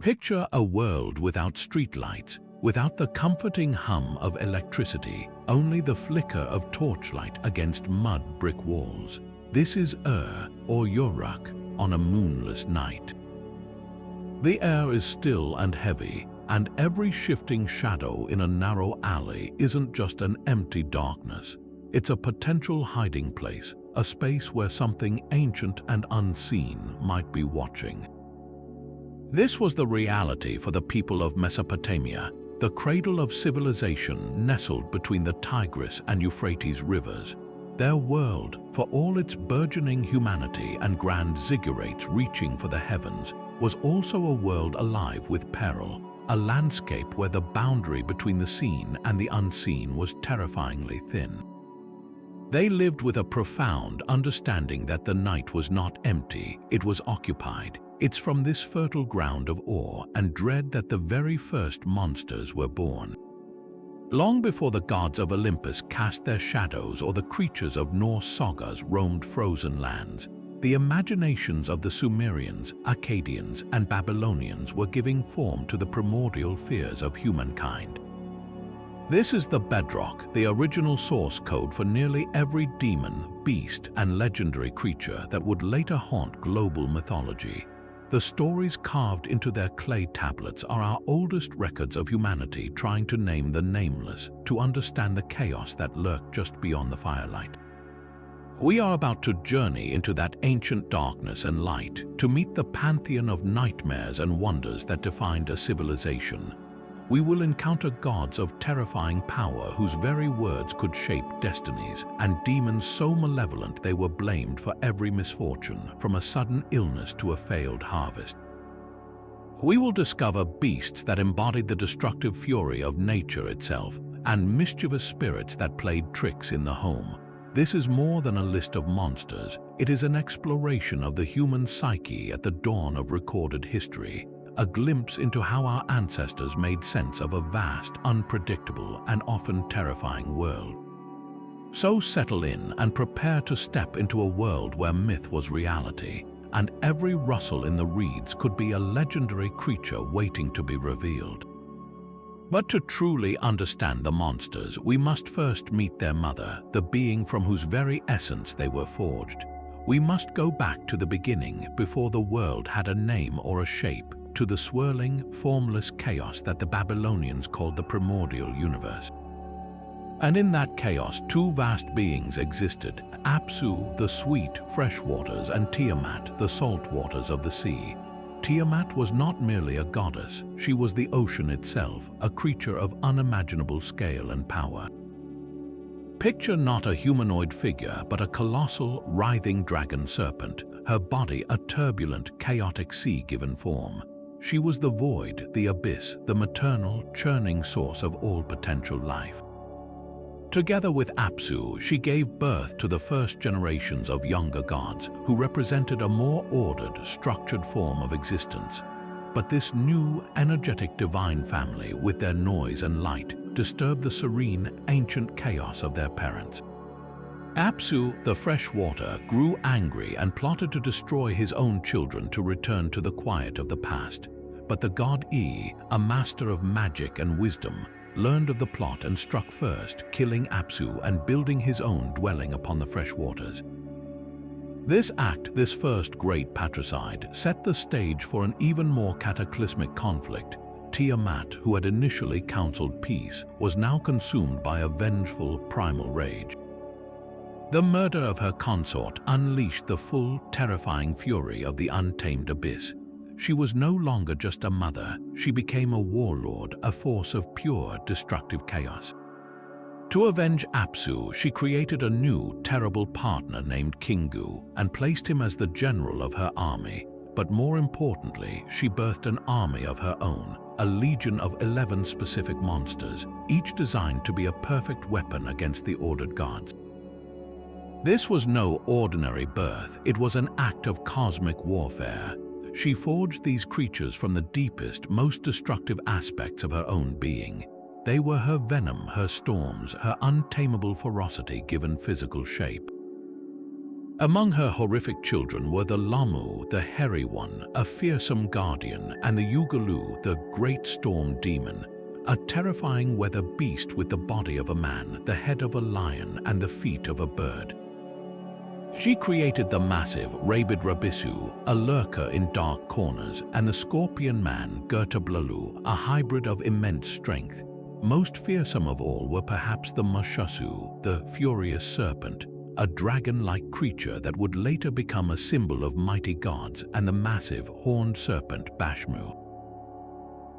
Picture a world without streetlights, without the comforting hum of electricity, only the flicker of torchlight against mud brick walls. This is or Uruk on a moonless night. The air is still and heavy, and every shifting shadow in a narrow alley isn't just an empty darkness. It's a potential hiding place, a space where something ancient and unseen might be watching. This was the reality for the people of Mesopotamia, the cradle of civilization nestled between the Tigris and Euphrates rivers. Their world, for all its burgeoning humanity and grand ziggurats reaching for the heavens, was also a world alive with peril, a landscape where the boundary between the seen and the unseen was terrifyingly thin. They lived with a profound understanding that the night was not empty, it was occupied. It's from this fertile ground of awe and dread that the very first monsters were born. Long before the gods of Olympus cast their shadows or the creatures of Norse sagas roamed frozen lands, the imaginations of the Sumerians, Akkadians, and Babylonians were giving form to the primordial fears of humankind. This is the bedrock, the original source code for nearly every demon, beast, and legendary creature that would later haunt global mythology. The stories carved into their clay tablets are our oldest records of humanity trying to name the nameless, to understand the chaos that lurked just beyond the firelight. We are about to journey into that ancient darkness and light, to meet the pantheon of nightmares and wonders that defined a civilization. We will encounter gods of terrifying power whose very words could shape destinies, and demons so malevolent they were blamed for every misfortune, from a sudden illness to a failed harvest. We will discover beasts that embodied the destructive fury of nature itself, and mischievous spirits that played tricks in the home. This is more than a list of monsters. It is an exploration of the human psyche at the dawn of recorded history. A glimpse into how our ancestors made sense of a vast, unpredictable, and often terrifying world. So settle in and prepare to step into a world where myth was reality, and every rustle in the reeds could be a legendary creature waiting to be revealed. But to truly understand the monsters, we must first meet their mother, the being from whose very essence they were forged. We must go back to the beginning, before the world had a name or a shape, to the swirling, formless chaos that the Babylonians called the Primordial universe. And in that chaos, two vast beings existed, Apsu, the sweet, fresh waters, and Tiamat, the salt waters of the sea. Tiamat was not merely a goddess, she was the ocean itself, a creature of unimaginable scale and power. Picture not a humanoid figure, but a colossal, writhing dragon serpent, her body a turbulent, chaotic sea-given form. She was the void, the abyss, the maternal, churning source of all potential life. Together with Apsu, she gave birth to the first generations of younger gods, who represented a more ordered, structured form of existence. But this new, energetic divine family, with their noise and light, disturbed the serene, ancient chaos of their parents. Apsu, the fresh water, grew angry and plotted to destroy his own children to return to the quiet of the past. But the god E, a master of magic and wisdom, learned of the plot and struck first, killing Apsu and building his own dwelling upon the fresh waters. This act, this first great patricide, set the stage for an even more cataclysmic conflict. Tiamat, who had initially counseled peace, was now consumed by a vengeful, primal rage. The murder of her consort unleashed the full, terrifying fury of the untamed abyss. She was no longer just a mother, she became a warlord, a force of pure, destructive chaos. To avenge Apsu, she created a new, terrible partner named Kingu and placed him as the general of her army. But more importantly, she birthed an army of her own, a legion of 11 specific monsters, each designed to be a perfect weapon against the ordered gods. This was no ordinary birth, it was an act of cosmic warfare. She forged these creatures from the deepest, most destructive aspects of her own being. They were her venom, her storms, her untamable ferocity given physical shape. Among her horrific children were the Lamashtu, the hairy one, a fearsome guardian, and the Utukku, the great storm demon, a terrifying weather beast with the body of a man, the head of a lion, and the feet of a bird. She created the massive, rabid Rabisu, a lurker in dark corners, and the scorpion man, Gallu, a hybrid of immense strength. Most fearsome of all were perhaps the Lamashtu, the furious serpent, a dragon-like creature that would later become a symbol of mighty gods, and the massive, horned serpent Edimmu.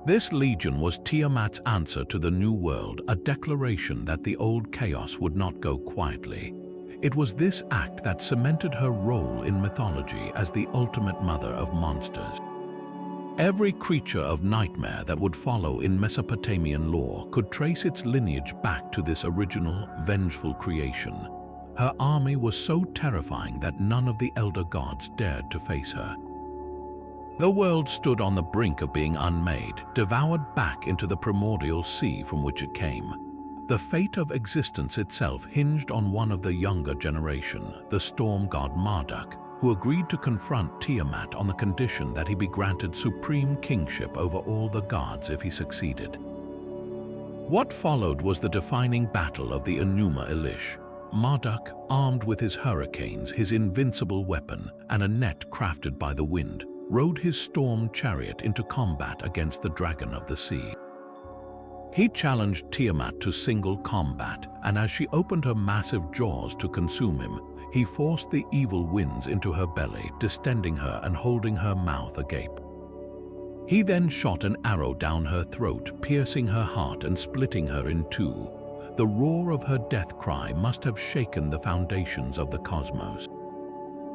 This legion was Tiamat's answer to the New World, a declaration that the old chaos would not go quietly. It was this act that cemented her role in mythology as the ultimate mother of monsters. Every creature of nightmare that would follow in Mesopotamian lore could trace its lineage back to this original, vengeful creation. Her army was so terrifying that none of the elder gods dared to face her. The world stood on the brink of being unmade, devoured back into the primordial sea from which it came. The fate of existence itself hinged on one of the younger generation, the storm god Marduk, who agreed to confront Tiamat on the condition that he be granted supreme kingship over all the gods if he succeeded. What followed was the defining battle of the Enuma Elish. Marduk, armed with his hurricanes, his invincible weapon, and a net crafted by the wind, rode his storm chariot into combat against the dragon of the sea. He challenged Tiamat to single combat, and as she opened her massive jaws to consume him, he forced the evil winds into her belly, distending her and holding her mouth agape. He then shot an arrow down her throat, piercing her heart and splitting her in two. The roar of her death cry must have shaken the foundations of the cosmos.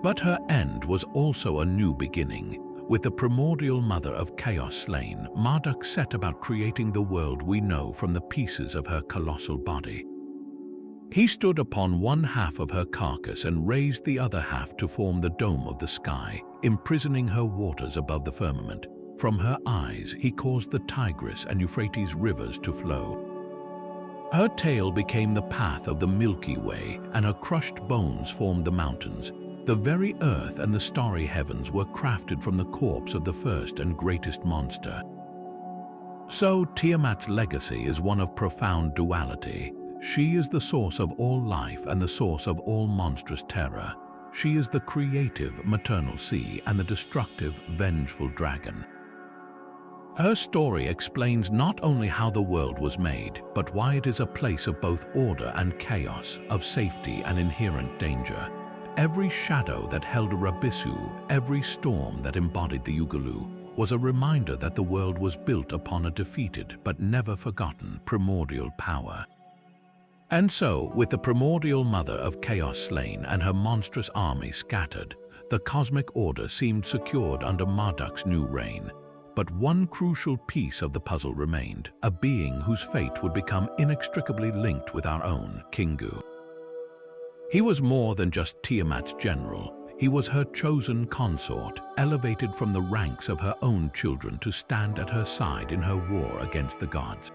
But her end was also a new beginning. With the primordial mother of chaos slain, Marduk set about creating the world we know from the pieces of her colossal body. He stood upon one half of her carcass and raised the other half to form the dome of the sky, imprisoning her waters above the firmament. From her eyes, he caused the Tigris and Euphrates rivers to flow. Her tail became the path of the Milky Way, and her crushed bones formed the mountains. The very earth and the starry heavens were crafted from the corpse of the first and greatest monster. So Tiamat's legacy is one of profound duality. She is the source of all life and the source of all monstrous terror. She is the creative, maternal sea and the destructive, vengeful dragon. Her story explains not only how the world was made, but why it is a place of both order and chaos, of safety and inherent danger. Every shadow that held a Rabisu, every storm that embodied the Utukku, was a reminder that the world was built upon a defeated but never forgotten primordial power. And so, with the primordial mother of chaos slain and her monstrous army scattered, the cosmic order seemed secured under Marduk's new reign. But one crucial piece of the puzzle remained, a being whose fate would become inextricably linked with our own, Kingu. He was more than just Tiamat's general. He was her chosen consort, elevated from the ranks of her own children to stand at her side in her war against the gods.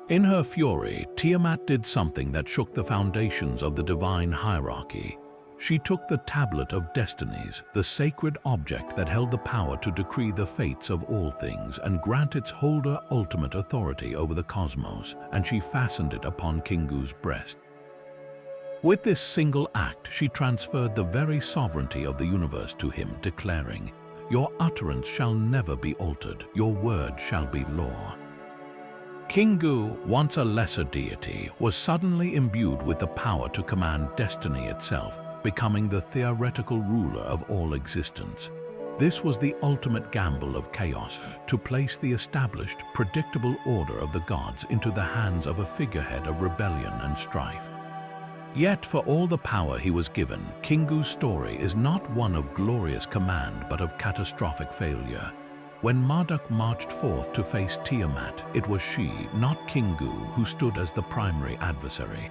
In her fury, Tiamat did something that shook the foundations of the divine hierarchy. She took the Tablet of Destinies, the sacred object that held the power to decree the fates of all things and grant its holder ultimate authority over the cosmos, and she fastened it upon Kingu's breast. With this single act, she transferred the very sovereignty of the universe to him, declaring, "Your utterance shall never be altered, your word shall be law." Kingu, once a lesser deity, was suddenly imbued with the power to command destiny itself, becoming the theoretical ruler of all existence. This was the ultimate gamble of chaos, to place the established, predictable order of the gods into the hands of a figurehead of rebellion and strife. Yet, for all the power he was given, Kingu's story is not one of glorious command but of catastrophic failure. When Marduk marched forth to face Tiamat, it was she, not Kingu, who stood as the primary adversary.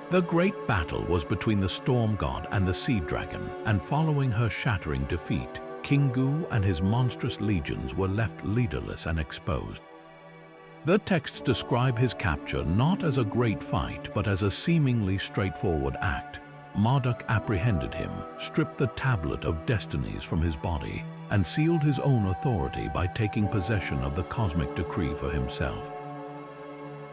The great battle was between the storm god and the sea dragon, and following her shattering defeat, Kingu and his monstrous legions were left leaderless and exposed. The texts describe his capture not as a great fight, but as a seemingly straightforward act. Marduk apprehended him, stripped the tablet of destinies from his body, and sealed his own authority by taking possession of the cosmic decree for himself.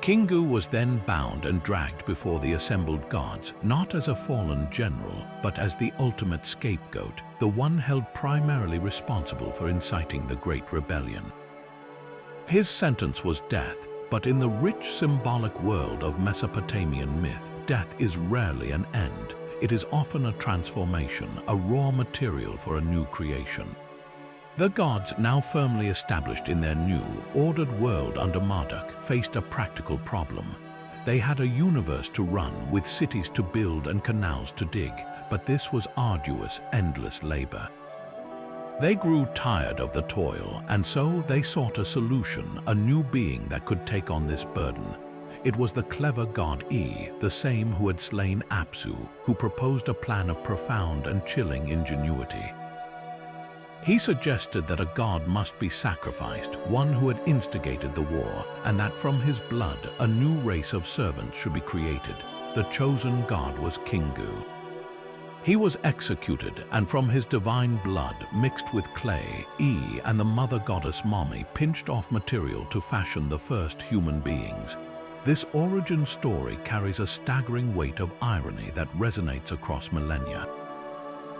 Kingu was then bound and dragged before the assembled gods, not as a fallen general, but as the ultimate scapegoat, the one held primarily responsible for inciting the Great Rebellion. His sentence was death, but in the rich symbolic world of Mesopotamian myth, death is rarely an end. It is often a transformation, a raw material for a new creation. The gods, now firmly established in their new, ordered world under Marduk, faced a practical problem. They had a universe to run, with cities to build and canals to dig, but this was arduous, endless labor. They grew tired of the toil, and so they sought a solution, a new being that could take on this burden. It was the clever god E, the same who had slain Apsu, who proposed a plan of profound and chilling ingenuity. He suggested that a god must be sacrificed, one who had instigated the war, and that from his blood a new race of servants should be created. The chosen god was Kingu. He was executed, and from his divine blood, mixed with clay, E and the mother goddess Mami pinched off material to fashion the first human beings. This origin story carries a staggering weight of irony that resonates across millennia.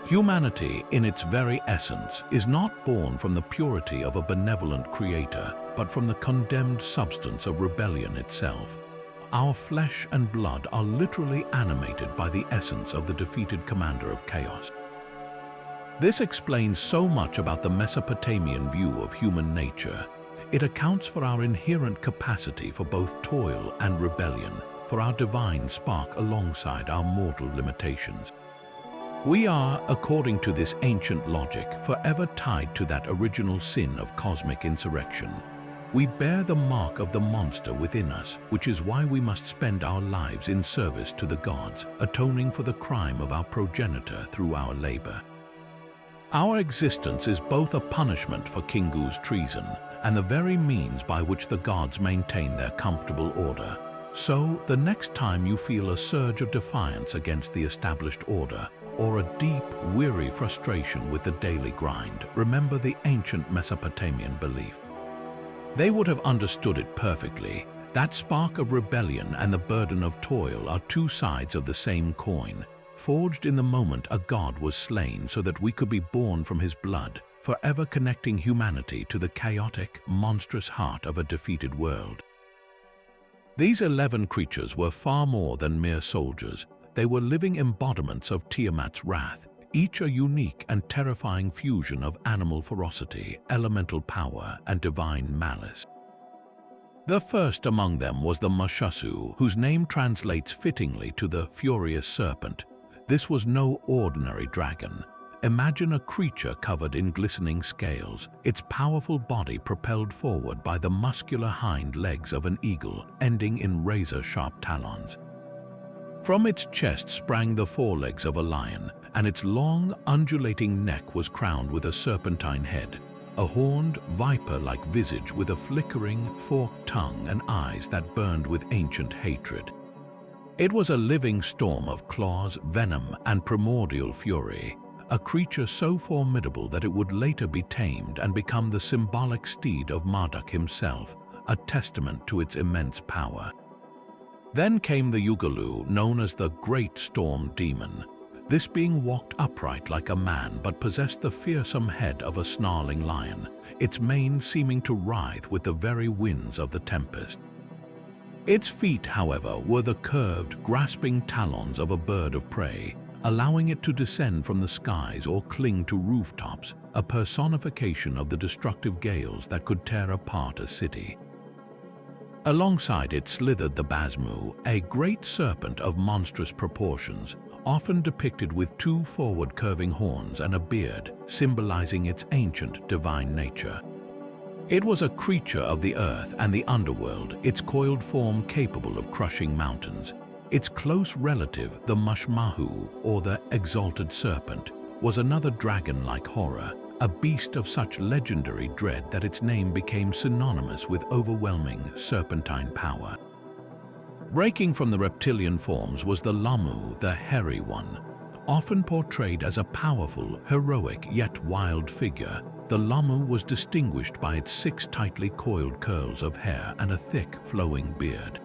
Humanity, in its very essence, is not born from the purity of a benevolent creator, but from the condemned substance of rebellion itself. Our flesh and blood are literally animated by the essence of the defeated commander of chaos. This explains so much about the Mesopotamian view of human nature. It accounts for our inherent capacity for both toil and rebellion, for our divine spark alongside our mortal limitations. We are, according to this ancient logic, forever tied to that original sin of cosmic insurrection. We bear the mark of the monster within us, which is why we must spend our lives in service to the gods, atoning for the crime of our progenitor through our labor. Our existence is both a punishment for Kingu's treason and the very means by which the gods maintain their comfortable order. So, the next time you feel a surge of defiance against the established order, or a deep, weary frustration with the daily grind, remember the ancient Mesopotamian belief. They would have understood it perfectly. That spark of rebellion and the burden of toil are two sides of the same coin, forged in the moment a god was slain so that we could be born from his blood, forever connecting humanity to the chaotic, monstrous heart of a defeated world. These 11 creatures were far more than mere soldiers. They were living embodiments of Tiamat's wrath, each a unique and terrifying fusion of animal ferocity, elemental power, and divine malice. The first among them was the Lamashtu, whose name translates fittingly to the furious serpent. This was no ordinary dragon. Imagine a creature covered in glistening scales, its powerful body propelled forward by the muscular hind legs of an eagle, ending in razor-sharp talons. From its chest sprang the forelegs of a lion, and its long, undulating neck was crowned with a serpentine head, a horned, viper-like visage with a flickering, forked tongue and eyes that burned with ancient hatred. It was a living storm of claws, venom, and primordial fury, a creature so formidable that it would later be tamed and become the symbolic steed of Marduk himself, a testament to its immense power. Then came the Gallu, known as the Great Storm Demon. This being walked upright like a man but possessed the fearsome head of a snarling lion, its mane seeming to writhe with the very winds of the tempest. Its feet, however, were the curved, grasping talons of a bird of prey, allowing it to descend from the skies or cling to rooftops, a personification of the destructive gales that could tear apart a city. Alongside it slithered the Pazuzu, a great serpent of monstrous proportions, often depicted with two forward curving horns and a beard, symbolizing its ancient divine nature. It was a creature of the earth and the underworld, its coiled form capable of crushing mountains. Its close relative, the Mushmahu, or the exalted serpent, was another dragon-like horror, a beast of such legendary dread that its name became synonymous with overwhelming serpentine power. Breaking from the reptilian forms was the Lammu, the hairy one. Often portrayed as a powerful, heroic, yet wild figure, the Lammu was distinguished by its 6 tightly coiled curls of hair and a thick, flowing beard.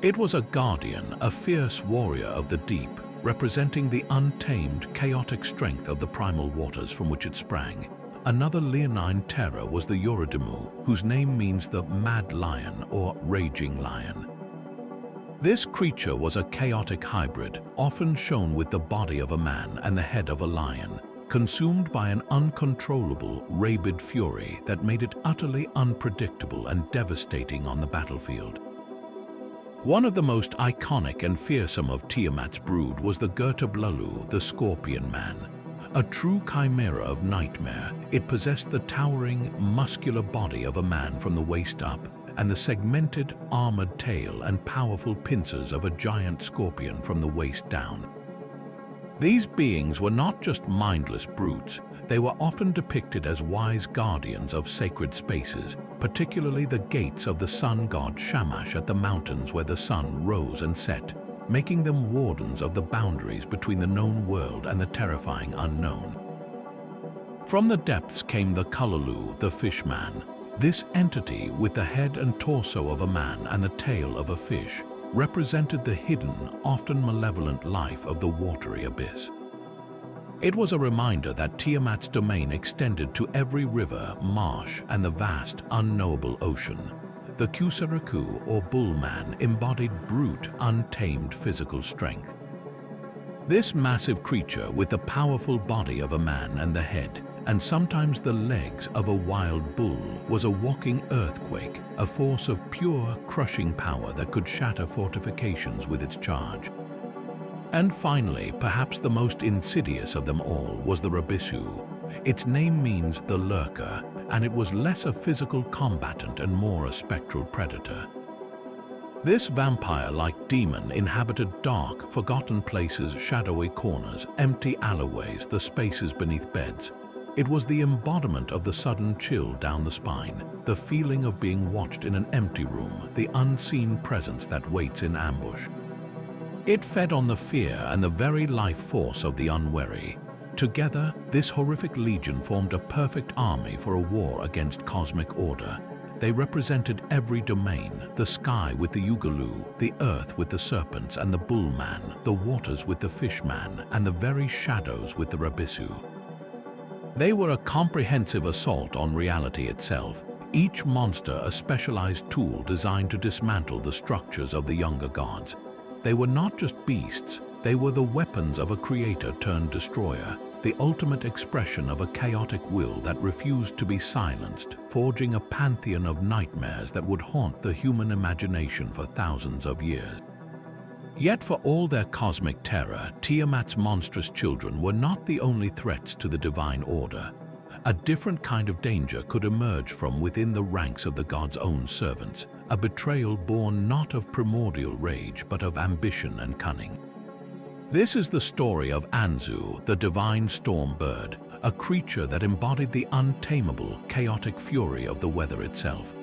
It was a guardian, a fierce warrior of the deep, representing the untamed, chaotic strength of the primal waters from which it sprang. Another leonine terror was the Edimmu, whose name means the mad lion or raging lion. This creature was a chaotic hybrid, often shown with the body of a man and the head of a lion, consumed by an uncontrollable, rabid fury that made it utterly unpredictable and devastating on the battlefield. One of the most iconic and fearsome of Tiamat's brood was the Gallu, the Scorpion Man. A true chimera of nightmare, it possessed the towering, muscular body of a man from the waist up, and the segmented, armored tail and powerful pincers of a giant scorpion from the waist down. These beings were not just mindless brutes, they were often depicted as wise guardians of sacred spaces, particularly the gates of the sun god Shamash at the mountains where the sun rose and set, making them wardens of the boundaries between the known world and the terrifying unknown. From the depths came the Akkad, the fishman. This entity, with the head and torso of a man and the tail of a fish, represented the hidden, often malevolent life of the watery abyss. It was a reminder that Tiamat's domain extended to every river, marsh, and the vast, unknowable ocean. The Utukku, or bullman, embodied brute, untamed physical strength. This massive creature, with the powerful body of a man and the head, and sometimes the legs of a wild bull, was a walking earthquake, a force of pure, crushing power that could shatter fortifications with its charge. And finally, perhaps the most insidious of them all was the Rabisu. Its name means the lurker, and it was less a physical combatant and more a spectral predator. This vampire-like demon inhabited dark, forgotten places, shadowy corners, empty alleyways, the spaces beneath beds. It was the embodiment of the sudden chill down the spine, the feeling of being watched in an empty room, the unseen presence that waits in ambush. It fed on the fear and the very life force of the unwary. Together, this horrific legion formed a perfect army for a war against cosmic order. They represented every domain, the sky with the Gallu, the earth with the serpents and the bullman, the waters with the fishman, and the very shadows with the Rabisu. They were a comprehensive assault on reality itself, each monster a specialized tool designed to dismantle the structures of the younger gods. They were not just beasts, they were the weapons of a creator-turned-destroyer, the ultimate expression of a chaotic will that refused to be silenced, forging a pantheon of nightmares that would haunt the human imagination for thousands of years. Yet for all their cosmic terror, Tiamat's monstrous children were not the only threats to the divine order. A different kind of danger could emerge from within the ranks of the god's own servants, a betrayal born not of primordial rage but of ambition and cunning. This is the story of Anzu, the divine storm bird, a creature that embodied the untamable, chaotic fury of the weather itself.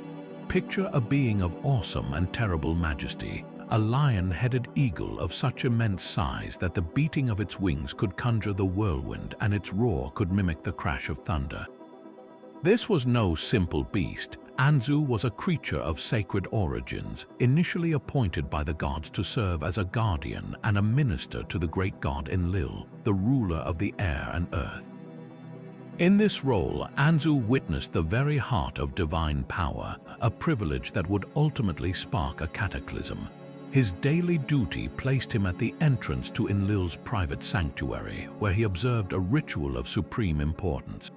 Picture a being of awesome and terrible majesty, a lion-headed eagle of such immense size that the beating of its wings could conjure the whirlwind and its roar could mimic the crash of thunder. This was no simple beast. Anzu was a creature of sacred origins, initially appointed by the gods to serve as a guardian and a minister to the great god Enlil, the ruler of the air and earth. In this role, Anzu witnessed the very heart of divine power, a privilege that would ultimately spark a cataclysm. His daily duty placed him at the entrance to Enlil's private sanctuary, where he observed a ritual of supreme importance.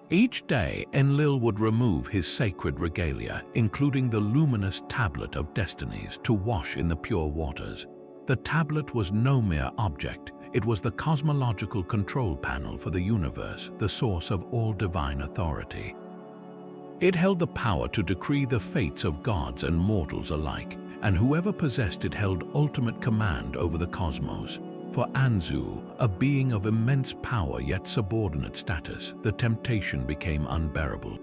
Each day, Enlil would remove his sacred regalia, including the luminous tablet of destinies, to wash in the pure waters. The tablet was no mere object, it was the cosmological control panel for the universe, the source of all divine authority. It held the power to decree the fates of gods and mortals alike, and whoever possessed it held ultimate command over the cosmos. For Anzu, a being of immense power yet subordinate status, the temptation became unbearable.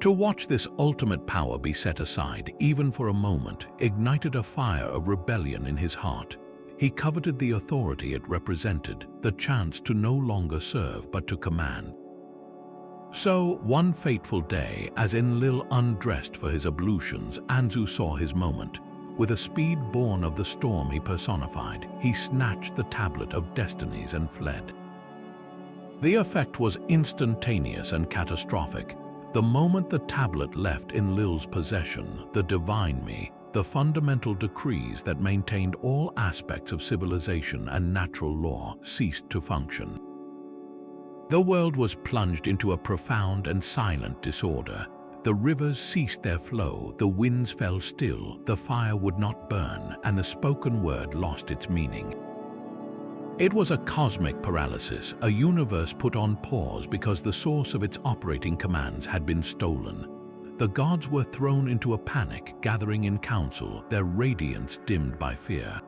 To watch this ultimate power be set aside, even for a moment, ignited a fire of rebellion in his heart. He coveted the authority it represented, the chance to no longer serve but to command. So, one fateful day, as Enlil undressed for his ablutions, Anzu saw his moment. With a speed born of the storm he personified, he snatched the tablet of destinies and fled. The effect was instantaneous and catastrophic. The moment the tablet left Enlil's possession, the divine me, the fundamental decrees that maintained all aspects of civilization and natural law, ceased to function. The world was plunged into a profound and silent disorder. The rivers ceased their flow, the winds fell still, the fire would not burn, and the spoken word lost its meaning. It was a cosmic paralysis, a universe put on pause because the source of its operating commands had been stolen. The gods were thrown into a panic, gathering in council, their radiance dimmed by fear.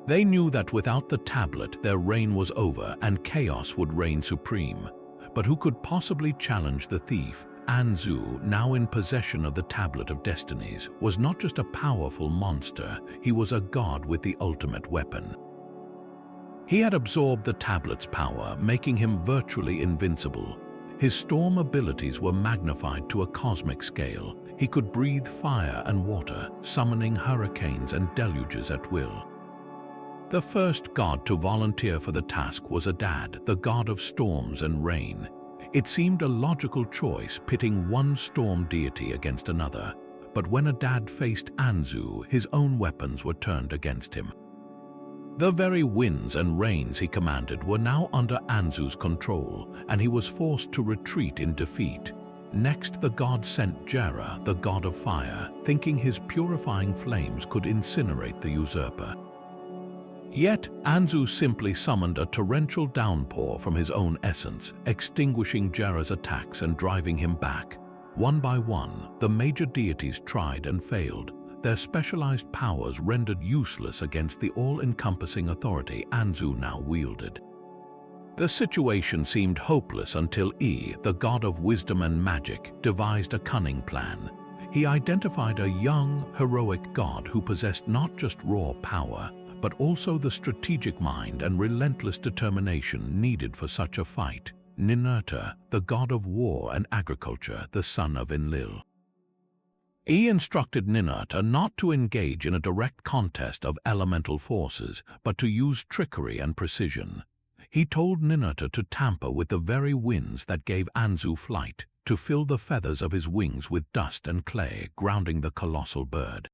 They knew that without the tablet, their reign was over and chaos would reign supreme. But who could possibly challenge the thief? Anzu, now in possession of the Tablet of Destinies, was not just a powerful monster, he was a god with the ultimate weapon. He had absorbed the tablet's power, making him virtually invincible. His storm abilities were magnified to a cosmic scale. He could breathe fire and water, summoning hurricanes and deluges at will. The first god to volunteer for the task was Akkad, the god of storms and rain. It seemed a logical choice, pitting one storm deity against another. But when Akkad faced Anzu, his own weapons were turned against him. The very winds and rains he commanded were now under Anzu's control, and he was forced to retreat in defeat. Next, the god sent Jera, the god of fire, thinking his purifying flames could incinerate the usurper. Yet, Anzu simply summoned a torrential downpour from his own essence, extinguishing Jera's attacks and driving him back. One by one, the major deities tried and failed, their specialized powers rendered useless against the all-encompassing authority Anzu now wielded. The situation seemed hopeless until the god of wisdom and magic, devised a cunning plan. He identified a young, heroic god who possessed not just raw power, but also the strategic mind and relentless determination needed for such a fight. Ninurta, the god of war and agriculture, the son of Enlil. He instructed Ninurta not to engage in a direct contest of elemental forces, but to use trickery and precision. He told Ninurta to tamper with the very winds that gave Anzu flight, to fill the feathers of his wings with dust and clay, grounding the colossal bird.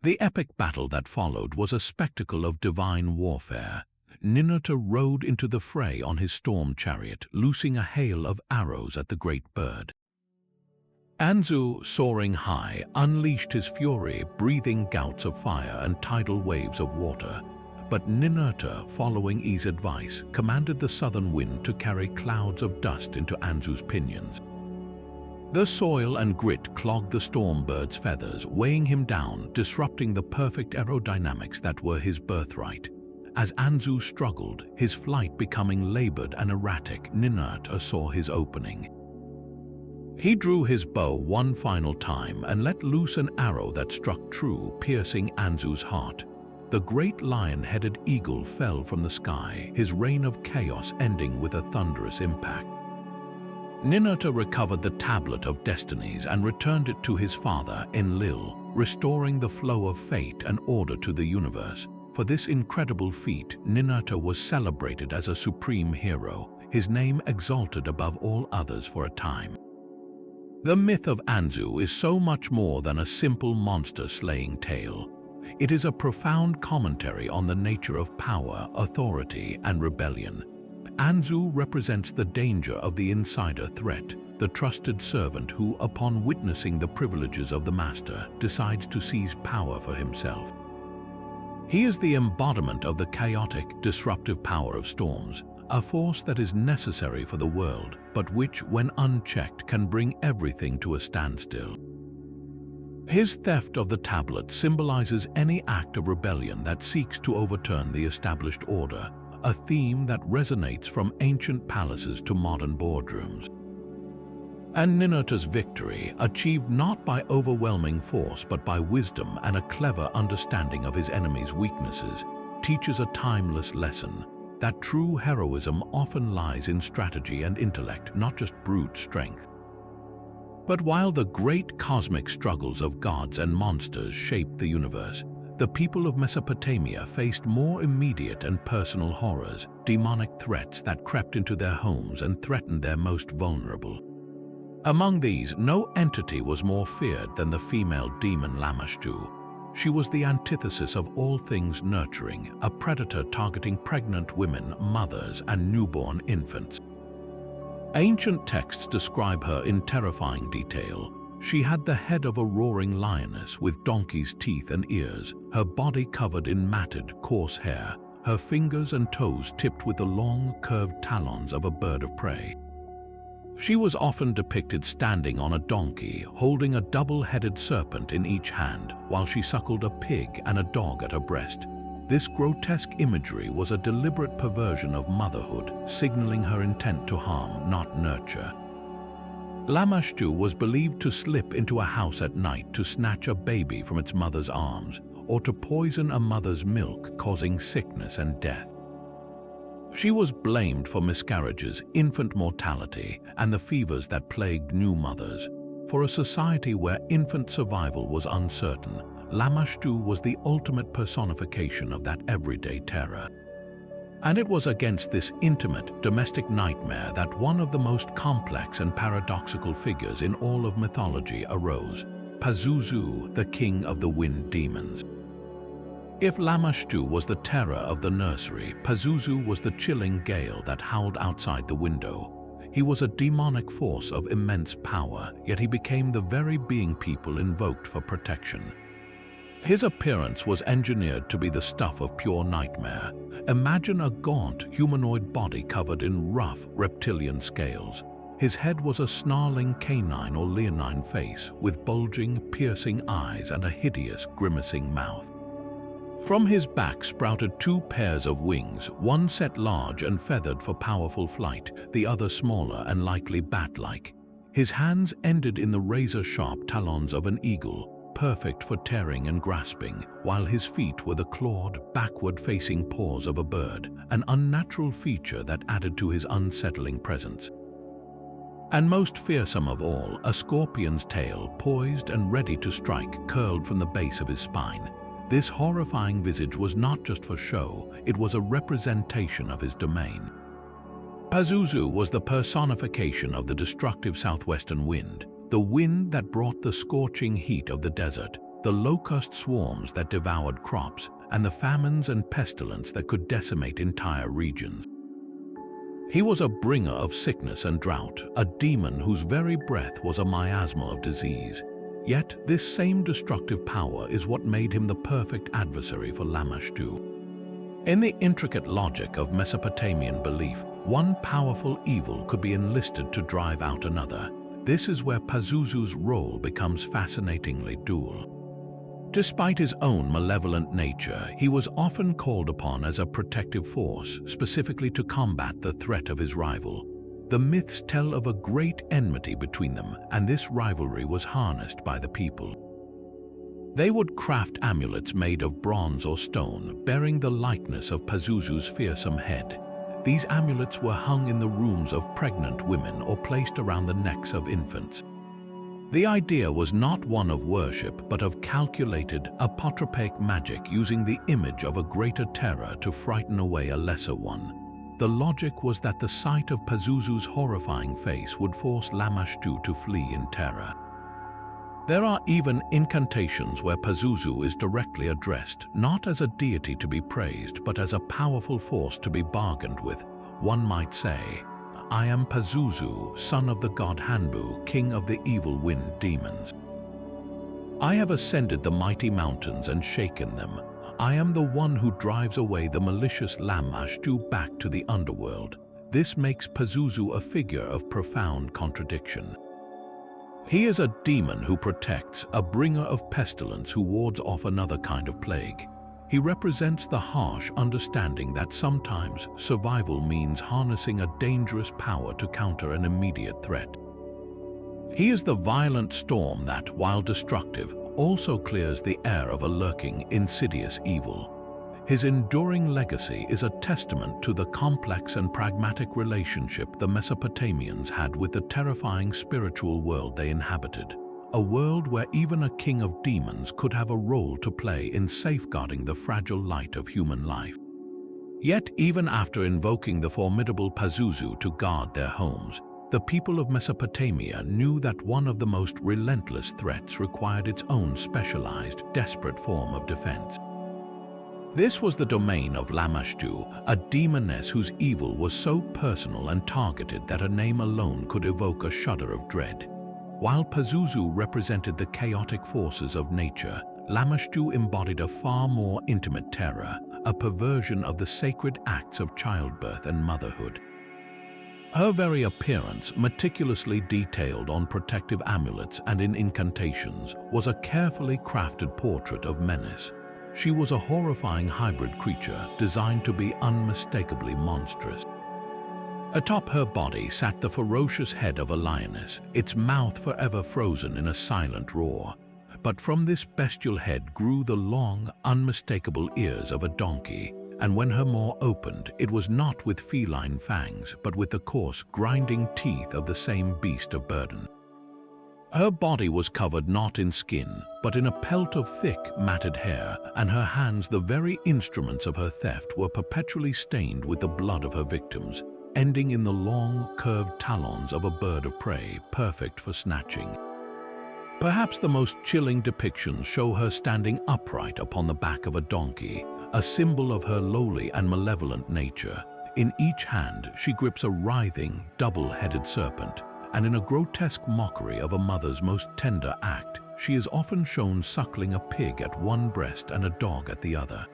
The epic battle that followed was a spectacle of divine warfare. Ninurta rode into the fray on his storm chariot, loosing a hail of arrows at the great bird. Anzu, soaring high, unleashed his fury, breathing gouts of fire and tidal waves of water. But Ninurta, following E's advice, commanded the southern wind to carry clouds of dust into Anzu's pinions. The soil and grit clogged the storm bird's feathers, weighing him down, disrupting the perfect aerodynamics that were his birthright. As Anzu struggled, his flight becoming labored and erratic, Ninurta saw his opening. He drew his bow one final time and let loose an arrow that struck true, piercing Anzu's heart. The great lion-headed eagle fell from the sky, his reign of chaos ending with a thunderous impact. Ninurta recovered the Tablet of Destinies and returned it to his father, Enlil, restoring the flow of fate and order to the universe. For this incredible feat, Ninurta was celebrated as a supreme hero, his name exalted above all others for a time. The myth of Anzu is so much more than a simple monster-slaying tale. It is a profound commentary on the nature of power, authority, and rebellion. Anzu represents the danger of the insider threat, the trusted servant who, upon witnessing the privileges of the master, decides to seize power for himself. He is the embodiment of the chaotic, disruptive power of storms, a force that is necessary for the world, but which, when unchecked, can bring everything to a standstill. His theft of the tablet symbolizes any act of rebellion that seeks to overturn the established order, a theme that resonates from ancient palaces to modern boardrooms. And Ninurta's victory, achieved not by overwhelming force but by wisdom and a clever understanding of his enemy's weaknesses, teaches a timeless lesson that true heroism often lies in strategy and intellect, not just brute strength. But while the great cosmic struggles of gods and monsters shaped the universe, the people of Mesopotamia faced more immediate and personal horrors, demonic threats that crept into their homes and threatened their most vulnerable. Among these, no entity was more feared than the female demon Lamashtu. She was the antithesis of all things nurturing, a predator targeting pregnant women, mothers, and newborn infants. Ancient texts describe her in terrifying detail. She had the head of a roaring lioness with donkey's teeth and ears, her body covered in matted, coarse hair, her fingers and toes tipped with the long, curved talons of a bird of prey. She was often depicted standing on a donkey, holding a double-headed serpent in each hand, while she suckled a pig and a dog at her breast. This grotesque imagery was a deliberate perversion of motherhood, signaling her intent to harm, not nurture. Lamashtu was believed to slip into a house at night to snatch a baby from its mother's arms, or to poison a mother's milk, causing sickness and death. She was blamed for miscarriages, infant mortality, and the fevers that plagued new mothers. For a society where infant survival was uncertain, Lamashtu was the ultimate personification of that everyday terror. And it was against this intimate, domestic nightmare that one of the most complex and paradoxical figures in all of mythology arose, Pazuzu, the king of the wind demons. If Lamashtu was the terror of the nursery, Pazuzu was the chilling gale that howled outside the window. He was a demonic force of immense power, yet he became the very being people invoked for protection. His appearance was engineered to be the stuff of pure nightmare. Imagine a gaunt, humanoid body covered in rough, reptilian scales. His head was a snarling canine or leonine face, with bulging, piercing eyes and a hideous, grimacing mouth. From his back sprouted two pairs of wings, one set large and feathered for powerful flight, the other smaller and likely bat-like. His hands ended in the razor-sharp talons of an eagle, perfect for tearing and grasping, while his feet were the clawed, backward-facing paws of a bird, an unnatural feature that added to his unsettling presence. And most fearsome of all, a scorpion's tail, poised and ready to strike, curled from the base of his spine. This horrifying visage was not just for show, it was a representation of his domain. Pazuzu was the personification of the destructive southwestern wind, the wind that brought the scorching heat of the desert, the locust swarms that devoured crops, and the famines and pestilence that could decimate entire regions. He was a bringer of sickness and drought, a demon whose very breath was a miasma of disease. Yet, this same destructive power is what made him the perfect adversary for Lamashtu. In the intricate logic of Mesopotamian belief, one powerful evil could be enlisted to drive out another. This is where Pazuzu's role becomes fascinatingly dual. Despite his own malevolent nature, he was often called upon as a protective force, specifically to combat the threat of his rival. The myths tell of a great enmity between them, and this rivalry was harnessed by the people. They would craft amulets made of bronze or stone, bearing the likeness of Pazuzu's fearsome head. These amulets were hung in the rooms of pregnant women or placed around the necks of infants. The idea was not one of worship, but of calculated, apotropaic magic using the image of a greater terror to frighten away a lesser one. The logic was that the sight of Pazuzu's horrifying face would force Lamashtu to flee in terror. There are even incantations where Pazuzu is directly addressed, not as a deity to be praised, but as a powerful force to be bargained with. One might say, "I am Pazuzu, son of the god Hanbu, king of the evil wind demons. I have ascended the mighty mountains and shaken them. I am the one who drives away the malicious Lamashtu back to the underworld." This makes Pazuzu a figure of profound contradiction. He is a demon who protects, a bringer of pestilence who wards off another kind of plague. He represents the harsh understanding that sometimes survival means harnessing a dangerous power to counter an immediate threat. He is the violent storm that, while destructive, also clears the air of a lurking, insidious evil. His enduring legacy is a testament to the complex and pragmatic relationship the Mesopotamians had with the terrifying spiritual world they inhabited, a world where even a king of demons could have a role to play in safeguarding the fragile light of human life. Yet, even after invoking the formidable Pazuzu to guard their homes, the people of Mesopotamia knew that one of the most relentless threats required its own specialized, desperate form of defense. This was the domain of Lamashtu, a demoness whose evil was so personal and targeted that her name alone could evoke a shudder of dread. While Pazuzu represented the chaotic forces of nature, Lamashtu embodied a far more intimate terror, a perversion of the sacred acts of childbirth and motherhood. Her very appearance, meticulously detailed on protective amulets and in incantations, was a carefully crafted portrait of menace. She was a horrifying hybrid creature designed to be unmistakably monstrous. Atop her body sat the ferocious head of a lioness, its mouth forever frozen in a silent roar. But from this bestial head grew the long, unmistakable ears of a donkey, and when her maw opened, it was not with feline fangs, but with the coarse, grinding teeth of the same beast of burden. Her body was covered not in skin, but in a pelt of thick, matted hair, and her hands, the very instruments of her theft, were perpetually stained with the blood of her victims, ending in the long, curved talons of a bird of prey, perfect for snatching. Perhaps the most chilling depictions show her standing upright upon the back of a donkey, a symbol of her lowly and malevolent nature. In each hand, she grips a writhing, double-headed serpent, and in a grotesque mockery of a mother's most tender act, she is often shown suckling a pig at one breast and a dog at the other.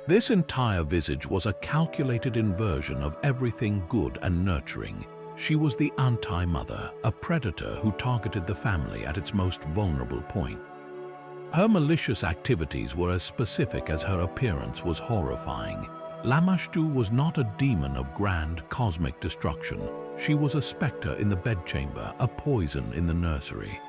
This entire visage was a calculated inversion of everything good and nurturing. She was the anti-mother, a predator who targeted the family at its most vulnerable point. Her malicious activities were as specific as her appearance was horrifying. Lamashtu was not a demon of grand, cosmic destruction. She was a specter in the bedchamber, a poison in the nursery.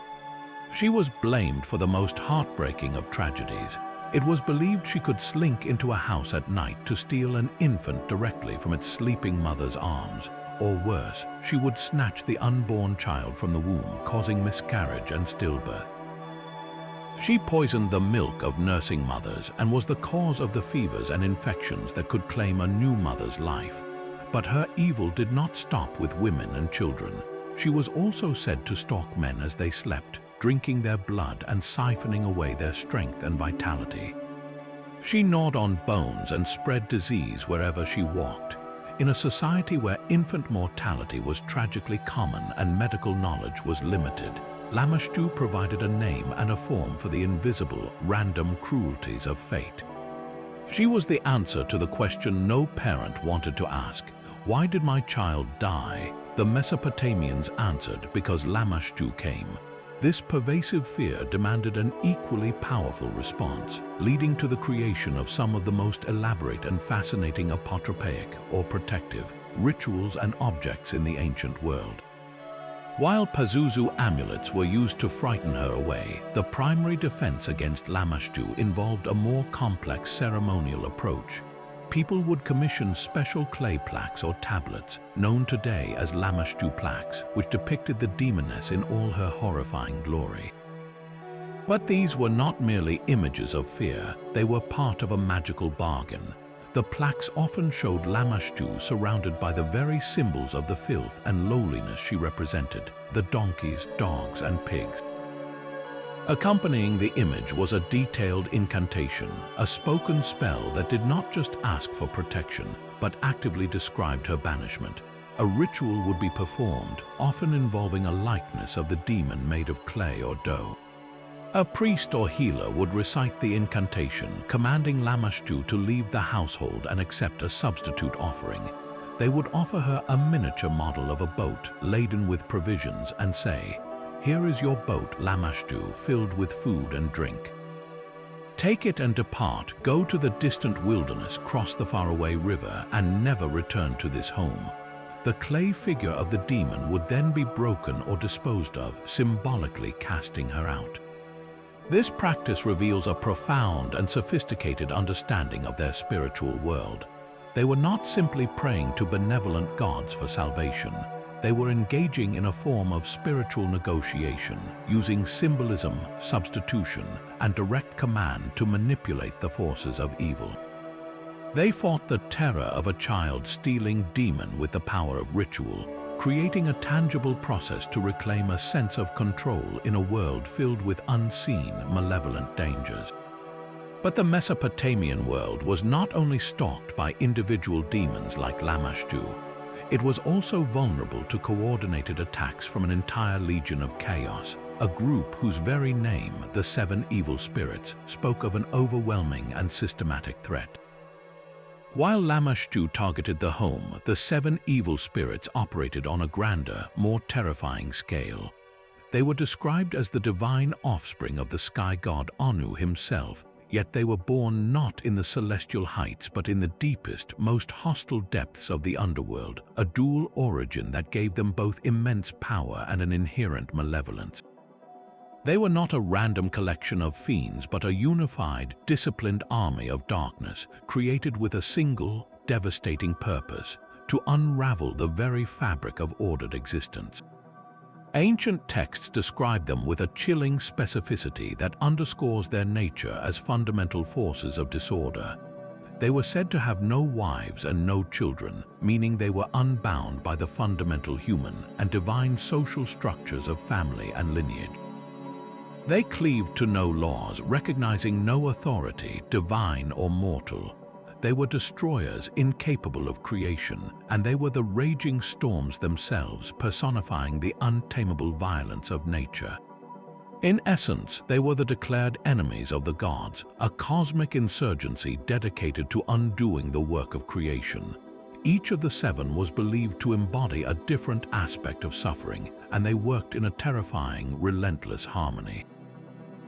She was blamed for the most heartbreaking of tragedies. It was believed she could slink into a house at night to steal an infant directly from its sleeping mother's arms. Or worse, she would snatch the unborn child from the womb, causing miscarriage and stillbirth. She poisoned the milk of nursing mothers and was the cause of the fevers and infections that could claim a new mother's life. But her evil did not stop with women and children. She was also said to stalk men as they slept, drinking their blood and siphoning away their strength and vitality. She gnawed on bones and spread disease wherever she walked. In a society where infant mortality was tragically common and medical knowledge was limited, Lamashtu provided a name and a form for the invisible, random cruelties of fate. She was the answer to the question no parent wanted to ask: why did my child die? The Mesopotamians answered, because Lamashtu came. This pervasive fear demanded an equally powerful response, leading to the creation of some of the most elaborate and fascinating apotropaic, or protective, rituals and objects in the ancient world. While Pazuzu amulets were used to frighten her away, the primary defense against Lamashtu involved a more complex ceremonial approach. People would commission special clay plaques or tablets, known today as Lamashtu plaques, which depicted the demoness in all her horrifying glory. But these were not merely images of fear, they were part of a magical bargain. The plaques often showed Lamashtu surrounded by the very symbols of the filth and lowliness she represented: the donkeys, dogs, and pigs. Accompanying the image was a detailed incantation, a spoken spell that did not just ask for protection, but actively described her banishment. A ritual would be performed, often involving a likeness of the demon made of clay or dough. A priest or healer would recite the incantation, commanding Lamashtu to leave the household and accept a substitute offering. They would offer her a miniature model of a boat laden with provisions and say, "Here is your boat, Lamashtu, filled with food and drink. Take it and depart, go to the distant wilderness, cross the faraway river, and never return to this home." The clay figure of the demon would then be broken or disposed of, symbolically casting her out. This practice reveals a profound and sophisticated understanding of their spiritual world. They were not simply praying to benevolent gods for salvation. They were engaging in a form of spiritual negotiation, using symbolism, substitution, and direct command to manipulate the forces of evil. They fought the terror of a child stealing demon with the power of ritual, creating a tangible process to reclaim a sense of control in a world filled with unseen, malevolent dangers. But the Mesopotamian world was not only stalked by individual demons like Lamashtu, it was also vulnerable to coordinated attacks from an entire legion of chaos, a group whose very name, the Seven Evil Spirits, spoke of an overwhelming and systematic threat. While Lamashtu targeted the home, the Seven Evil Spirits operated on a grander, more terrifying scale. They were described as the divine offspring of the sky god Anu himself, yet they were born not in the celestial heights but in the deepest, most hostile depths of the underworld, a dual origin that gave them both immense power and an inherent malevolence. They were not a random collection of fiends but a unified, disciplined army of darkness, created with a single, devastating purpose: to unravel the very fabric of ordered existence. Ancient texts describe them with a chilling specificity that underscores their nature as fundamental forces of disorder. They were said to have no wives and no children, meaning they were unbound by the fundamental human and divine social structures of family and lineage. They cleaved to no laws, recognizing no authority, divine or mortal. They were destroyers incapable of creation, and they were the raging storms themselves, personifying the untamable violence of nature. In essence, they were the declared enemies of the gods, a cosmic insurgency dedicated to undoing the work of creation. Each of the seven was believed to embody a different aspect of suffering, and they worked in a terrifying, relentless harmony.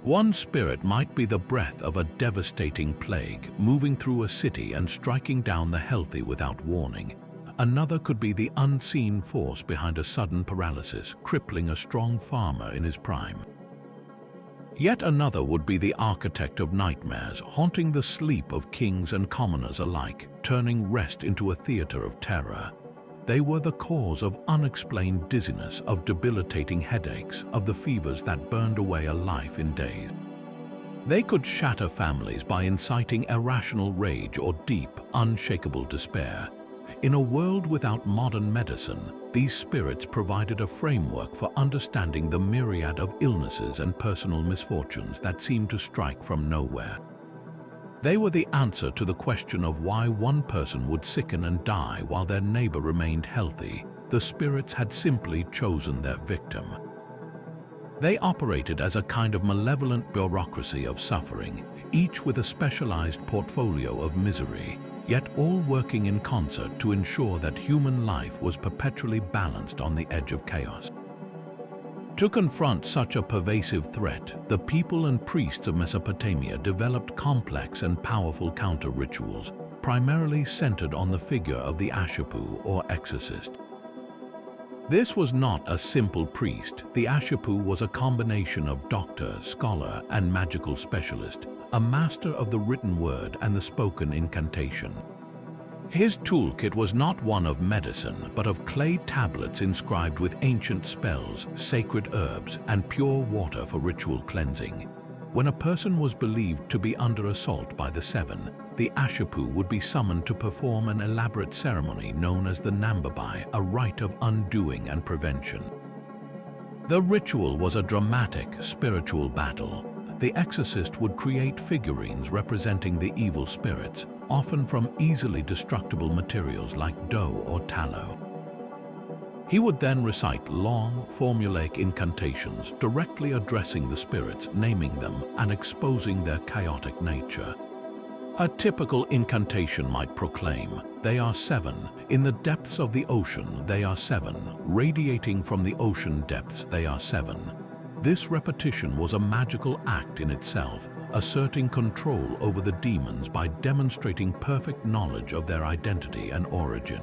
One spirit might be the breath of a devastating plague, moving through a city and striking down the healthy without warning. Another could be the unseen force behind a sudden paralysis, crippling a strong farmer in his prime. Yet another would be the architect of nightmares, haunting the sleep of kings and commoners alike, turning rest into a theater of terror. They were the cause of unexplained dizziness, of debilitating headaches, of the fevers that burned away a life in days. They could shatter families by inciting irrational rage or deep, unshakable despair. In a world without modern medicine, these spirits provided a framework for understanding the myriad of illnesses and personal misfortunes that seemed to strike from nowhere. They were the answer to the question of why one person would sicken and die while their neighbor remained healthy. The spirits had simply chosen their victim. They operated as a kind of malevolent bureaucracy of suffering, each with a specialized portfolio of misery, yet all working in concert to ensure that human life was perpetually balanced on the edge of chaos. To confront such a pervasive threat, the people and priests of Mesopotamia developed complex and powerful counter-rituals, primarily centered on the figure of the Ashappu or exorcist. This was not a simple priest. The Ashappu was a combination of doctor, scholar, and magical specialist, a master of the written word and the spoken incantation. His toolkit was not one of medicine, but of clay tablets inscribed with ancient spells, sacred herbs, and pure water for ritual cleansing. When a person was believed to be under assault by the seven, the Ashappu would be summoned to perform an elaborate ceremony known as the Nambabai, a rite of undoing and prevention. The ritual was a dramatic, spiritual battle. The exorcist would create figurines representing the evil spirits, often from easily destructible materials like dough or tallow. He would then recite long, formulaic incantations directly addressing the spirits, naming them, and exposing their chaotic nature. A typical incantation might proclaim, "They are seven, in the depths of the ocean they are seven, radiating from the ocean depths they are seven." This repetition was a magical act in itself, asserting control over the demons by demonstrating perfect knowledge of their identity and origin.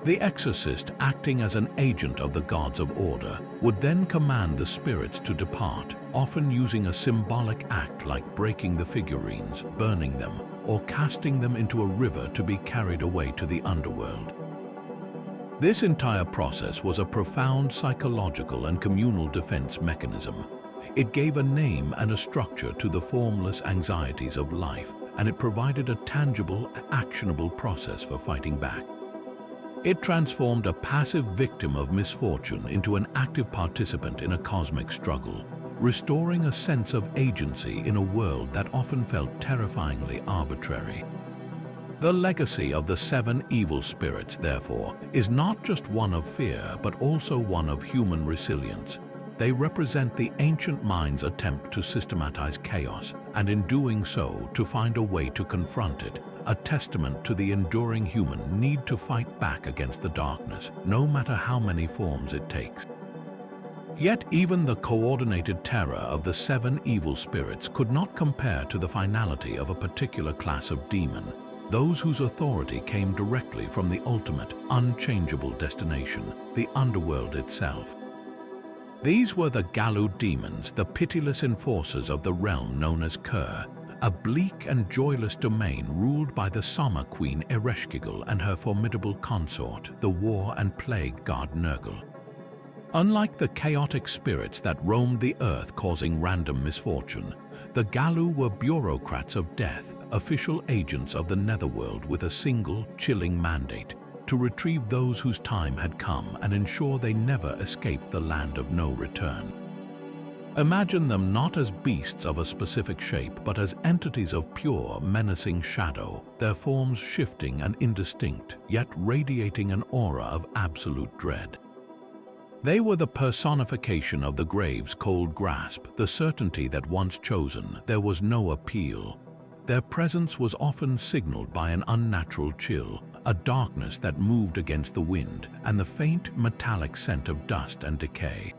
The exorcist, acting as an agent of the gods of order, would then command the spirits to depart, often using a symbolic act like breaking the figurines, burning them, or casting them into a river to be carried away to the underworld. This entire process was a profound psychological and communal defense mechanism. It gave a name and a structure to the formless anxieties of life, and it provided a tangible, actionable process for fighting back. It transformed a passive victim of misfortune into an active participant in a cosmic struggle, restoring a sense of agency in a world that often felt terrifyingly arbitrary. The legacy of the 7 evil spirits, therefore, is not just one of fear, but also one of human resilience. They represent the ancient mind's attempt to systematize chaos, and in doing so, to find a way to confront it, a testament to the enduring human need to fight back against the darkness, no matter how many forms it takes. Yet even the coordinated terror of the 7 evil spirits could not compare to the finality of a particular class of demon, those whose authority came directly from the ultimate, unchangeable destination, the underworld itself. These were the Gallu demons, the pitiless enforcers of the realm known as Kur, a bleak and joyless domain ruled by the summer queen Ereshkigal and her formidable consort, the war and plague god Nergal. Unlike the chaotic spirits that roamed the earth causing random misfortune, the Gallu were bureaucrats of death, official agents of the netherworld with a single, chilling mandate: to retrieve those whose time had come and ensure they never escaped the land of no return. Imagine them not as beasts of a specific shape, but as entities of pure, menacing shadow, their forms shifting and indistinct, yet radiating an aura of absolute dread. They were the personification of the grave's cold grasp, the certainty that once chosen, there was no appeal. Their presence was often signaled by an unnatural chill, a darkness that moved against the wind, and the faint metallic scent of dust and decay.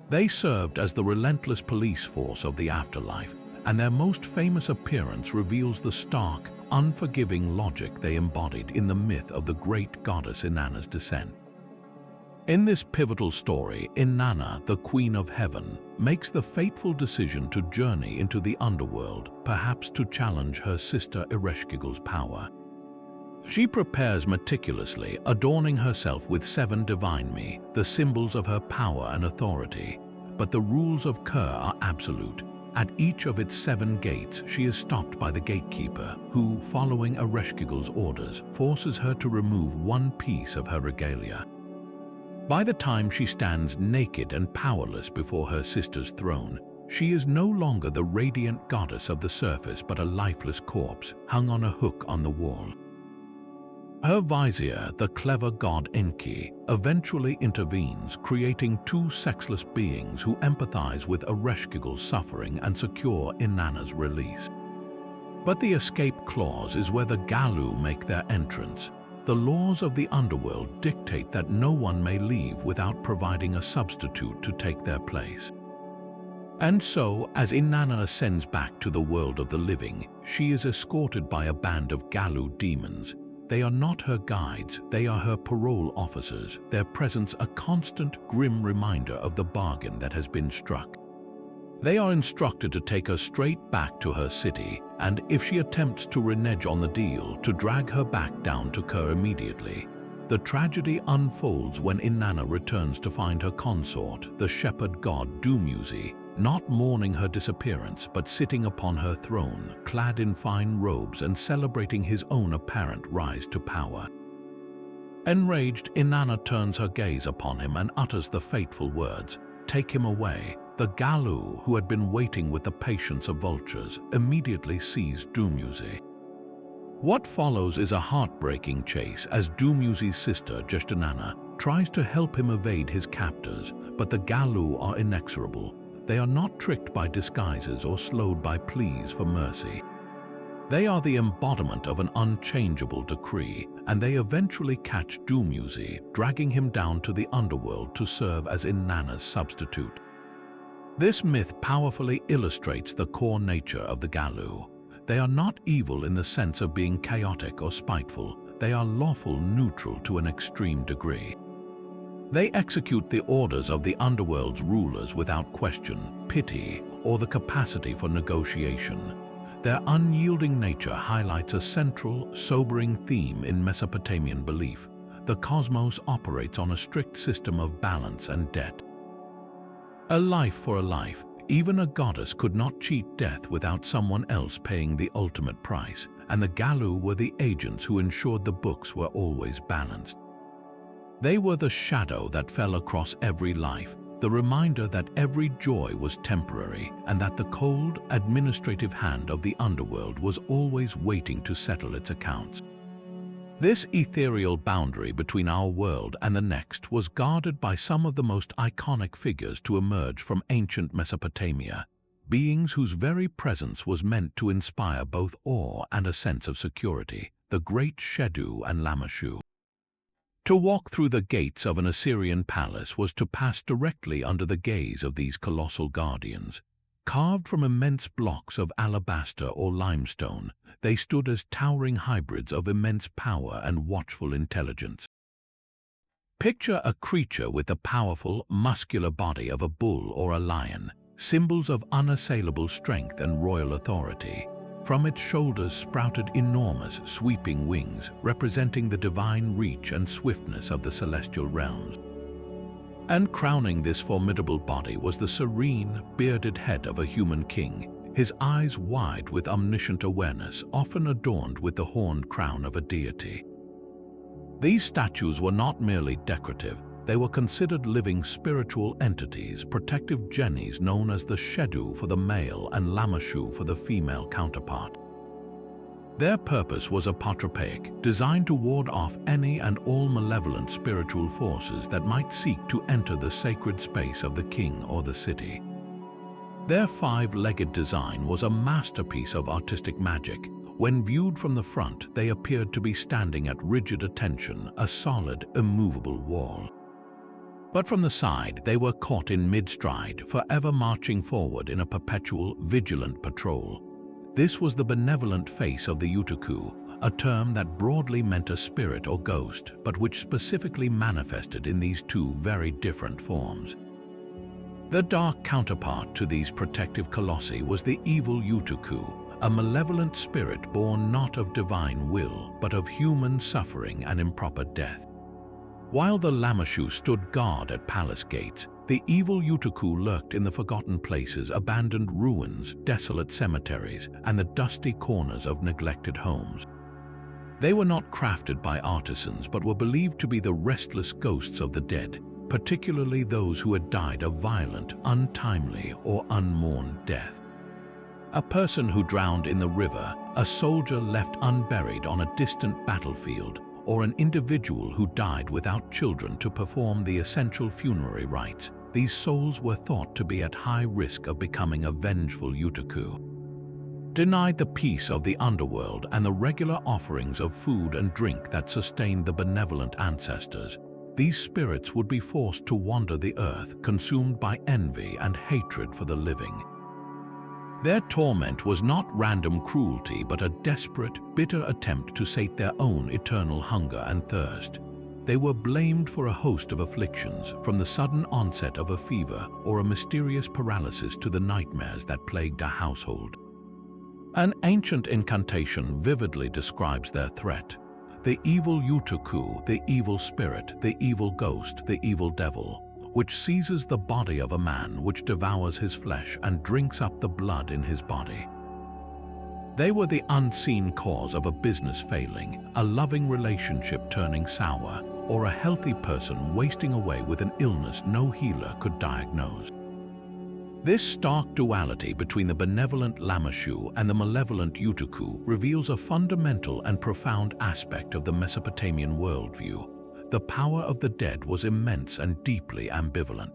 They served as the relentless police force of the afterlife, and their most famous appearance reveals the stark, unforgiving logic they embodied in the myth of the great goddess Inanna's descent. In this pivotal story, Inanna, the Queen of Heaven, makes the fateful decision to journey into the underworld, perhaps to challenge her sister Ereshkigal's power. She prepares meticulously, adorning herself with 7 divine mi, the symbols of her power and authority. But the rules of Kur are absolute. At each of its 7 gates, she is stopped by the gatekeeper, who, following Ereshkigal's orders, forces her to remove one piece of her regalia. By the time she stands naked and powerless before her sister's throne, she is no longer the radiant goddess of the surface, but a lifeless corpse hung on a hook on the wall. Her vizier, the clever god Enki, eventually intervenes, creating 2 sexless beings who empathize with Ereshkigal's suffering and secure Inanna's release. But the escape clause is where the Gallu make their entrance. The laws of the underworld dictate that no one may leave without providing a substitute to take their place. And so, as Inanna ascends back to the world of the living, she is escorted by a band of Gallu demons. They are not her guides, they are her parole officers, their presence a constant, grim reminder of the bargain that has been struck. They are instructed to take her straight back to her city, and if she attempts to renege on the deal, to drag her back down to Kur immediately. The tragedy unfolds when Inanna returns to find her consort, the shepherd god Dumuzi, not mourning her disappearance, but sitting upon her throne, clad in fine robes and celebrating his own apparent rise to power. Enraged, Inanna turns her gaze upon him and utters the fateful words, "Take him away." The Gallu, who had been waiting with the patience of vultures, immediately seize Dumuzi. What follows is a heartbreaking chase as Dumuzi's sister, Inanna, tries to help him evade his captors, but the Gallu are inexorable. They are not tricked by disguises or slowed by pleas for mercy. They are the embodiment of an unchangeable decree, and they eventually catch Dumuzi, dragging him down to the underworld to serve as Inanna's substitute. This myth powerfully illustrates the core nature of the Gallu. They are not evil in the sense of being chaotic or spiteful. they are lawful neutral to an extreme degree. They execute the orders of the Underworld's rulers without question, pity, or the capacity for negotiation. Their unyielding nature highlights a central, sobering theme in Mesopotamian belief. The cosmos operates on a strict system of balance and debt. A life for a life. Even a goddess could not cheat death without someone else paying the ultimate price, and the Gallu were the agents who ensured the books were always balanced. They were the shadow that fell across every life, the reminder that every joy was temporary and that the cold, administrative hand of the Underworld was always waiting to settle its accounts. This ethereal boundary between our world and the next was guarded by some of the most iconic figures to emerge from ancient Mesopotamia, beings whose very presence was meant to inspire both awe and a sense of security, the great Sheddu and Lamashtu. To walk through the gates of an Assyrian palace was to pass directly under the gaze of these colossal guardians. Carved from immense blocks of alabaster or limestone, they stood as towering hybrids of immense power and watchful intelligence. Picture a creature with the powerful, muscular body of a bull or a lion, symbols of unassailable strength and royal authority. From its shoulders sprouted enormous, sweeping wings, representing the divine reach and swiftness of the celestial realms. And crowning this formidable body was the serene, bearded head of a human king, his eyes wide with omniscient awareness, often adorned with the horned crown of a deity. These statues were not merely decorative, they were considered living spiritual entities, protective genii known as the Sheddu for the male and Lamashtu for the female counterpart. Their purpose was apotropaic, designed to ward off any and all malevolent spiritual forces that might seek to enter the sacred space of the king or the city. Their five-legged design was a masterpiece of artistic magic. When viewed from the front, they appeared to be standing at rigid attention, a solid, immovable wall. But from the side, they were caught in mid-stride, forever marching forward in a perpetual, vigilant patrol. This was the benevolent face of the Utukku, a term that broadly meant a spirit or ghost, but which specifically manifested in these two very different forms. The dark counterpart to these protective colossi was the evil Utukku, a malevolent spirit born not of divine will, but of human suffering and improper death. While the Lamashtu stood guard at palace gates, the evil Utukku lurked in the forgotten places, abandoned ruins, desolate cemeteries, and the dusty corners of neglected homes. They were not crafted by artisans, but were believed to be the restless ghosts of the dead, particularly those who had died a violent, untimely, or unmourned death. A person who drowned in the river, a soldier left unburied on a distant battlefield, or an individual who died without children to perform the essential funerary rites, these souls were thought to be at high risk of becoming a vengeful Utukku. Denied the peace of the underworld and the regular offerings of food and drink that sustained the benevolent ancestors, these spirits would be forced to wander the earth, consumed by envy and hatred for the living. Their torment was not random cruelty, but a desperate, bitter attempt to sate their own eternal hunger and thirst. They were blamed for a host of afflictions, from the sudden onset of a fever or a mysterious paralysis to the nightmares that plagued a household. An ancient incantation vividly describes their threat. The evil Utukku, the evil spirit, the evil ghost, the evil devil, which seizes the body of a man, which devours his flesh and drinks up the blood in his body. They were the unseen cause of a business failing, a loving relationship turning sour, or a healthy person wasting away with an illness no healer could diagnose. This stark duality between the benevolent Lamashtu and the malevolent Utukku reveals a fundamental and profound aspect of the Mesopotamian worldview. The power of the dead was immense and deeply ambivalent.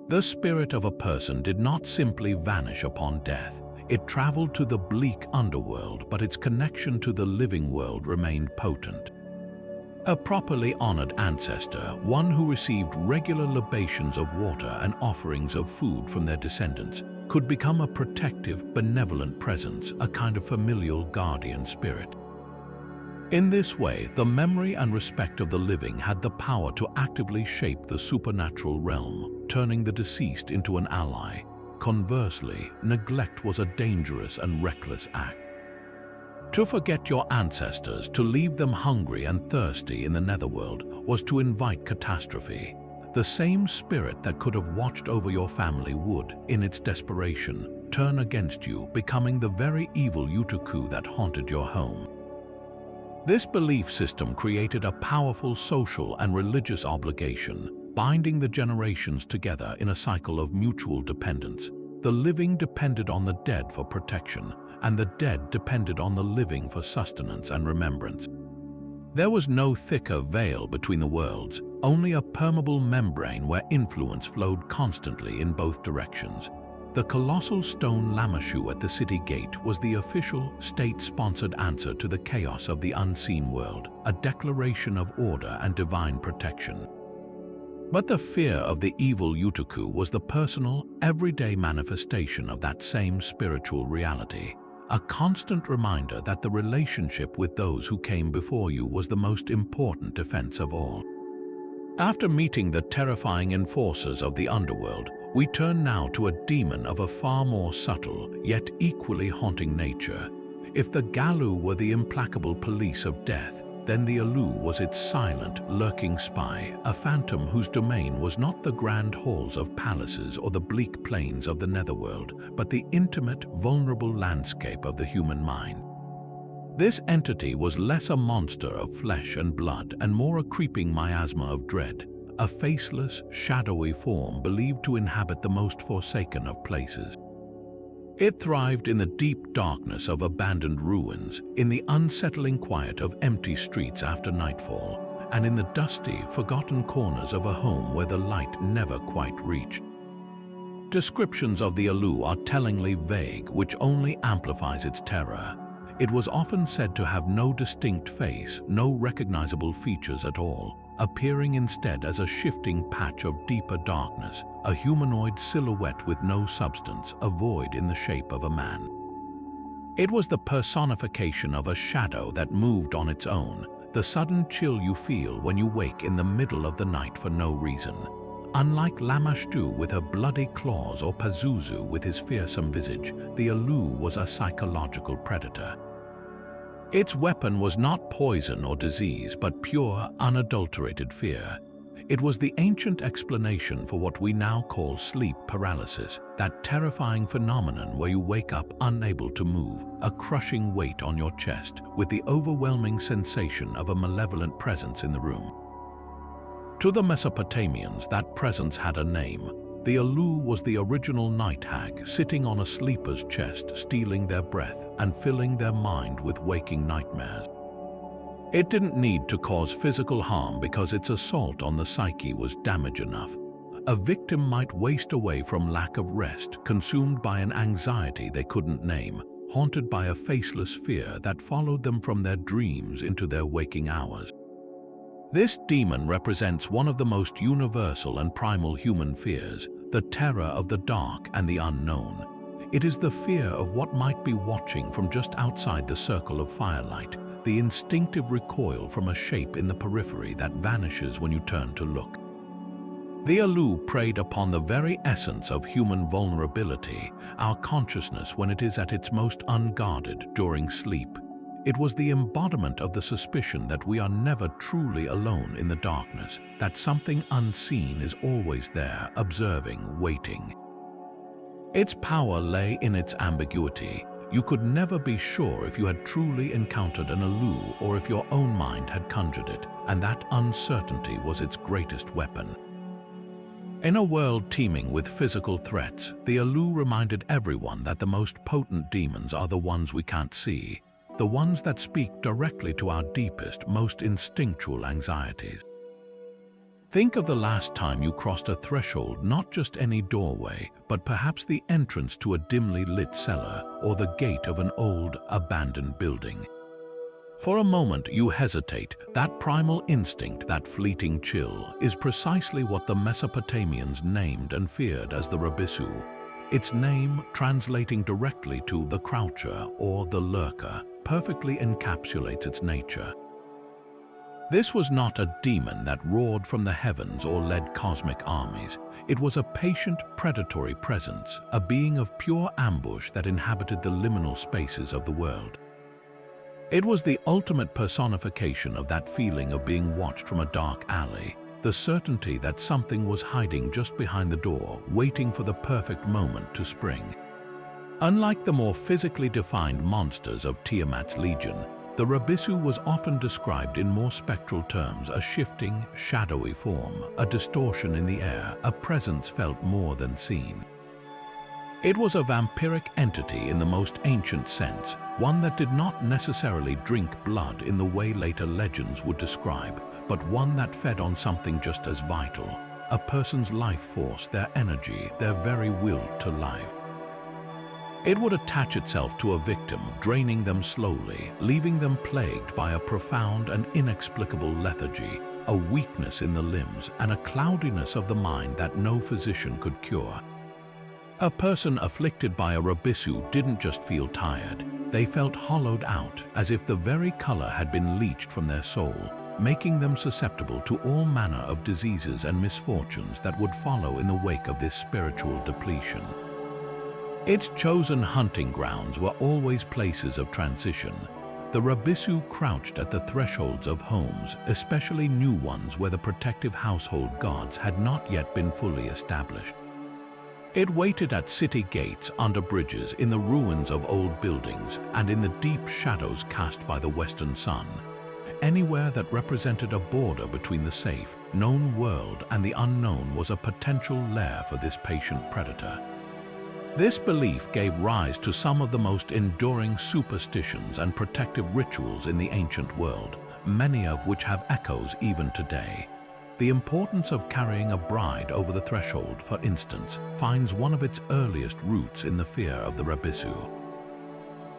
The spirit of a person did not simply vanish upon death. It traveled to the bleak underworld, but its connection to the living world remained potent. A properly honored ancestor, one who received regular libations of water and offerings of food from their descendants, could become a protective, benevolent presence, a kind of familial guardian spirit. In this way, the memory and respect of the living had the power to actively shape the supernatural realm, turning the deceased into an ally. Conversely, neglect was a dangerous and reckless act. To forget your ancestors, to leave them hungry and thirsty in the netherworld, was to invite catastrophe. The same spirit that could have watched over your family would, in its desperation, turn against you, becoming the very evil Utukku that haunted your home. This belief system created a powerful social and religious obligation, binding the generations together in a cycle of mutual dependence. The living depended on the dead for protection, and the dead depended on the living for sustenance and remembrance. There was no thicker veil between the worlds, only a permeable membrane where influence flowed constantly in both directions. The colossal stone Lamashtu at the city gate was the official, state-sponsored answer to the chaos of the unseen world, a declaration of order and divine protection. But the fear of the evil Utukku was the personal, everyday manifestation of that same spiritual reality, a constant reminder that the relationship with those who came before you was the most important defense of all. After meeting the terrifying enforcers of the Underworld, we turn now to a demon of a far more subtle, yet equally haunting nature. If the Gallu were the implacable police of death, then the Allu was its silent, lurking spy, a phantom whose domain was not the grand halls of palaces or the bleak plains of the netherworld, but the intimate, vulnerable landscape of the human mind. This entity was less a monster of flesh and blood and more a creeping miasma of dread, a faceless, shadowy form believed to inhabit the most forsaken of places. It thrived in the deep darkness of abandoned ruins, in the unsettling quiet of empty streets after nightfall, and in the dusty, forgotten corners of a home where the light never quite reached. Descriptions of the Allu are tellingly vague, which only amplifies its terror. It was often said to have no distinct face, no recognizable features at all, appearing instead as a shifting patch of deeper darkness, a humanoid silhouette with no substance, a void in the shape of a man. It was the personification of a shadow that moved on its own, the sudden chill you feel when you wake in the middle of the night for no reason. Unlike Lamashtu with her bloody claws or Pazuzu with his fearsome visage, the Allu was a psychological predator. Its weapon was not poison or disease, but pure, unadulterated fear. It was the ancient explanation for what we now call sleep paralysis, that terrifying phenomenon where you wake up unable to move, a crushing weight on your chest, with the overwhelming sensation of a malevolent presence in the room. To the Mesopotamians, that presence had a name. The Allu was the original night hag, sitting on a sleeper's chest, stealing their breath and filling their mind with waking nightmares. It didn't need to cause physical harm because its assault on the psyche was damage enough. A victim might waste away from lack of rest, consumed by an anxiety they couldn't name, haunted by a faceless fear that followed them from their dreams into their waking hours. This demon represents one of the most universal and primal human fears, the terror of the dark and the unknown. It is the fear of what might be watching from just outside the circle of firelight, the instinctive recoil from a shape in the periphery that vanishes when you turn to look. The Allu preyed upon the very essence of human vulnerability, our consciousness when it is at its most unguarded during sleep. It was the embodiment of the suspicion that we are never truly alone in the darkness, that something unseen is always there, observing, waiting. Its power lay in its ambiguity. You could never be sure if you had truly encountered an Allu or if your own mind had conjured it, and that uncertainty was its greatest weapon. In a world teeming with physical threats, the Allu reminded everyone that the most potent demons are the ones we can't see, the ones that speak directly to our deepest, most instinctual anxieties. Think of the last time you crossed a threshold, not just any doorway, but perhaps the entrance to a dimly lit cellar or the gate of an old, abandoned building. For a moment you hesitate. That primal instinct, that fleeting chill, is precisely what the Mesopotamians named and feared as the Rabisu, its name translating directly to the croucher or the lurker. perfectly encapsulates its nature. This was not a demon that roared from the heavens or led cosmic armies. It was a patient, predatory presence, a being of pure ambush that inhabited the liminal spaces of the world. It was the ultimate personification of that feeling of being watched from a dark alley, the certainty that something was hiding just behind the door, waiting for the perfect moment to spring. Unlike the more physically defined monsters of Tiamat's legion, the Rabisu was often described in more spectral terms: a shifting, shadowy form, a distortion in the air, a presence felt more than seen. It was a vampiric entity in the most ancient sense, one that did not necessarily drink blood in the way later legends would describe, but one that fed on something just as vital: a person's life force, their energy, their very will to life. It would attach itself to a victim, draining them slowly, leaving them plagued by a profound and inexplicable lethargy, a weakness in the limbs, and a cloudiness of the mind that no physician could cure. A person afflicted by a Rabisu didn't just feel tired, they felt hollowed out, as if the very color had been leached from their soul, making them susceptible to all manner of diseases and misfortunes that would follow in the wake of this spiritual depletion. Its chosen hunting grounds were always places of transition. The Rabisu crouched at the thresholds of homes, especially new ones where the protective household gods had not yet been fully established. It waited at city gates, under bridges, in the ruins of old buildings, and in the deep shadows cast by the western sun. Anywhere that represented a border between the safe, known world and the unknown was a potential lair for this patient predator. This belief gave rise to some of the most enduring superstitions and protective rituals in the ancient world, many of which have echoes even today. The importance of carrying a bride over the threshold, for instance, finds one of its earliest roots in the fear of the Rabisu.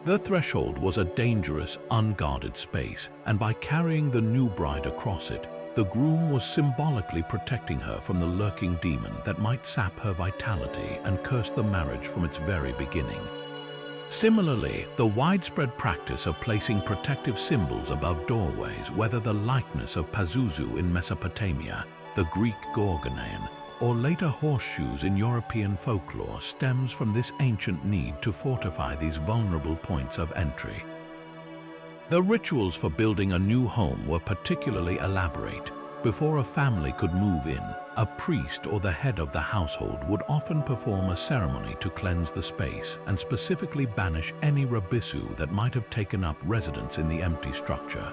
The threshold was a dangerous, unguarded space, and by carrying the new bride across it, the groom was symbolically protecting her from the lurking demon that might sap her vitality and curse the marriage from its very beginning. Similarly, the widespread practice of placing protective symbols above doorways, whether the likeness of Pazuzu in Mesopotamia, the Greek Gorgonean, or later horseshoes in European folklore, stems from this ancient need to fortify these vulnerable points of entry. The rituals for building a new home were particularly elaborate. Before a family could move in, a priest or the head of the household would often perform a ceremony to cleanse the space and specifically banish any Rabisu that might have taken up residence in the empty structure.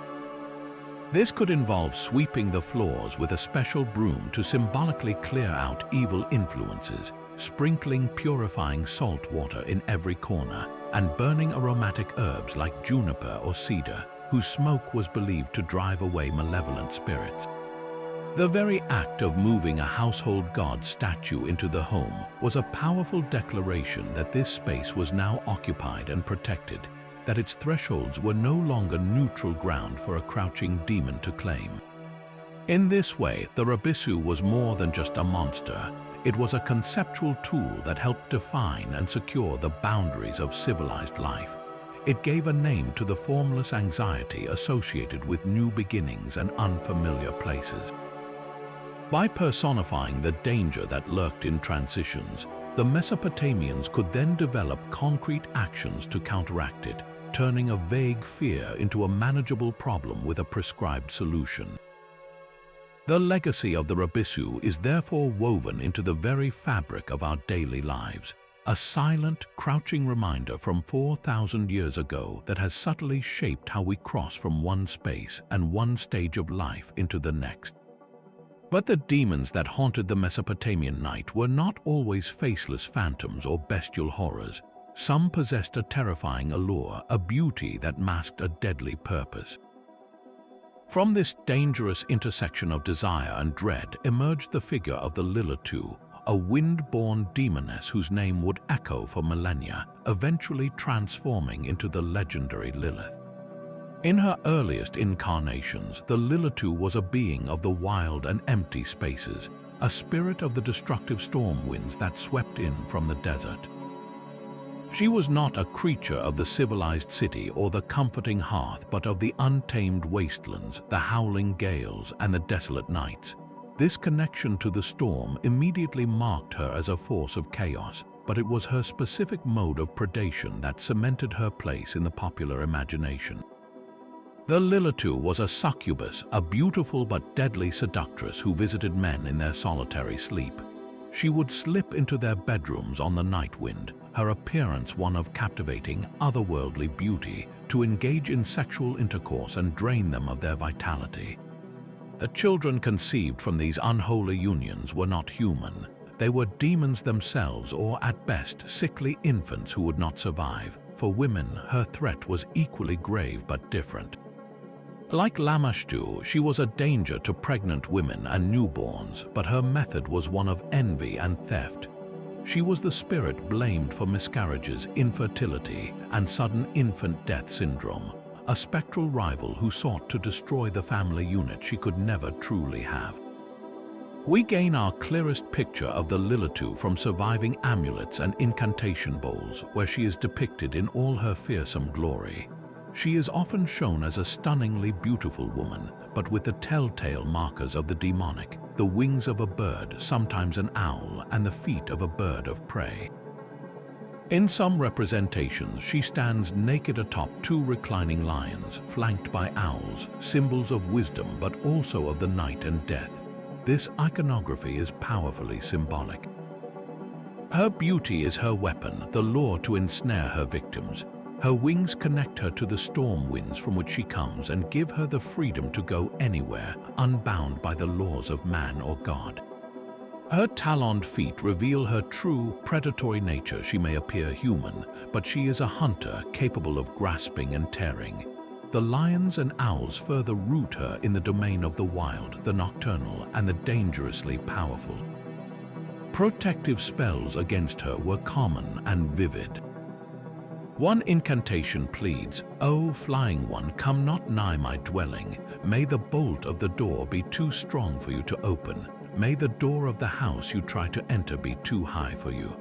This could involve sweeping the floors with a special broom to symbolically clear out evil influences, sprinkling purifying salt water in every corner, and burning aromatic herbs like juniper or cedar, whose smoke was believed to drive away malevolent spirits. The very act of moving a household god statue into the home was a powerful declaration that this space was now occupied and protected, that its thresholds were no longer neutral ground for a crouching demon to claim. In this way, the Rabisu was more than just a monster. It was a conceptual tool that helped define and secure the boundaries of civilized life. It gave a name to the formless anxiety associated with new beginnings and unfamiliar places. By personifying the danger that lurked in transitions, the Mesopotamians could then develop concrete actions to counteract it, turning a vague fear into a manageable problem with a prescribed solution. The legacy of the Rabisu is therefore woven into the very fabric of our daily lives, a silent, crouching reminder from 4,000 years ago that has subtly shaped how we cross from one space and one stage of life into the next. But the demons that haunted the Mesopotamian night were not always faceless phantoms or bestial horrors. Some possessed a terrifying allure, a beauty that masked a deadly purpose. From this dangerous intersection of desire and dread emerged the figure of the Lilitu, a wind-born demoness whose name would echo for millennia, eventually transforming into the legendary Lilith. In her earliest incarnations, the Lilitu was a being of the wild and empty spaces, a spirit of the destructive storm winds that swept in from the desert. She was not a creature of the civilized city or the comforting hearth, but of the untamed wastelands, the howling gales, and the desolate nights. This connection to the storm immediately marked her as a force of chaos, but it was her specific mode of predation that cemented her place in the popular imagination. The Lilitu was a succubus, a beautiful but deadly seductress who visited men in their solitary sleep. She would slip into their bedrooms on the night wind, her appearance one of captivating, otherworldly beauty, to engage in sexual intercourse and drain them of their vitality. The children conceived from these unholy unions were not human. They were demons themselves, or at best, sickly infants who would not survive. For women, her threat was equally grave but different. Like Lamashtu, she was a danger to pregnant women and newborns, but her method was one of envy and theft. She was the spirit blamed for miscarriages, infertility, and sudden infant death syndrome, a spectral rival who sought to destroy the family unit she could never truly have. We gain our clearest picture of the Lilitu from surviving amulets and incantation bowls, where she is depicted in all her fearsome glory. She is often shown as a stunningly beautiful woman, but with the telltale markers of the demonic, the wings of a bird, sometimes an owl, and the feet of a bird of prey. In some representations, she stands naked atop two reclining lions, flanked by owls, symbols of wisdom but also of the night and death. This iconography is powerfully symbolic. Her beauty is her weapon, the lure to ensnare her victims. Her wings connect her to the storm winds from which she comes and give her the freedom to go anywhere, unbound by the laws of man or God. Her taloned feet reveal her true, predatory nature. She may appear human, but she is a hunter capable of grasping and tearing. The lions and owls further root her in the domain of the wild, the nocturnal, and the dangerously powerful. Protective spells against her were common and vivid. One incantation pleads, "O flying one, come not nigh my dwelling. May the bolt of the door be too strong for you to open. May the door of the house you try to enter be too high for you."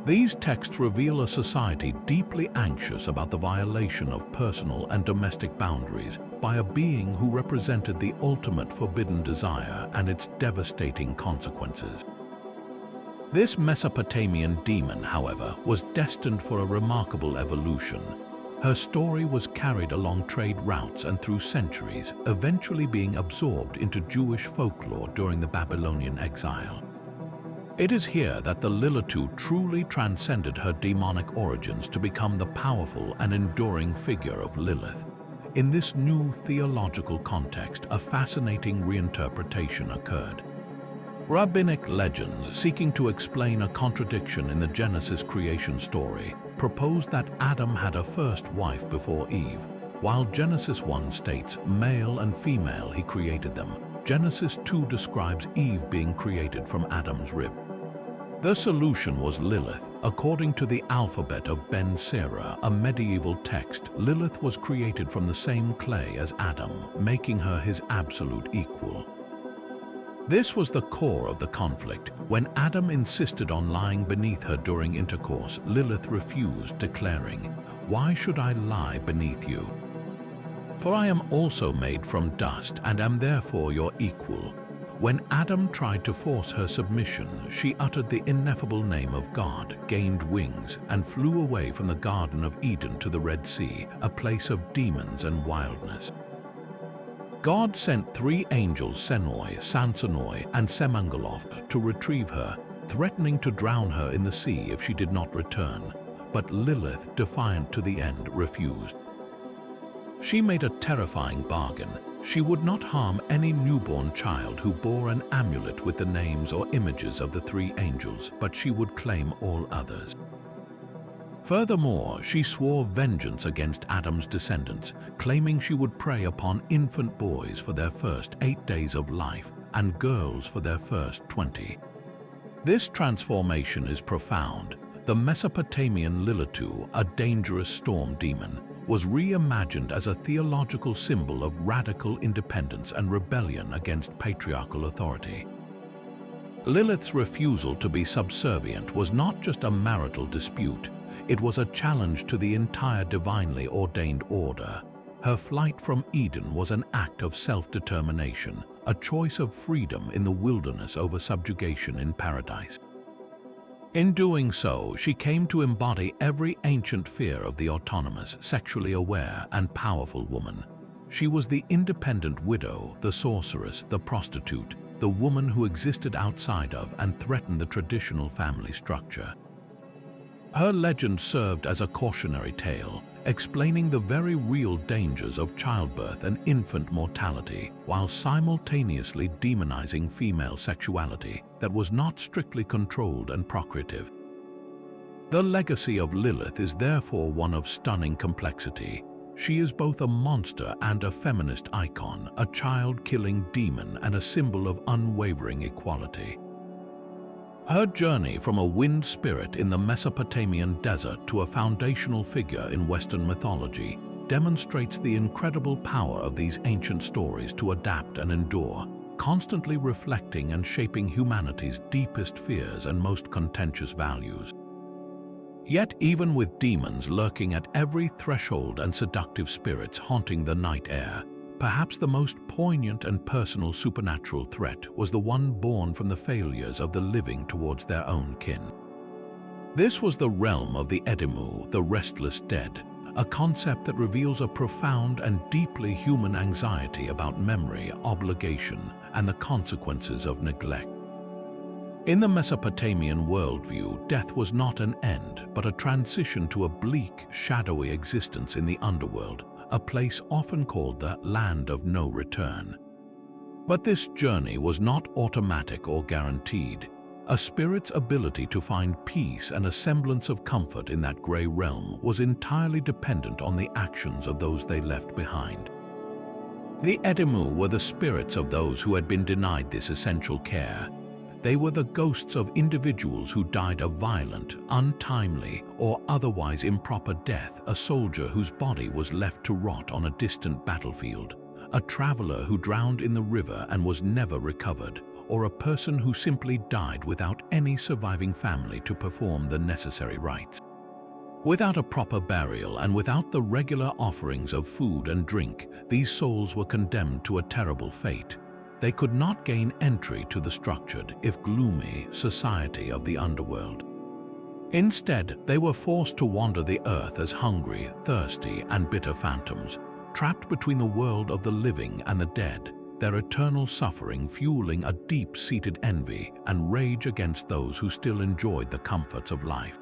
These texts reveal a society deeply anxious about the violation of personal and domestic boundaries by a being who represented the ultimate forbidden desire and its devastating consequences. This Mesopotamian demon, however, was destined for a remarkable evolution. Her story was carried along trade routes and through centuries, eventually being absorbed into Jewish folklore during the Babylonian exile. It is here that the Lilitu truly transcended her demonic origins to become the powerful and enduring figure of Lilith. In this new theological context, a fascinating reinterpretation occurred. Rabbinic legends, seeking to explain a contradiction in the Genesis creation story, proposed that Adam had a first wife before Eve. While Genesis 1 states male and female he created them, Genesis 2 describes Eve being created from Adam's rib. The solution was Lilith. According to the alphabet of Ben Sira, a medieval text, Lilith was created from the same clay as Adam, making her his absolute equal. This was the core of the conflict. When Adam insisted on lying beneath her during intercourse, Lilith refused, declaring, "Why should I lie beneath you? For I am also made from dust and am therefore your equal." When Adam tried to force her submission, she uttered the ineffable name of God, gained wings, and flew away from the Garden of Eden to the Red Sea, a place of demons and wildness. God sent 3 angels, Senoi, Sansonoi, and Semangaloft, to retrieve her, threatening to drown her in the sea if she did not return. But Lilith, defiant to the end, refused. She made a terrifying bargain. She would not harm any newborn child who bore an amulet with the names or images of the 3 angels, but she would claim all others. Furthermore, she swore vengeance against Adam's descendants, claiming she would prey upon infant boys for their first 8 days of life and girls for their first 20. This transformation is profound. The Mesopotamian Lilitu, a dangerous storm demon, was reimagined as a theological symbol of radical independence and rebellion against patriarchal authority. Lilith's refusal to be subservient was not just a marital dispute. it was a challenge to the entire divinely ordained order. Her flight from Eden was an act of self-determination, a choice of freedom in the wilderness over subjugation in paradise. In doing so, she came to embody every ancient fear of the autonomous, sexually aware, and powerful woman. She was the independent widow, the sorceress, the prostitute, the woman who existed outside of and threatened the traditional family structure. Her legend served as a cautionary tale, explaining the very real dangers of childbirth and infant mortality, while simultaneously demonizing female sexuality that was not strictly controlled and procreative. The legacy of Lilith is therefore one of stunning complexity. She is both a monster and a feminist icon, a child-killing demon and a symbol of unwavering equality. Her journey from a wind spirit in the Mesopotamian desert to a foundational figure in Western mythology demonstrates the incredible power of these ancient stories to adapt and endure, constantly reflecting and shaping humanity's deepest fears and most contentious values. Yet even with demons lurking at every threshold and seductive spirits haunting the night air, perhaps the most poignant and personal supernatural threat was the one born from the failures of the living towards their own kin. This was the realm of the Edimmu, the restless dead, a concept that reveals a profound and deeply human anxiety about memory, obligation, and the consequences of neglect. In the Mesopotamian worldview, death was not an end, but a transition to a bleak, shadowy existence in the underworld, a place often called the land of no return. But this journey was not automatic or guaranteed. A spirit's ability to find peace and a semblance of comfort in that grey realm was entirely dependent on the actions of those they left behind. The Edimmu were the spirits of those who had been denied this essential care. They were the ghosts of individuals who died a violent, untimely, or otherwise improper death, a soldier whose body was left to rot on a distant battlefield, a traveler who drowned in the river and was never recovered, or a person who simply died without any surviving family to perform the necessary rites. Without a proper burial and without the regular offerings of food and drink, these souls were condemned to a terrible fate. They could not gain entry to the structured, if gloomy, society of the underworld. Instead, they were forced to wander the earth as hungry, thirsty, and bitter phantoms, trapped between the world of the living and the dead, their eternal suffering fueling a deep-seated envy and rage against those who still enjoyed the comforts of life.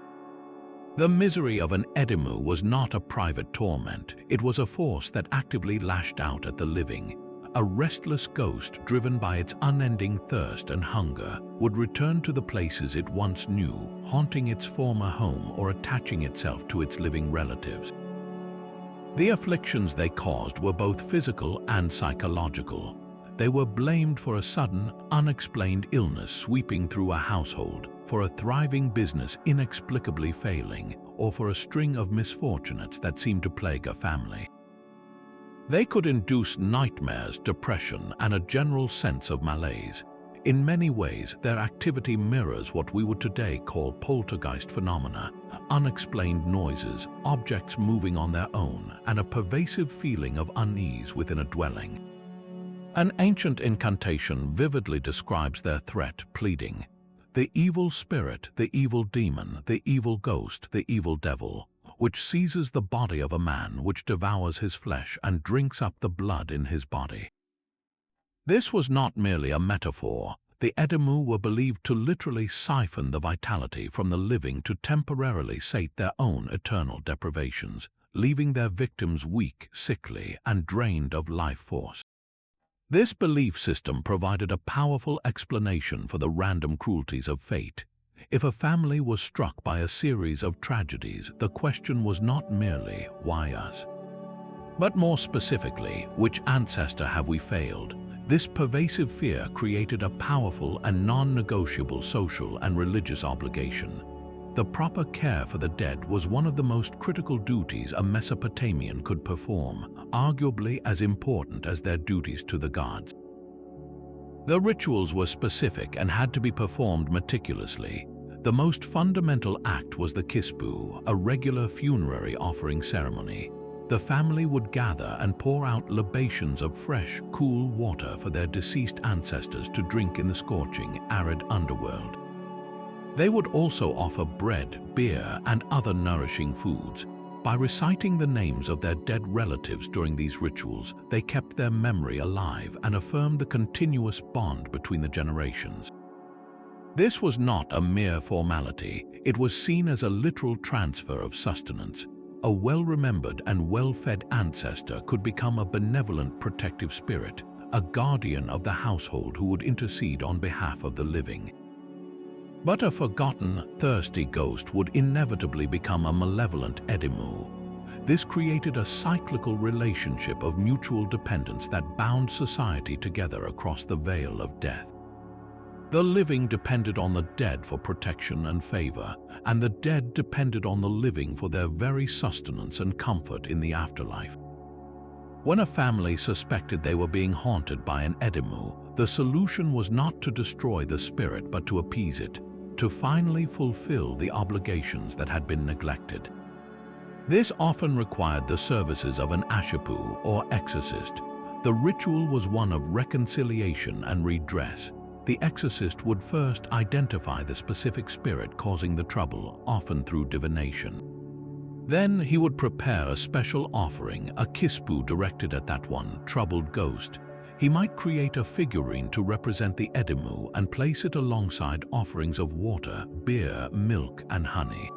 The misery of an Edimmu was not a private torment, it was a force that actively lashed out at the living. A restless ghost driven by its unending thirst and hunger would return to the places it once knew, haunting its former home or attaching itself to its living relatives. The afflictions they caused were both physical and psychological. They were blamed for a sudden, unexplained illness sweeping through a household, for a thriving business inexplicably failing, or for a string of misfortunates that seemed to plague a family. They could induce nightmares, depression, and a general sense of malaise. In many ways, their activity mirrors what we would today call poltergeist phenomena, unexplained noises, objects moving on their own, and a pervasive feeling of unease within a dwelling. An ancient incantation vividly describes their threat, pleading, "The evil spirit, the evil demon, the evil ghost, the evil devil, which seizes the body of a man, which devours his flesh and drinks up the blood in his body." This was not merely a metaphor. The Edimmu were believed to literally siphon the vitality from the living to temporarily sate their own eternal deprivations, leaving their victims weak, sickly, and drained of life force. This belief system provided a powerful explanation for the random cruelties of fate. If a family was struck by a series of tragedies, the question was not merely, "Why us?" but more specifically, "Which ancestor have we failed?" This pervasive fear created a powerful and non-negotiable social and religious obligation. The proper care for the dead was one of the most critical duties a Mesopotamian could perform, arguably as important as their duties to the gods. The rituals were specific and had to be performed meticulously. The most fundamental act was the kispu, a regular funerary offering ceremony. The family would gather and pour out libations of fresh, cool water for their deceased ancestors to drink in the scorching, arid underworld. They would also offer bread, beer, and other nourishing foods. By reciting the names of their dead relatives during these rituals, they kept their memory alive and affirmed the continuous bond between the generations. This was not a mere formality. It was seen as a literal transfer of sustenance. A well-remembered and well-fed ancestor could become a benevolent protective spirit, a guardian of the household who would intercede on behalf of the living. But a forgotten, thirsty ghost would inevitably become a malevolent Edimmu. This created a cyclical relationship of mutual dependence that bound society together across the veil of death. The living depended on the dead for protection and favor, and the dead depended on the living for their very sustenance and comfort in the afterlife. When a family suspected they were being haunted by an Edimmu, the solution was not to destroy the spirit but to appease it, to finally fulfill the obligations that had been neglected. This often required the services of an ashipu or exorcist. The ritual was one of reconciliation and redress. The exorcist would first identify the specific spirit causing the trouble, often through divination. Then he would prepare a special offering, a kispu directed at that one troubled ghost. He might create a figurine to represent the Edimmu and place it alongside offerings of water, beer, milk, and honey.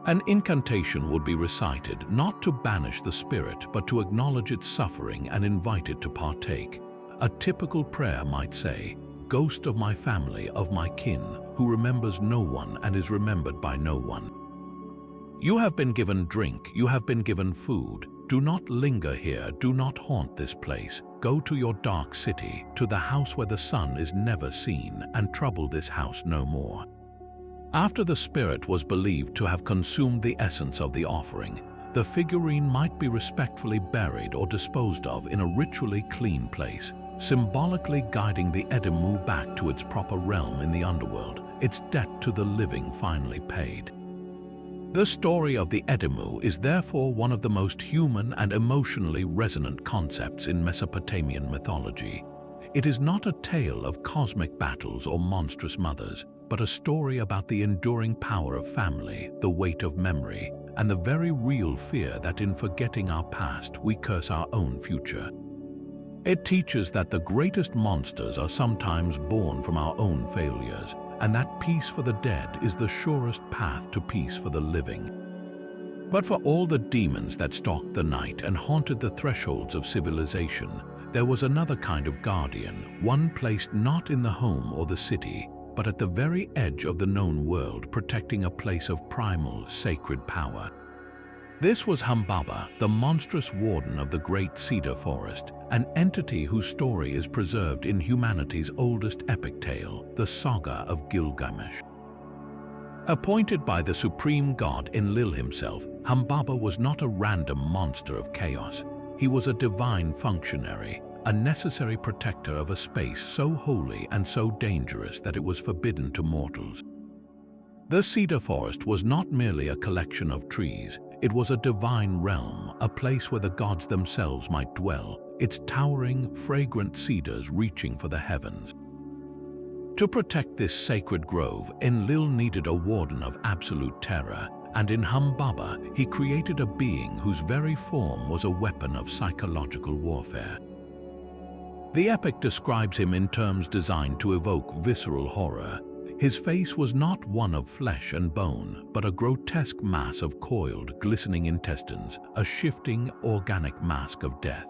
An incantation would be recited, not to banish the spirit, but to acknowledge its suffering and invite it to partake. A typical prayer might say, "Ghost of my family, of my kin, who remembers no one and is remembered by no one. You have been given drink, you have been given food. Do not linger here, do not haunt this place. Go to your dark city, to the house where the sun is never seen, and trouble this house no more." After the spirit was believed to have consumed the essence of the offering, the figurine might be respectfully buried or disposed of in a ritually clean place, symbolically guiding the Edimmu back to its proper realm in the underworld, its debt to the living finally paid. The story of the Edimmu is therefore one of the most human and emotionally resonant concepts in Mesopotamian mythology. It is not a tale of cosmic battles or monstrous mothers, but a story about the enduring power of family, the weight of memory, and the very real fear that in forgetting our past we curse our own future. It teaches that the greatest monsters are sometimes born from our own failures, and that peace for the dead is the surest path to peace for the living. But for all the demons that stalked the night and haunted the thresholds of civilization, there was another kind of guardian, one placed not in the home or the city, but at the very edge of the known world, protecting a place of primal, sacred power. This was Humbaba, the monstrous warden of the great cedar forest, an entity whose story is preserved in humanity's oldest epic tale, the Saga of Gilgamesh. Appointed by the supreme god Enlil himself, Humbaba was not a random monster of chaos. He was a divine functionary, a necessary protector of a space so holy and so dangerous that it was forbidden to mortals. The cedar forest was not merely a collection of trees. It was a divine realm, a place where the gods themselves might dwell, its towering, fragrant cedars reaching for the heavens. To protect this sacred grove, Enlil needed a warden of absolute terror, and in Humbaba he created a being whose very form was a weapon of psychological warfare. The epic describes him in terms designed to evoke visceral horror. His face was not one of flesh and bone, but a grotesque mass of coiled, glistening intestines, a shifting, organic mask of death.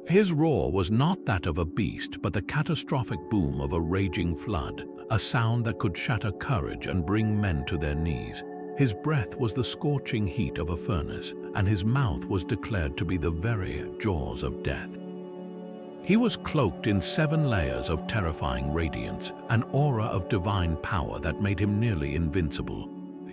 His roar was not that of a beast, but the catastrophic boom of a raging flood, a sound that could shatter courage and bring men to their knees. His breath was the scorching heat of a furnace, and his mouth was declared to be the very jaws of death. He was cloaked in 7 layers of terrifying radiance, an aura of divine power that made him nearly invincible.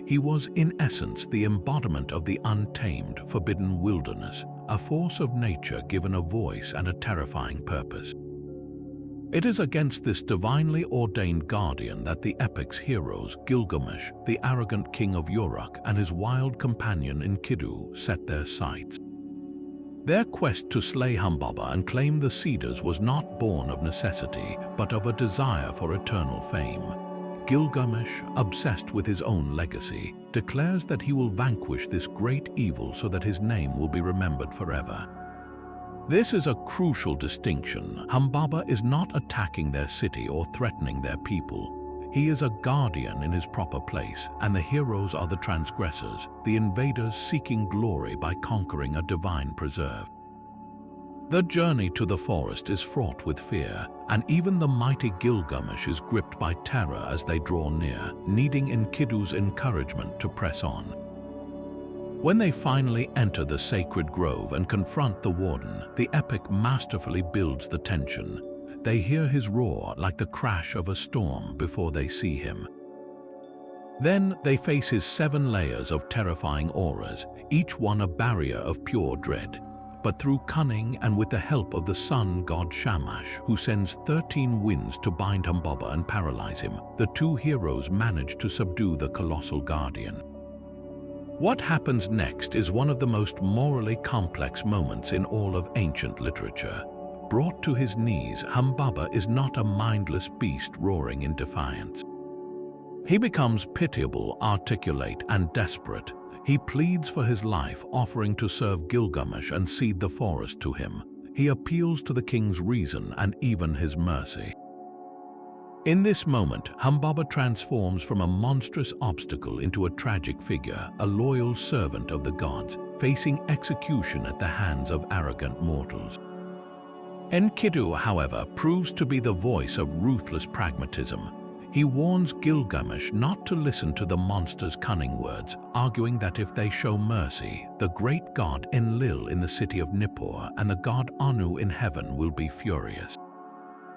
He was, in essence, the embodiment of the untamed, forbidden wilderness, a force of nature given a voice and a terrifying purpose. It is against this divinely ordained guardian that the epic's heroes, Gilgamesh, the arrogant king of Uruk, and his wild companion Enkidu, set their sights. Their quest to slay Humbaba and claim the cedars was not born of necessity, but of a desire for eternal fame. Gilgamesh, obsessed with his own legacy, declares that he will vanquish this great evil so that his name will be remembered forever. This is a crucial distinction. Humbaba is not attacking their city or threatening their people. He is a guardian in his proper place, and the heroes are the transgressors, the invaders seeking glory by conquering a divine preserve. The journey to the forest is fraught with fear, and even the mighty Gilgamesh is gripped by terror as they draw near, needing Enkidu's encouragement to press on. When they finally enter the sacred grove and confront the warden, the epic masterfully builds the tension. They hear his roar like the crash of a storm before they see him. Then they face his 7 layers of terrifying auras, each one a barrier of pure dread. But through cunning and with the help of the sun god Shamash, who sends 13 winds to bind Humbaba and paralyze him, the 2 heroes manage to subdue the colossal guardian. What happens next is one of the most morally complex moments in all of ancient literature. Brought to his knees, Humbaba is not a mindless beast roaring in defiance. He becomes pitiable, articulate, and desperate. He pleads for his life, offering to serve Gilgamesh and cede the forest to him. He appeals to the king's reason and even his mercy. In this moment, Humbaba transforms from a monstrous obstacle into a tragic figure, a loyal servant of the gods, facing execution at the hands of arrogant mortals. Enkidu, however, proves to be the voice of ruthless pragmatism. He warns Gilgamesh not to listen to the monster's cunning words, arguing that if they show mercy, the great god Enlil in the city of Nippur and the god Anu in heaven will be furious.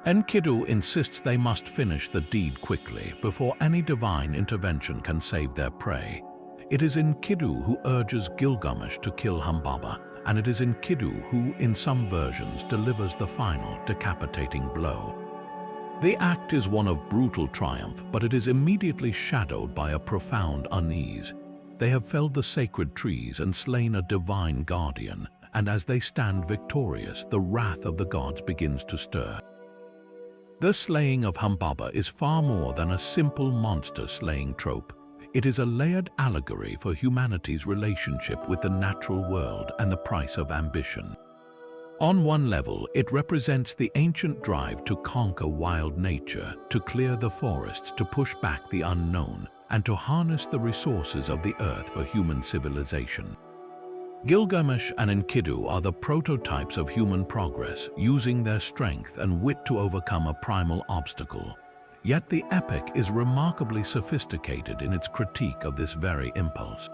Enkidu insists they must finish the deed quickly before any divine intervention can save their prey. It is Enkidu who urges Gilgamesh to kill Humbaba, and it is Enkidu who, in some versions, delivers the final decapitating blow. The act is one of brutal triumph, but it is immediately shadowed by a profound unease. They have felled the sacred trees and slain a divine guardian, and as they stand victorious, the wrath of the gods begins to stir. The slaying of Humbaba is far more than a simple monster-slaying trope. It is a layered allegory for humanity's relationship with the natural world and the price of ambition. On one level, it represents the ancient drive to conquer wild nature, to clear the forests, to push back the unknown, and to harness the resources of the earth for human civilization. Gilgamesh and Enkidu are the prototypes of human progress, using their strength and wit to overcome a primal obstacle. Yet the epic is remarkably sophisticated in its critique of this very impulse.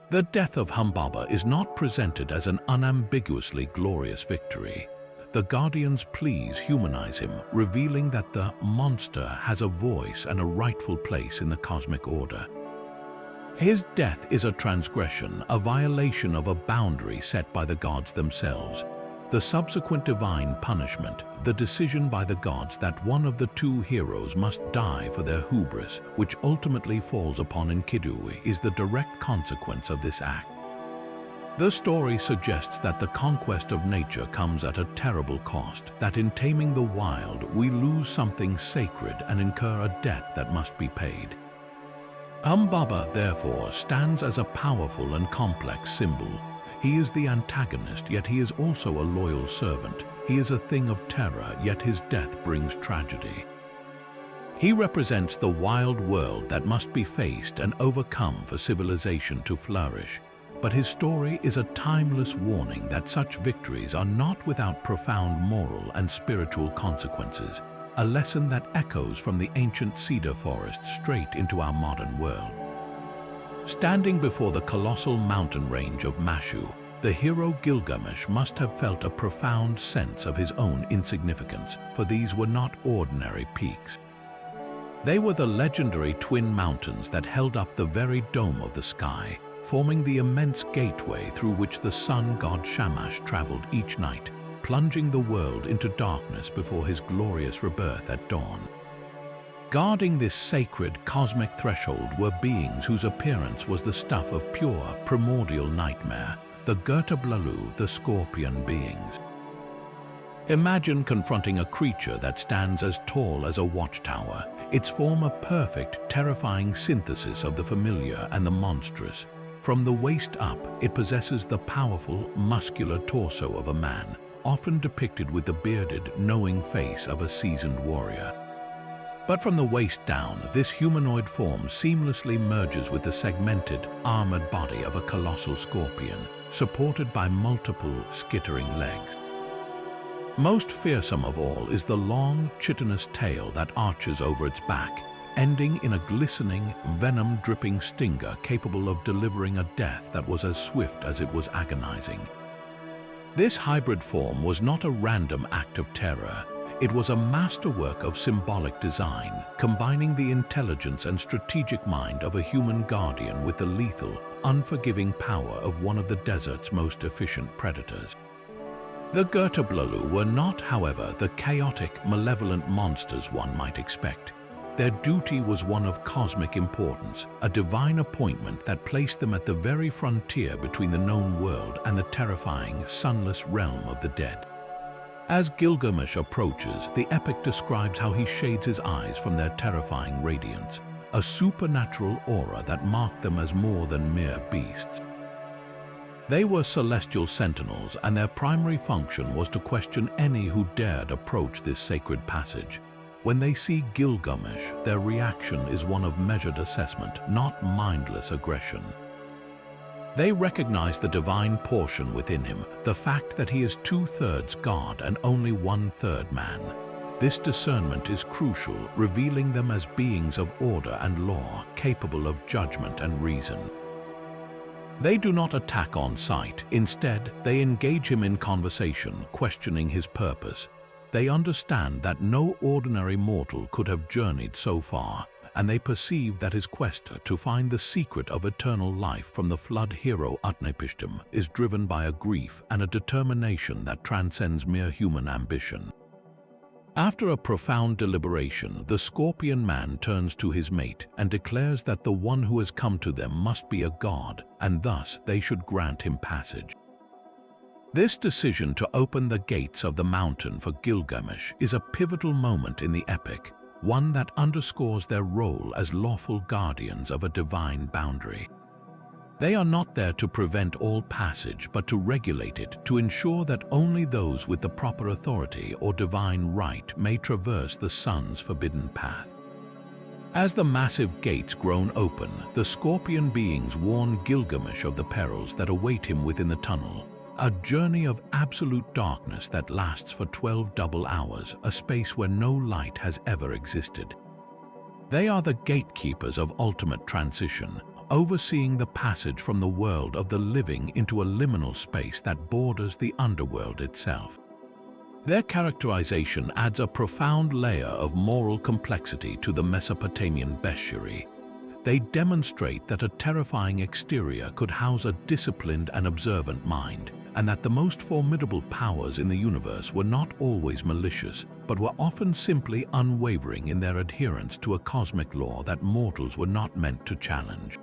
The death of Humbaba is not presented as an unambiguously glorious victory. The Guardian's pleas humanize him, revealing that the monster has a voice and a rightful place in the cosmic order. His death is a transgression, a violation of a boundary set by the gods themselves. The subsequent divine punishment, the decision by the gods that one of the 2 heroes must die for their hubris, which ultimately falls upon Enkidu, is the direct consequence of this act. The story suggests that the conquest of nature comes at a terrible cost, that in taming the wild, we lose something sacred and incur a debt that must be paid. Humbaba, therefore, stands as a powerful and complex symbol. He is the antagonist, yet he is also a loyal servant. He is a thing of terror, yet his death brings tragedy. He represents the wild world that must be faced and overcome for civilization to flourish. But his story is a timeless warning that such victories are not without profound moral and spiritual consequences, a lesson that echoes from the ancient cedar forest straight into our modern world. Standing before the colossal mountain range of Mashu, the hero Gilgamesh must have felt a profound sense of his own insignificance, for these were not ordinary peaks. They were the legendary twin mountains that held up the very dome of the sky, forming the immense gateway through which the sun god Shamash traveled each night. plunging the world into darkness before his glorious rebirth at dawn. Guarding this sacred cosmic threshold were beings whose appearance was the stuff of pure primordial nightmare, the Gertablalu, the scorpion beings. Imagine confronting a creature that stands as tall as a watchtower, its form a perfect, terrifying synthesis of the familiar and the monstrous. From the waist up, it possesses the powerful, muscular torso of a man, often depicted with the bearded, knowing face of a seasoned warrior. But from the waist down, this humanoid form seamlessly merges with the segmented, armored body of a colossal scorpion, supported by multiple, skittering legs. Most fearsome of all is the long, chitinous tail that arches over its back, ending in a glistening, venom-dripping stinger capable of delivering a death that was as swift as it was agonizing. This hybrid form was not a random act of terror. It was a masterwork of symbolic design, combining the intelligence and strategic mind of a human guardian with the lethal, unforgiving power of one of the desert's most efficient predators. The Gertablalu were not, however, the chaotic, malevolent monsters one might expect. Their duty was one of cosmic importance, a divine appointment that placed them at the very frontier between the known world and the terrifying, sunless realm of the dead. As Gilgamesh approaches, the epic describes how he shades his eyes from their terrifying radiance, a supernatural aura that marked them as more than mere beasts. They were celestial sentinels, and their primary function was to question any who dared approach this sacred passage. When they see Gilgamesh, their reaction is one of measured assessment, not mindless aggression. They recognize the divine portion within him, the fact that he is 2/3 God and only 1/3 man. This discernment is crucial, revealing them as beings of order and law, capable of judgment and reason. They do not attack on sight. Instead, they engage him in conversation, questioning his purpose. They understand that no ordinary mortal could have journeyed so far, and they perceive that his quest to find the secret of eternal life from the flood hero Utnapishtim is driven by a grief and a determination that transcends mere human ambition. After a profound deliberation, the scorpion man turns to his mate and declares that the one who has come to them must be a god, and thus they should grant him passage. This decision to open the gates of the mountain for Gilgamesh is a pivotal moment in the epic, one that underscores their role as lawful guardians of a divine boundary. They are not there to prevent all passage, but to regulate it, to ensure that only those with the proper authority or divine right may traverse the sun's forbidden path. As the massive gates groan open, the scorpion beings warn Gilgamesh of the perils that await him within the tunnel, a journey of absolute darkness that lasts for 12 double hours, a space where no light has ever existed. They are the gatekeepers of ultimate transition, overseeing the passage from the world of the living into a liminal space that borders the underworld itself. Their characterization adds a profound layer of moral complexity to the Mesopotamian bestiary. They demonstrate that a terrifying exterior could house a disciplined and observant mind, and that the most formidable powers in the universe were not always malicious, but were often simply unwavering in their adherence to a cosmic law that mortals were not meant to challenge.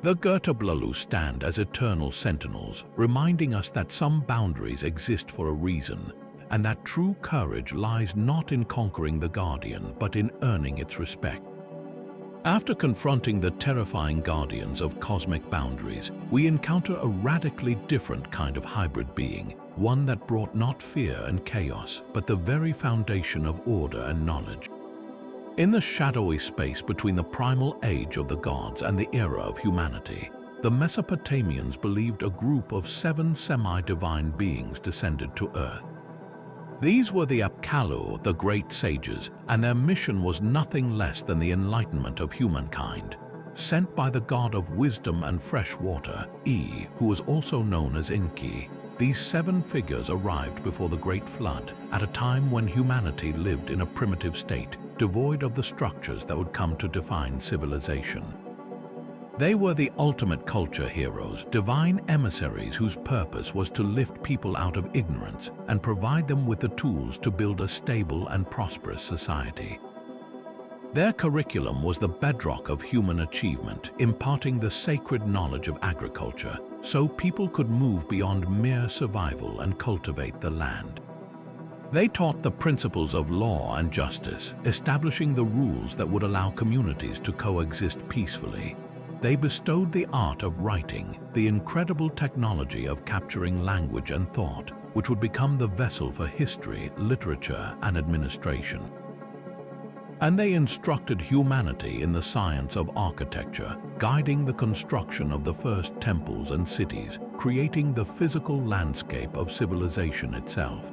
The Gertablalu stand as eternal sentinels, reminding us that some boundaries exist for a reason, and that true courage lies not in conquering the guardian, but in earning its respect. After confronting the terrifying guardians of cosmic boundaries, we encounter a radically different kind of hybrid being, one that brought not fear and chaos, but the very foundation of order and knowledge. In the shadowy space between the primal age of the gods and the era of humanity, the Mesopotamians believed a group of 7 semi-divine beings descended to Earth. These were the Apkallu, the great sages, and their mission was nothing less than the enlightenment of humankind. Sent by the god of wisdom and fresh water, who was also known as Enki, these 7 figures arrived before the Great Flood, at a time when humanity lived in a primitive state, devoid of the structures that would come to define civilization. They were the ultimate culture heroes, divine emissaries whose purpose was to lift people out of ignorance and provide them with the tools to build a stable and prosperous society. Their curriculum was the bedrock of human achievement, imparting the sacred knowledge of agriculture so people could move beyond mere survival and cultivate the land. They taught the principles of law and justice, establishing the rules that would allow communities to coexist peacefully. They bestowed the art of writing, the incredible technology of capturing language and thought, which would become the vessel for history, literature, and administration. And they instructed humanity in the science of architecture, guiding the construction of the first temples and cities, creating the physical landscape of civilization itself.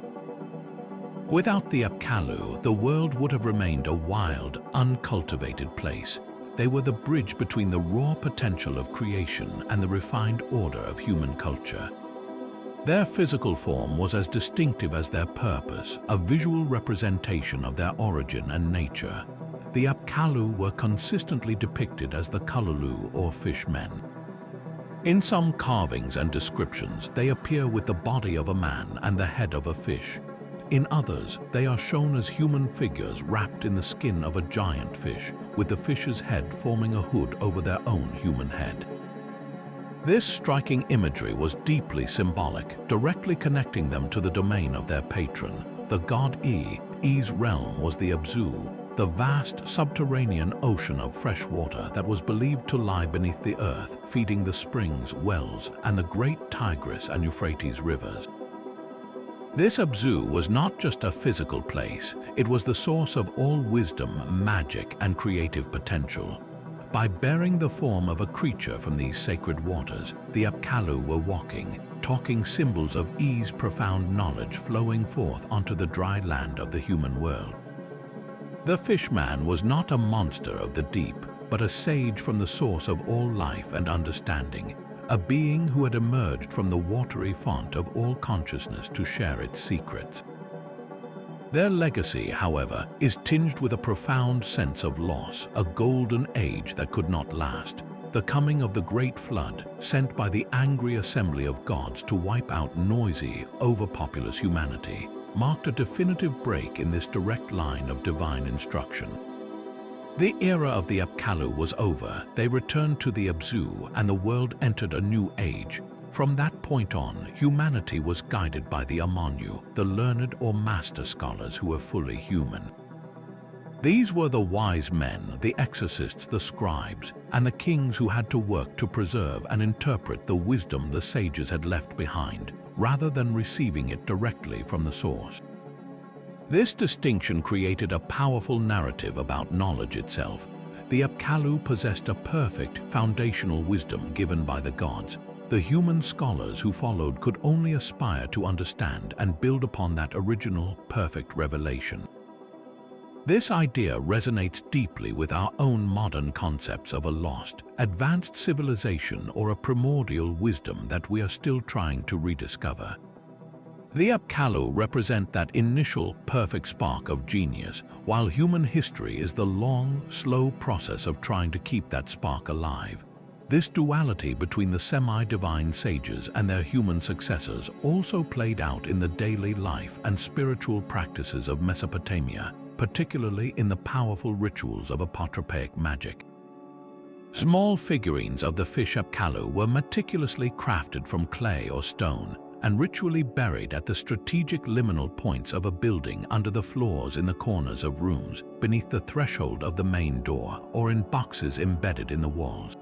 Without the Apkallu, the world would have remained a wild, uncultivated place. They were the bridge between the raw potential of creation and the refined order of human culture. Their physical form was as distinctive as their purpose, a visual representation of their origin and nature. The Apkallu were consistently depicted as the Kalulu or fishmen. In some carvings and descriptions, they appear with the body of a man and the head of a fish. In others, they are shown as human figures wrapped in the skin of a giant fish, with the fish's head forming a hood over their own human head. This striking imagery was deeply symbolic, directly connecting them to the domain of their patron, the god E. E's realm was the Abzu, the vast subterranean ocean of fresh water that was believed to lie beneath the earth, feeding the springs, wells, and the great Tigris and Euphrates rivers. This Abzu was not just a physical place, it was the source of all wisdom, magic, and creative potential. By bearing the form of a creature from these sacred waters, the Apkallu were walking, talking symbols of E's profound knowledge flowing forth onto the dry land of the human world. The fishman was not a monster of the deep, but a sage from the source of all life and understanding, a being who had emerged from the watery font of all consciousness to share its secrets. Their legacy, however, is tinged with a profound sense of loss, a golden age that could not last. The coming of the Great Flood, sent by the angry assembly of gods to wipe out noisy, overpopulous humanity, marked a definitive break in this direct line of divine instruction. The era of the Apkallu was over, they returned to the Abzu, and the world entered a new age. From that point on, humanity was guided by the Amanyu, the learned or master scholars who were fully human. These were the wise men, the exorcists, the scribes, and the kings who had to work to preserve and interpret the wisdom the sages had left behind, rather than receiving it directly from the source. This distinction created a powerful narrative about knowledge itself. The Apkallu possessed a perfect, foundational wisdom given by the gods. The human scholars who followed could only aspire to understand and build upon that original, perfect revelation. This idea resonates deeply with our own modern concepts of a lost, advanced civilization or a primordial wisdom that we are still trying to rediscover. The Apkallu represent that initial, perfect spark of genius, while human history is the long, slow process of trying to keep that spark alive. This duality between the semi-divine sages and their human successors also played out in the daily life and spiritual practices of Mesopotamia, particularly in the powerful rituals of apotropaic magic. Small figurines of the fish Apkallu were meticulously crafted from clay or stone, and ritually buried at the strategic liminal points of a building, under the floors, in the corners of rooms, beneath the threshold of the main door, or in boxes embedded in the walls.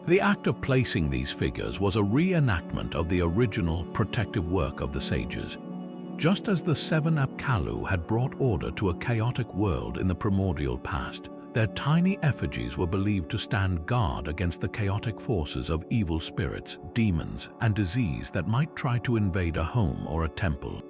The act of placing these figures was a reenactment of the original protective work of the sages. Just as the 7 Apkallu had brought order to a chaotic world in the primordial past, their tiny effigies were believed to stand guard against the chaotic forces of evil spirits, demons, and disease that might try to invade a home or a temple.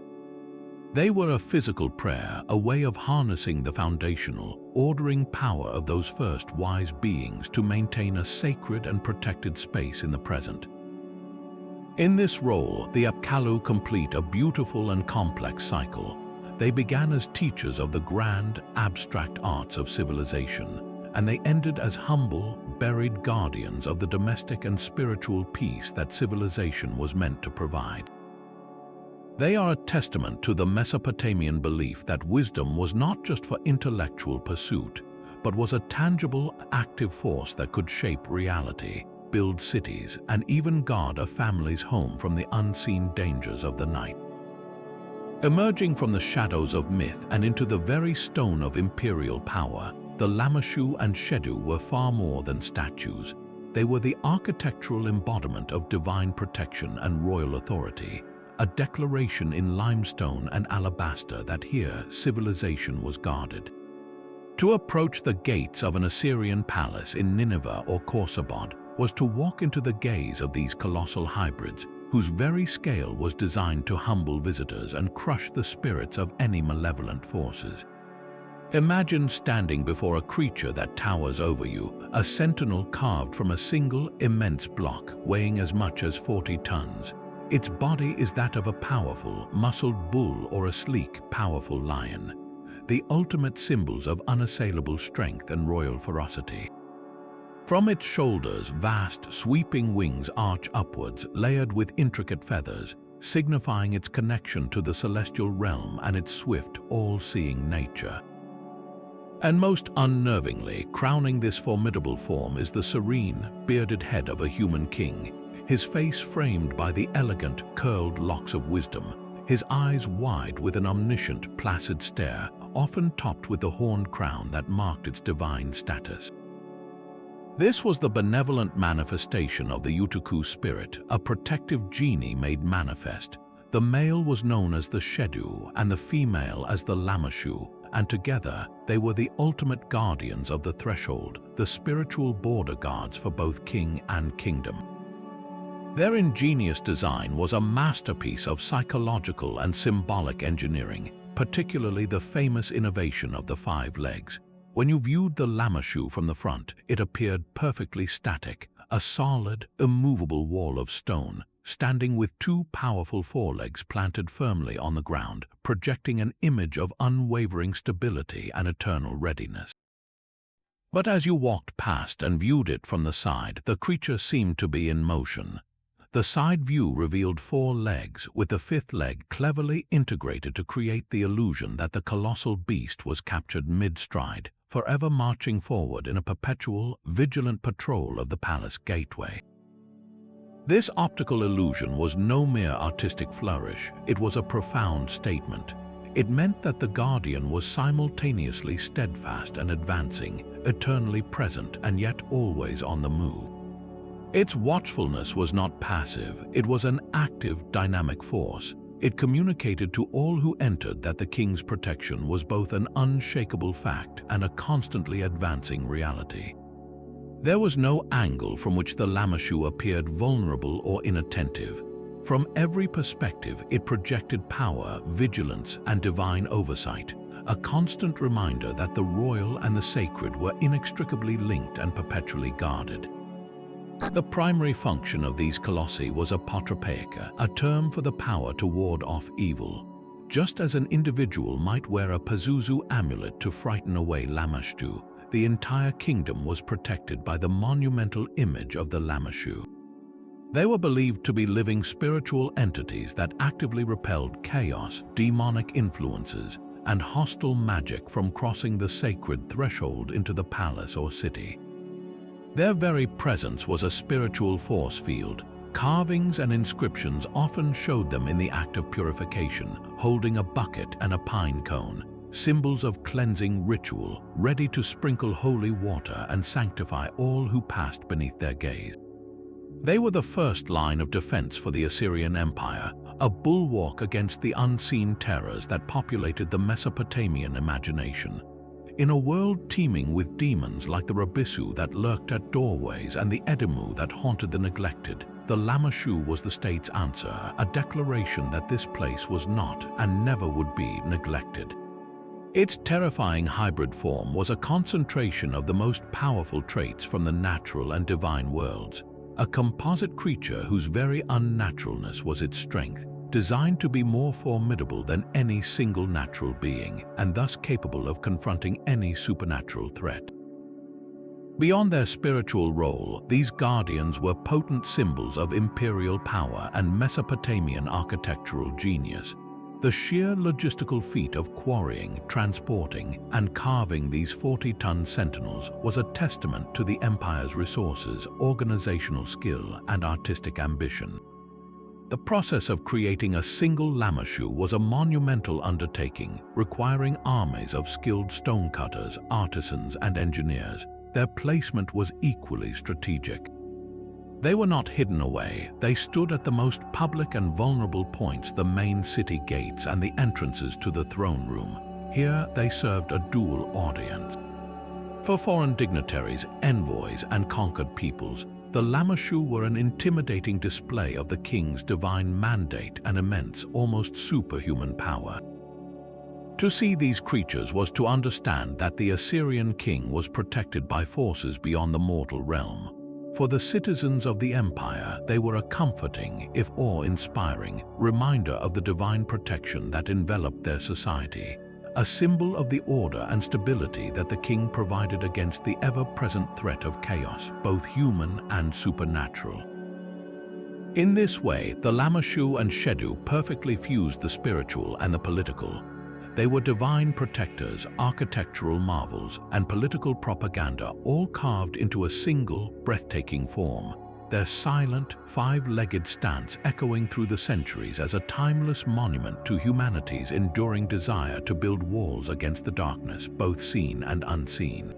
They were a physical prayer, a way of harnessing the foundational, ordering power of those first wise beings to maintain a sacred and protected space in the present. In this role, the Apkallu complete a beautiful and complex cycle. They began as teachers of the grand, abstract arts of civilization, and they ended as humble, buried guardians of the domestic and spiritual peace that civilization was meant to provide. They are a testament to the Mesopotamian belief that wisdom was not just for intellectual pursuit, but was a tangible, active force that could shape reality, build cities, and even guard a family's home from the unseen dangers of the night. Emerging from the shadows of myth and into the very stone of imperial power, the Lamashtu and Sheddu were far more than statues. They were the architectural embodiment of divine protection and royal authority, a declaration in limestone and alabaster that here civilization was guarded. To approach the gates of an Assyrian palace in Nineveh or Khorsabad was to walk into the gaze of these colossal hybrids, whose very scale was designed to humble visitors and crush the spirits of any malevolent forces. Imagine standing before a creature that towers over you, a sentinel carved from a single immense block weighing as much as 40 tons. Its body is that of a powerful, muscled bull or a sleek, powerful lion, the ultimate symbols of unassailable strength and royal ferocity. From its shoulders, vast, sweeping wings arch upwards, layered with intricate feathers, signifying its connection to the celestial realm and its swift, all-seeing nature. And most unnervingly, crowning this formidable form is the serene, bearded head of a human king, his face framed by the elegant, curled locks of wisdom, his eyes wide with an omniscient, placid stare, often topped with the horned crown that marked its divine status. This was the benevolent manifestation of the Utukku spirit, a protective genie made manifest. The male was known as the Sheddu and the female as the Lamashtu, and together they were the ultimate guardians of the threshold, the spiritual border guards for both king and kingdom. Their ingenious design was a masterpiece of psychological and symbolic engineering, particularly the famous innovation of the 5 legs. When you viewed the Lamashtu from the front, it appeared perfectly static, a solid, immovable wall of stone, standing with 2 powerful forelegs planted firmly on the ground, projecting an image of unwavering stability and eternal readiness. But as you walked past and viewed it from the side, the creature seemed to be in motion. The side view revealed 4 legs, with the 5th leg cleverly integrated to create the illusion that the colossal beast was captured mid-stride, forever marching forward in a perpetual, vigilant patrol of the palace gateway. This optical illusion was no mere artistic flourish, it was a profound statement. It meant that the guardian was simultaneously steadfast and advancing, eternally present and yet always on the move. Its watchfulness was not passive, it was an active, dynamic force. It communicated to all who entered that the king's protection was both an unshakable fact and a constantly advancing reality. There was no angle from which the Lamashtu appeared vulnerable or inattentive. From every perspective, it projected power, vigilance, and divine oversight, a constant reminder that the royal and the sacred were inextricably linked and perpetually guarded. The primary function of these colossi was apotropeia, a term for the power to ward off evil. Just as an individual might wear a Pazuzu amulet to frighten away Lamashtu, the entire kingdom was protected by the monumental image of the Lamashtu. They were believed to be living spiritual entities that actively repelled chaos, demonic influences, and hostile magic from crossing the sacred threshold into the palace or city. Their very presence was a spiritual force field. Carvings and inscriptions often showed them in the act of purification, holding a bucket and a pine cone, symbols of cleansing ritual, ready to sprinkle holy water and sanctify all who passed beneath their gaze. They were the first line of defense for the Assyrian Empire, a bulwark against the unseen terrors that populated the Mesopotamian imagination. In a world teeming with demons like the Rabisu that lurked at doorways and the Edimmu that haunted the neglected, the Lamashtu was the state's answer, a declaration that this place was not and never would be neglected. Its terrifying hybrid form was a concentration of the most powerful traits from the natural and divine worlds, a composite creature whose very unnaturalness was its strength, designed to be more formidable than any single natural being, and thus capable of confronting any supernatural threat. Beyond their spiritual role, these guardians were potent symbols of imperial power and Mesopotamian architectural genius. The sheer logistical feat of quarrying, transporting, and carving these 40-ton sentinels was a testament to the empire's resources, organizational skill, and artistic ambition. The process of creating a single Lamashtu was a monumental undertaking, requiring armies of skilled stonecutters, artisans, and engineers. Their placement was equally strategic. They were not hidden away. They stood at the most public and vulnerable points, the main city gates and the entrances to the throne room. Here they served a dual audience. For foreign dignitaries, envoys, and conquered peoples, the Lamashtu were an intimidating display of the king's divine mandate and immense, almost superhuman power. To see these creatures was to understand that the Assyrian king was protected by forces beyond the mortal realm. For the citizens of the empire, they were a comforting, if awe-inspiring, reminder of the divine protection that enveloped their society, a symbol of the order and stability that the king provided against the ever-present threat of chaos, both human and supernatural. In this way, the Lamashtu and Shedu perfectly fused the spiritual and the political. They were divine protectors, architectural marvels, and political propaganda, all carved into a single, breathtaking form, their silent, five-legged stance echoing through the centuries as a timeless monument to humanity's enduring desire to build walls against the darkness, both seen and unseen.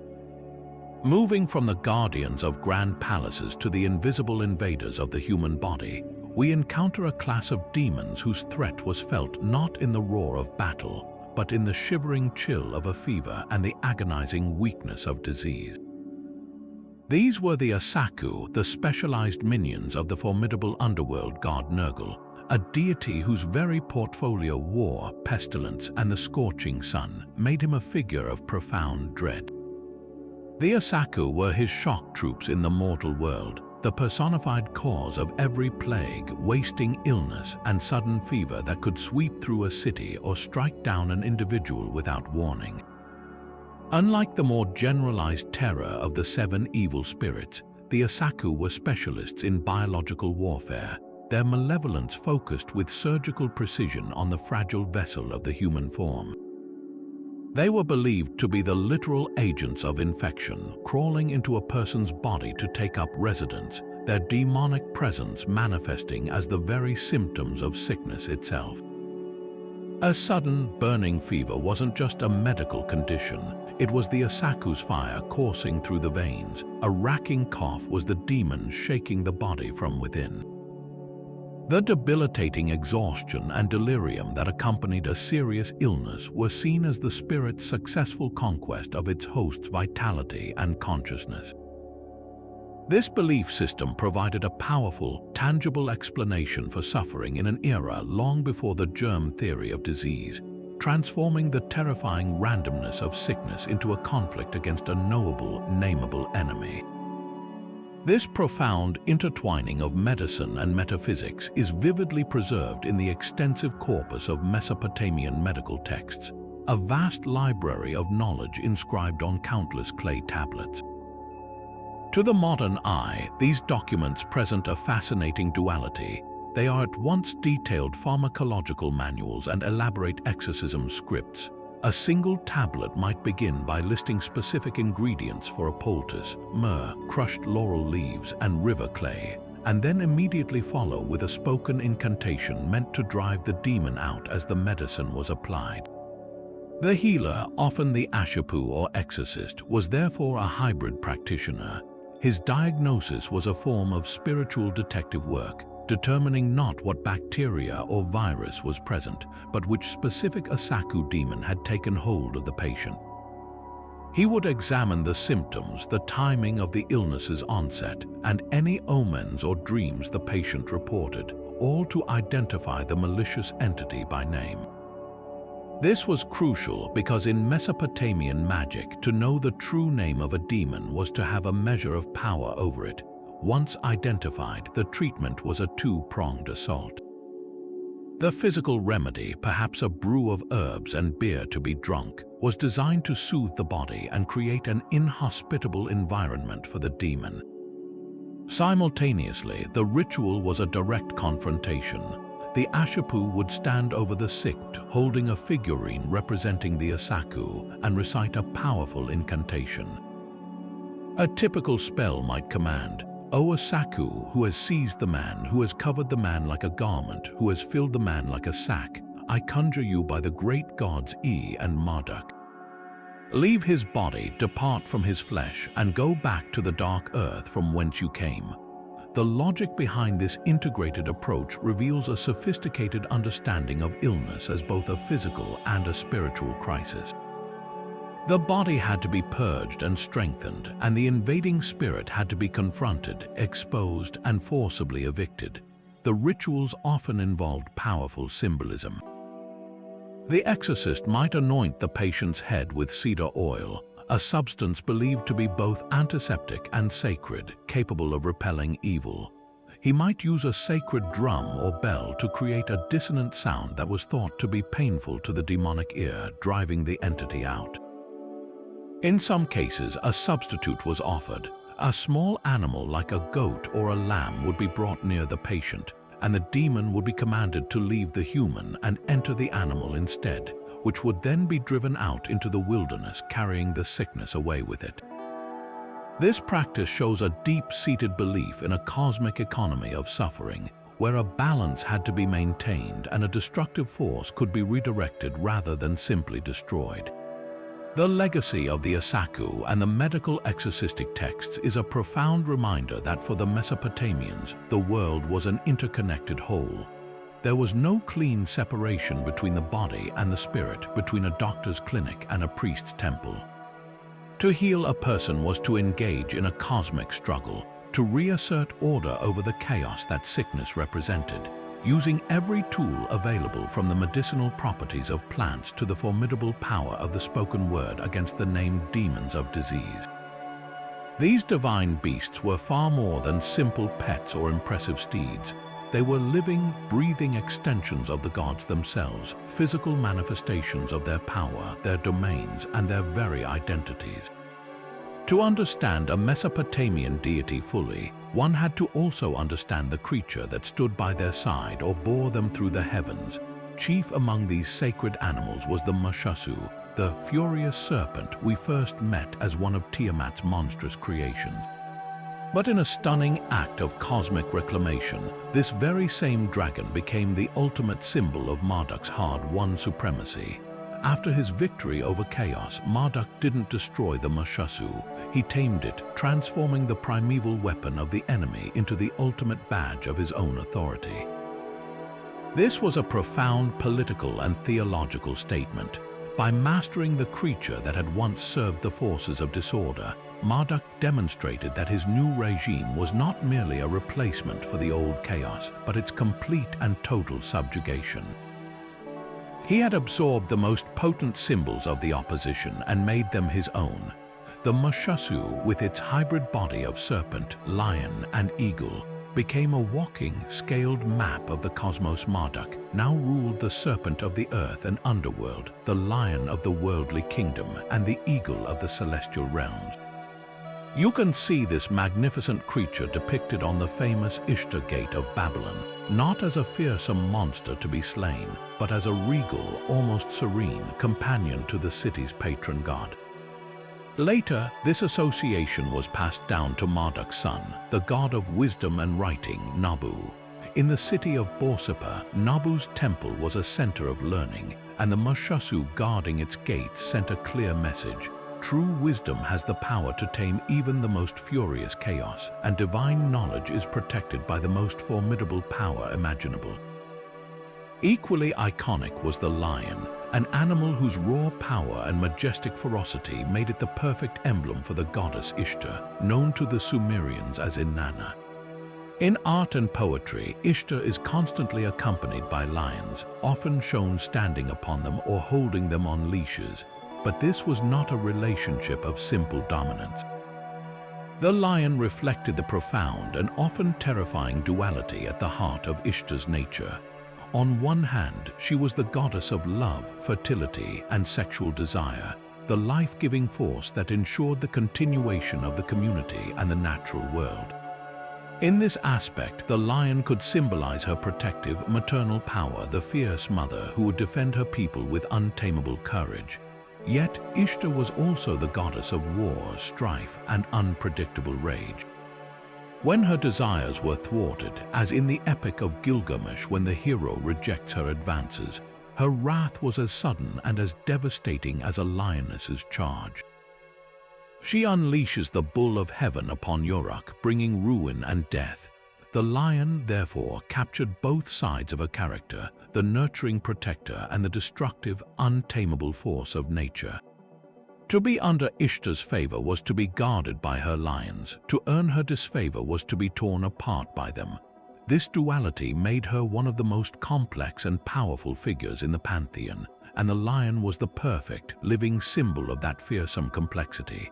Moving from the guardians of grand palaces to the invisible invaders of the human body, we encounter a class of demons whose threat was felt not in the roar of battle, but in the shivering chill of a fever and the agonizing weakness of disease. These were the Utukku, the specialized minions of the formidable underworld god Nergal, a deity whose very portfolio war, pestilence, and the scorching sun made him a figure of profound dread. The Utukku were his shock troops in the mortal world, the personified cause of every plague, wasting illness, and sudden fever that could sweep through a city or strike down an individual without warning. Unlike the more generalized terror of the seven evil spirits, the Utukku were specialists in biological warfare, their malevolence focused with surgical precision on the fragile vessel of the human form. They were believed to be the literal agents of infection, crawling into a person's body to take up residence, their demonic presence manifesting as the very symptoms of sickness itself. A sudden, burning fever wasn't just a medical condition, it was the Utukku's fire coursing through the veins. A racking cough was the demon shaking the body from within. The debilitating exhaustion and delirium that accompanied a serious illness were seen as the spirit's successful conquest of its host's vitality and consciousness. This belief system provided a powerful, tangible explanation for suffering in an era long before the germ theory of disease, transforming the terrifying randomness of sickness into a conflict against a knowable, nameable enemy. This profound intertwining of medicine and metaphysics is vividly preserved in the extensive corpus of Mesopotamian medical texts, a vast library of knowledge inscribed on countless clay tablets. To the modern eye, these documents present a fascinating duality. They are at once detailed pharmacological manuals and elaborate exorcism scripts. A single tablet might begin by listing specific ingredients for a poultice, myrrh, crushed laurel leaves, and river clay, and then immediately follow with a spoken incantation meant to drive the demon out as the medicine was applied. The healer, often the ashapu or exorcist, was therefore a hybrid practitioner. His diagnosis was a form of spiritual detective work, determining not what bacteria or virus was present, but which specific Utukku demon had taken hold of the patient. He would examine the symptoms, the timing of the illness's onset, and any omens or dreams the patient reported, all to identify the malicious entity by name. This was crucial because in Mesopotamian magic, to know the true name of a demon was to have a measure of power over it. Once identified, the treatment was a two-pronged assault. The physical remedy, perhaps a brew of herbs and beer to be drunk, was designed to soothe the body and create an inhospitable environment for the demon. Simultaneously, the ritual was a direct confrontation. The Ashapu would stand over the sick, holding a figurine representing the Utukku, and recite a powerful incantation. A typical spell might command, "O Utukku, who has seized the man, who has covered the man like a garment, who has filled the man like a sack, I conjure you by the great gods E and Marduk. Leave his body, depart from his flesh, and go back to the dark earth from whence you came." The logic behind this integrated approach reveals a sophisticated understanding of illness as both a physical and a spiritual crisis. The body had to be purged and strengthened, and the invading spirit had to be confronted, exposed, and forcibly evicted. The rituals often involved powerful symbolism. The exorcist might anoint the patient's head with cedar oil, a substance believed to be both antiseptic and sacred, capable of repelling evil. He might use a sacred drum or bell to create a dissonant sound that was thought to be painful to the demonic ear, driving the entity out. In some cases, a substitute was offered. A small animal like a goat or a lamb would be brought near the patient, and the demon would be commanded to leave the human and enter the animal instead, which would then be driven out into the wilderness, carrying the sickness away with it. This practice shows a deep-seated belief in a cosmic economy of suffering, where a balance had to be maintained and a destructive force could be redirected rather than simply destroyed. The legacy of the Utukku and the medical exorcistic texts is a profound reminder that for the Mesopotamians, the world was an interconnected whole. There was no clean separation between the body and the spirit, between a doctor's clinic and a priest's temple. To heal a person was to engage in a cosmic struggle, to reassert order over the chaos that sickness represented, using every tool available from the medicinal properties of plants to the formidable power of the spoken word against the named demons of disease. These divine beasts were far more than simple pets or impressive steeds. They were living, breathing extensions of the gods themselves, physical manifestations of their power, their domains, and their very identities. To understand a Mesopotamian deity fully, one had to also understand the creature that stood by their side or bore them through the heavens. Chief among these sacred animals was the Lamashtu, the furious serpent we first met as one of Tiamat's monstrous creations. But in a stunning act of cosmic reclamation, this very same dragon became the ultimate symbol of Marduk's hard-won supremacy. After his victory over chaos, Marduk didn't destroy the Lamashtu. He tamed it, transforming the primeval weapon of the enemy into the ultimate badge of his own authority. This was a profound political and theological statement. By mastering the creature that had once served the forces of disorder, Marduk demonstrated that his new regime was not merely a replacement for the old chaos, but its complete and total subjugation. He had absorbed the most potent symbols of the opposition and made them his own. The Lamashtu, with its hybrid body of serpent, lion, and eagle, became a walking, scaled map of the cosmos. Marduk now ruled the serpent of the earth and underworld, the lion of the worldly kingdom, and the eagle of the celestial realms. You can see this magnificent creature depicted on the famous Ishtar Gate of Babylon, not as a fearsome monster to be slain, but as a regal, almost serene companion to the city's patron god. Later, this association was passed down to Marduk's son, the god of wisdom and writing, Nabu. In the city of Borsippa, Nabu's temple was a center of learning, and the Lamashtu guarding its gates sent a clear message. True wisdom has the power to tame even the most furious chaos, and divine knowledge is protected by the most formidable power imaginable. Equally iconic was the lion, an animal whose raw power and majestic ferocity made it the perfect emblem for the goddess Ishtar, known to the Sumerians as Inanna. In art and poetry, Ishtar is constantly accompanied by lions, often shown standing upon them or holding them on leashes. But this was not a relationship of simple dominance. The lion reflected the profound and often terrifying duality at the heart of Ishtar's nature. On one hand, she was the goddess of love, fertility, and sexual desire, the life-giving force that ensured the continuation of the community and the natural world. In this aspect, the lion could symbolize her protective, maternal power, the fierce mother who would defend her people with untamable courage. Yet, Ishtar was also the goddess of war, strife, and unpredictable rage. When her desires were thwarted, as in the Epic of Gilgamesh when the hero rejects her advances, her wrath was as sudden and as devastating as a lioness's charge. She unleashes the bull of heaven upon Uruk, bringing ruin and death. The lion, therefore, captured both sides of a character, the nurturing protector and the destructive, untamable force of nature. To be under Ishtar's favor was to be guarded by her lions. To earn her disfavor was to be torn apart by them. This duality made her one of the most complex and powerful figures in the pantheon, and the lion was the perfect, living symbol of that fearsome complexity.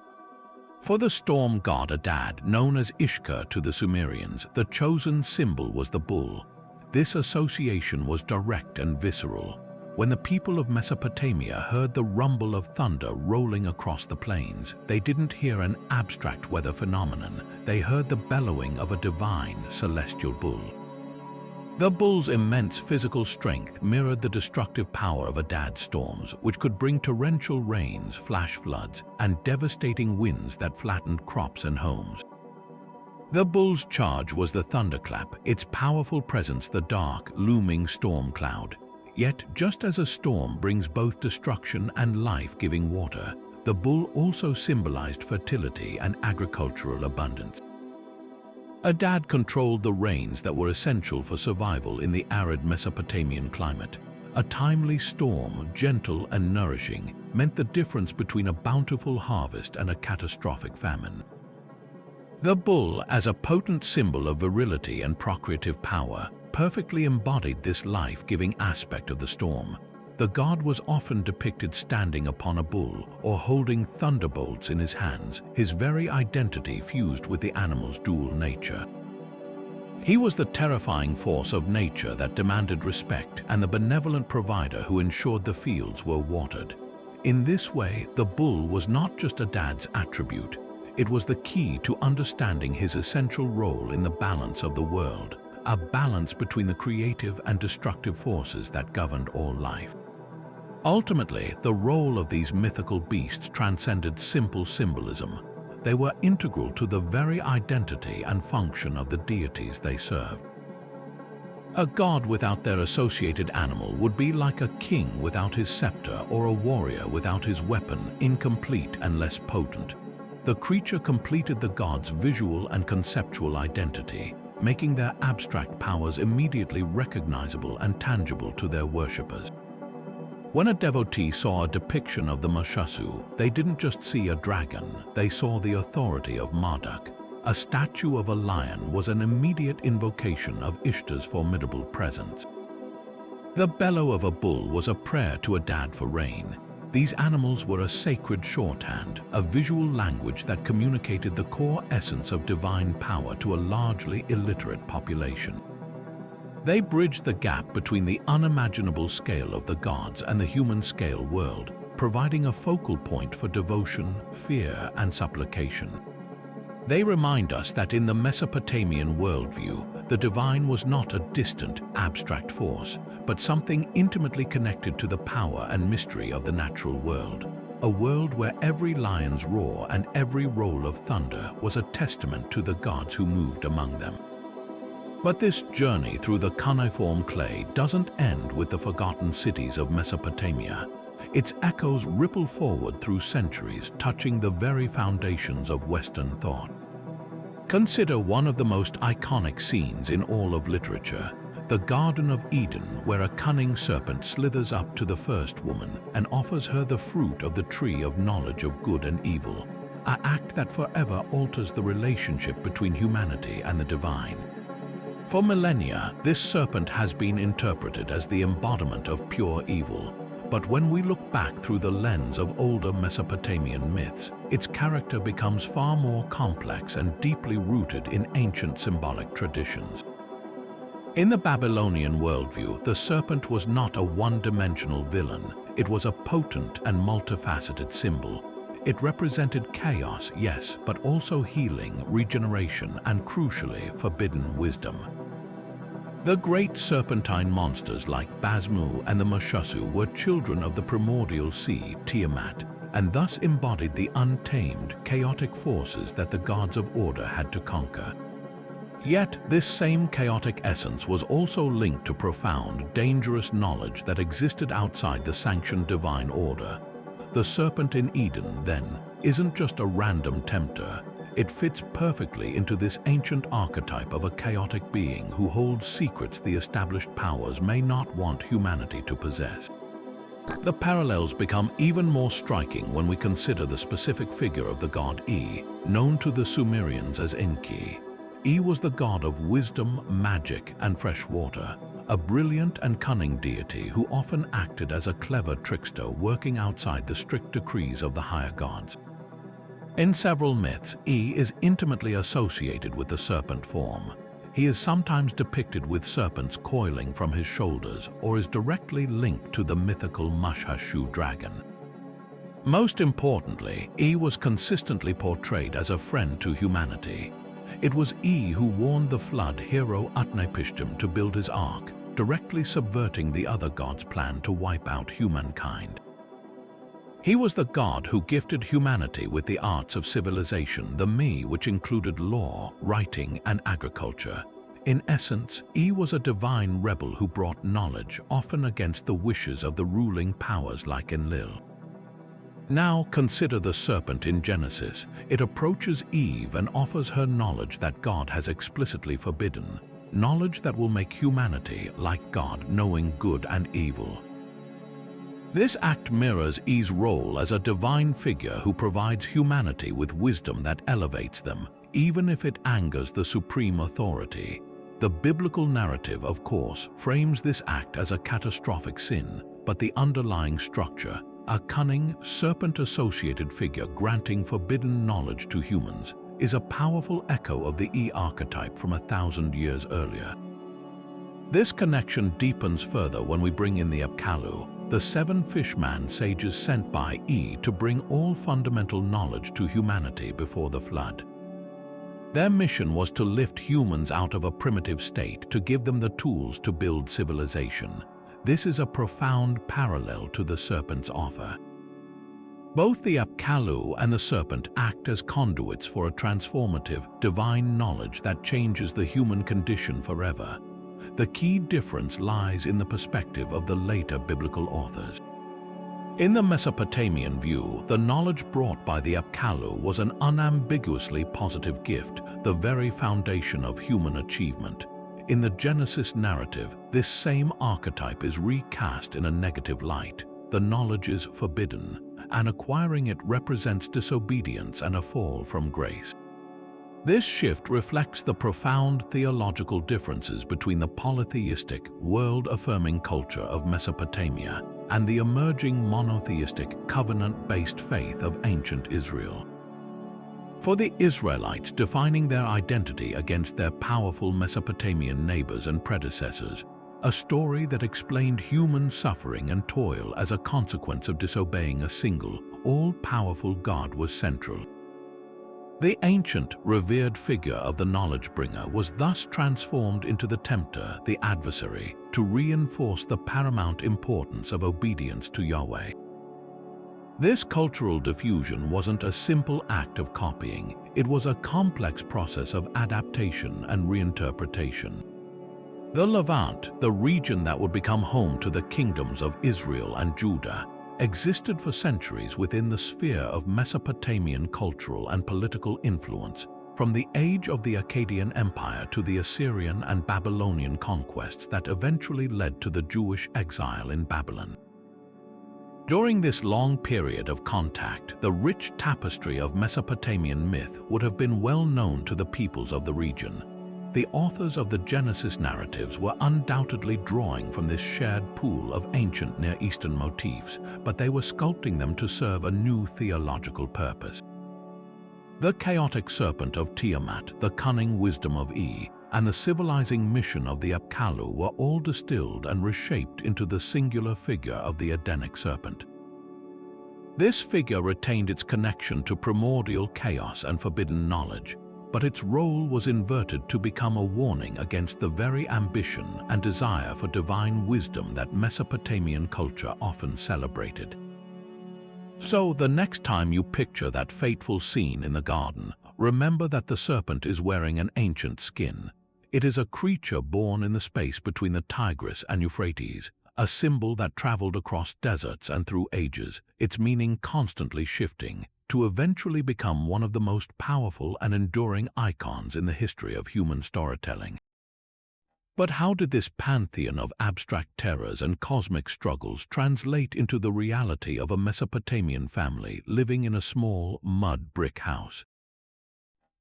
For the storm god Akkad, known as Ishkar to the Sumerians, the chosen symbol was the bull. This association was direct and visceral. When the people of Mesopotamia heard the rumble of thunder rolling across the plains, they didn't hear an abstract weather phenomenon. They heard the bellowing of a divine, celestial bull. The bull's immense physical strength mirrored the destructive power of Akkad's storms, which could bring torrential rains, flash floods, and devastating winds that flattened crops and homes. The bull's charge was the thunderclap, its powerful presence the dark, looming storm cloud. Yet, just as a storm brings both destruction and life-giving water, the bull also symbolized fertility and agricultural abundance. Akkad controlled the rains that were essential for survival in the arid Mesopotamian climate. A timely storm, gentle and nourishing, meant the difference between a bountiful harvest and a catastrophic famine. The bull, as a potent symbol of virility and procreative power, perfectly embodied this life-giving aspect of the storm. The god was often depicted standing upon a bull or holding thunderbolts in his hands, his very identity fused with the animal's dual nature. He was the terrifying force of nature that demanded respect and the benevolent provider who ensured the fields were watered. In this way, the bull was not just Akkad's attribute, it was the key to understanding his essential role in the balance of the world, a balance between the creative and destructive forces that governed all life. Ultimately, the role of these mythical beasts transcended simple symbolism. They were integral to the very identity and function of the deities they served. A god without their associated animal would be like a king without his scepter or a warrior without his weapon, incomplete and less potent. The creature completed the god's visual and conceptual identity, making their abstract powers immediately recognizable and tangible to their worshippers. When a devotee saw a depiction of the Lamashtu, they didn't just see a dragon, they saw the authority of Marduk. A statue of a lion was an immediate invocation of Ishtar's formidable presence. The bellow of a bull was a prayer to Akkad for rain. These animals were a sacred shorthand, a visual language that communicated the core essence of divine power to a largely illiterate population. They bridged the gap between the unimaginable scale of the gods and the human-scale world, providing a focal point for devotion, fear, and supplication. They remind us that in the Mesopotamian worldview, the divine was not a distant, abstract force, but something intimately connected to the power and mystery of the natural world, a world where every lion's roar and every roll of thunder was a testament to the gods who moved among them. But this journey through the cuneiform clay doesn't end with the forgotten cities of Mesopotamia. Its echoes ripple forward through centuries, touching the very foundations of Western thought. Consider one of the most iconic scenes in all of literature, the Garden of Eden, where a cunning serpent slithers up to the first woman and offers her the fruit of the tree of knowledge of good and evil, an act that forever alters the relationship between humanity and the divine. For millennia, this serpent has been interpreted as the embodiment of pure evil. But when we look back through the lens of older Mesopotamian myths, its character becomes far more complex and deeply rooted in ancient symbolic traditions. In the Babylonian worldview, the serpent was not a one-dimensional villain. It was a potent and multifaceted symbol. It represented chaos, yes, but also healing, regeneration, and crucially, forbidden wisdom. The great serpentine monsters like Edimmu and the Lamashtu were children of the primordial sea, Tiamat, and thus embodied the untamed, chaotic forces that the gods of order had to conquer. Yet, this same chaotic essence was also linked to profound, dangerous knowledge that existed outside the sanctioned divine order. The serpent in Eden, then, isn't just a random tempter. It fits perfectly into this ancient archetype of a chaotic being who holds secrets the established powers may not want humanity to possess. The parallels become even more striking when we consider the specific figure of the god E, known to the Sumerians as Enki. E was the god of wisdom, magic, and fresh water, a brilliant and cunning deity who often acted as a clever trickster working outside the strict decrees of the higher gods. In several myths, E is intimately associated with the serpent form. He is sometimes depicted with serpents coiling from his shoulders or is directly linked to the mythical Lamashtu dragon. Most importantly, E was consistently portrayed as a friend to humanity. It was E who warned the flood hero Utnapishtim to build his ark, directly subverting the other gods' plan to wipe out humankind. He was the god who gifted humanity with the arts of civilization, the Me, which included law, writing, and agriculture. In essence, E was a divine rebel who brought knowledge, often against the wishes of the ruling powers like Enlil. Now consider the serpent in Genesis. It approaches Eve and offers her knowledge that God has explicitly forbidden, knowledge that will make humanity, like God, knowing good and evil. This act mirrors Eve's role as a divine figure who provides humanity with wisdom that elevates them, even if it angers the supreme authority. The biblical narrative, of course, frames this act as a catastrophic sin, but the underlying structure, a cunning, serpent-associated figure granting forbidden knowledge to humans, is a powerful echo of the E archetype from 1,000 years earlier. This connection deepens further when we bring in the Apkallu, the 7 fishman sages sent by E to bring all fundamental knowledge to humanity before the flood. Their mission was to lift humans out of a primitive state, to give them the tools to build civilization. This is a profound parallel to the serpent's offer. Both the Apkallu and the serpent act as conduits for a transformative, divine knowledge that changes the human condition forever. The key difference lies in the perspective of the later biblical authors. In the Mesopotamian view, the knowledge brought by the Apkallu was an unambiguously positive gift, the very foundation of human achievement. In the Genesis narrative, this same archetype is recast in a negative light. The knowledge is forbidden, and acquiring it represents disobedience and a fall from grace. This shift reflects the profound theological differences between the polytheistic, world-affirming culture of Mesopotamia and the emerging monotheistic, covenant-based faith of ancient Israel. For the Israelites, defining their identity against their powerful Mesopotamian neighbors and predecessors, a story that explained human suffering and toil as a consequence of disobeying a single, all-powerful God was central. The ancient, revered figure of the knowledge bringer was thus transformed into the tempter, the adversary, to reinforce the paramount importance of obedience to Yahweh. This cultural diffusion wasn't a simple act of copying, it was a complex process of adaptation and reinterpretation. The Levant, the region that would become home to the kingdoms of Israel and Judah, existed for centuries within the sphere of Mesopotamian cultural and political influence, from the age of the Akkadian Empire to the Assyrian and Babylonian conquests that eventually led to the Jewish exile in Babylon. During this long period of contact, the rich tapestry of Mesopotamian myth would have been well known to the peoples of the region. The authors of the Genesis narratives were undoubtedly drawing from this shared pool of ancient Near Eastern motifs, but they were sculpting them to serve a new theological purpose. The chaotic serpent of Tiamat, the cunning wisdom of E, and the civilizing mission of the Apkallu were all distilled and reshaped into the singular figure of the Edenic serpent. This figure retained its connection to primordial chaos and forbidden knowledge, but its role was inverted to become a warning against the very ambition and desire for divine wisdom that Mesopotamian culture often celebrated. So, the next time you picture that fateful scene in the garden, remember that the serpent is wearing an ancient skin. It is a creature born in the space between the Tigris and Euphrates, a symbol that traveled across deserts and through ages, its meaning constantly shifting, to eventually become one of the most powerful and enduring icons in the history of human storytelling. But how did this pantheon of abstract terrors and cosmic struggles translate into the reality of a Mesopotamian family living in a small mud brick house?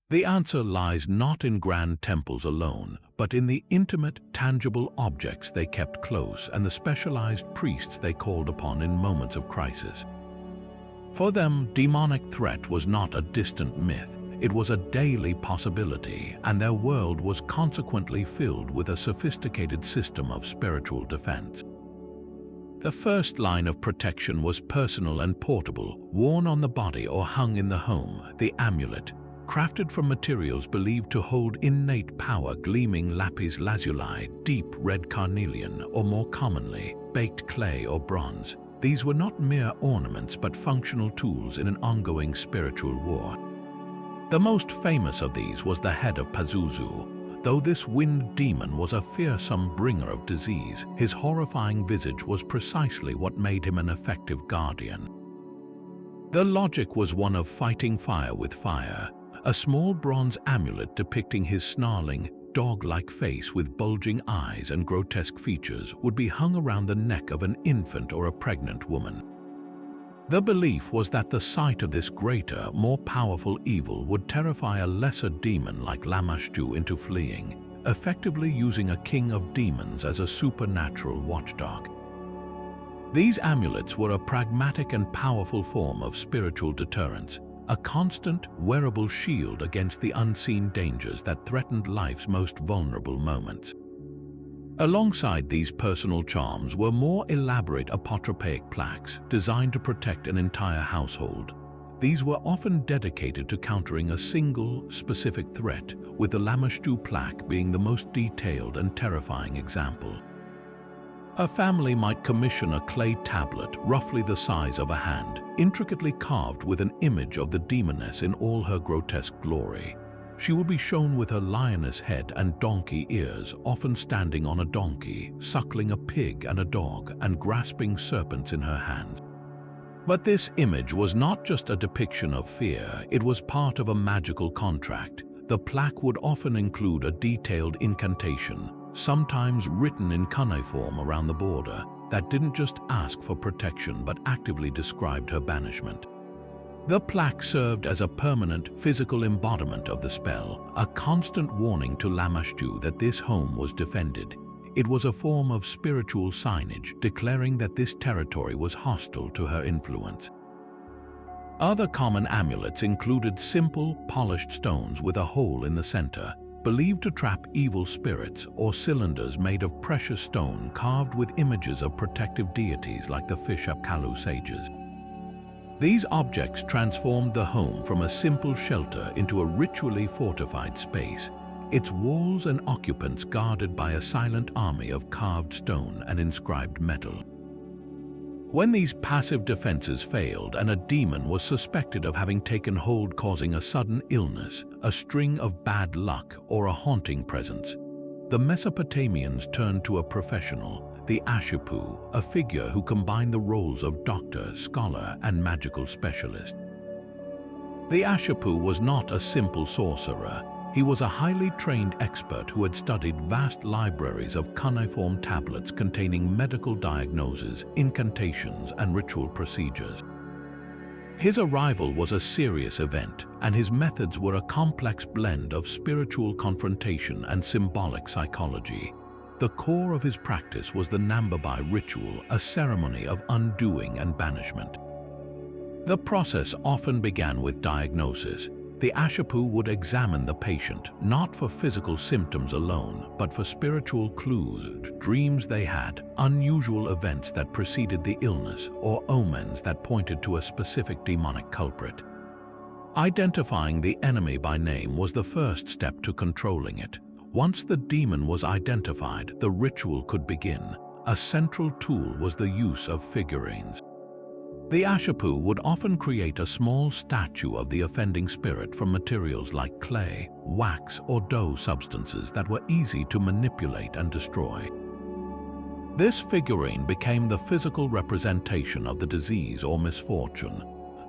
The answer lies not in grand temples alone, but in the intimate, tangible objects they kept close and the specialized priests they called upon in moments of crisis. For them, demonic threat was not a distant myth, it was a daily possibility, and their world was consequently filled with a sophisticated system of spiritual defense. The first line of protection was personal and portable, worn on the body or hung in the home, the amulet, crafted from materials believed to hold innate power, gleaming lapis lazuli, deep red carnelian, or more commonly, baked clay or bronze. These were not mere ornaments but functional tools in an ongoing spiritual war. The most famous of these was the head of Pazuzu. Though this wind demon was a fearsome bringer of disease, his horrifying visage was precisely what made him an effective guardian. The logic was one of fighting fire with fire. A small bronze amulet depicting his snarling, dog-like face with bulging eyes and grotesque features would be hung around the neck of an infant or a pregnant woman. The belief was that the sight of this greater, more powerful evil would terrify a lesser demon like Lamashtu into fleeing, effectively using a king of demons as a supernatural watchdog. These amulets were a pragmatic and powerful form of spiritual deterrence, a constant, wearable shield against the unseen dangers that threatened life's most vulnerable moments. Alongside these personal charms were more elaborate apotropaic plaques designed to protect an entire household. These were often dedicated to countering a single, specific threat, with the Lamashtu plaque being the most detailed and terrifying example. A family might commission a clay tablet roughly the size of a hand, intricately carved with an image of the demoness in all her grotesque glory. She would be shown with her lioness head and donkey ears, often standing on a donkey, suckling a pig and a dog, and grasping serpents in her hands. But this image was not just a depiction of fear, it was part of a magical contract. The plaque would often include a detailed incantation, sometimes written in cuneiform around the border, that didn't just ask for protection but actively described her banishment. The plaque served as a permanent physical embodiment of the spell, a constant warning to Lamashtu that this home was defended. It was a form of spiritual signage, declaring that this territory was hostile to her influence. Other common amulets included simple, polished stones with a hole in the center, believed to trap evil spirits, or cylinders made of precious stone carved with images of protective deities like the fish Apkallu sages. These objects transformed the home from a simple shelter into a ritually fortified space, its walls and occupants guarded by a silent army of carved stone and inscribed metal. When these passive defenses failed and a demon was suspected of having taken hold, causing a sudden illness, a string of bad luck, or a haunting presence, the Mesopotamians turned to a professional, the Ashippu, a figure who combined the roles of doctor, scholar, and magical specialist. The Ashippu was not a simple sorcerer. He was a highly trained expert who had studied vast libraries of cuneiform tablets containing medical diagnoses, incantations, and ritual procedures. His arrival was a serious event, and his methods were a complex blend of spiritual confrontation and symbolic psychology. The core of his practice was the Humbaba ritual, a ceremony of undoing and banishment. The process often began with diagnosis. The Ashipu would examine the patient, not for physical symptoms alone, but for spiritual clues, dreams they had, unusual events that preceded the illness, or omens that pointed to a specific demonic culprit. Identifying the enemy by name was the first step to controlling it. Once the demon was identified, the ritual could begin. A central tool was the use of figurines. The Ashipu would often create a small statue of the offending spirit from materials like clay, wax, or dough substances that were easy to manipulate and destroy. This figurine became the physical representation of the disease or misfortune.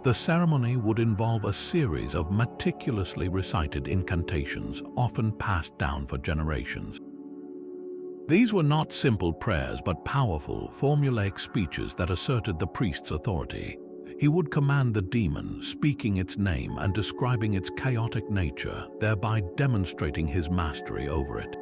The ceremony would involve a series of meticulously recited incantations, often passed down for generations. These were not simple prayers but powerful, formulaic speeches that asserted the priest's authority. He would command the demon, speaking its name and describing its chaotic nature, thereby demonstrating his mastery over it.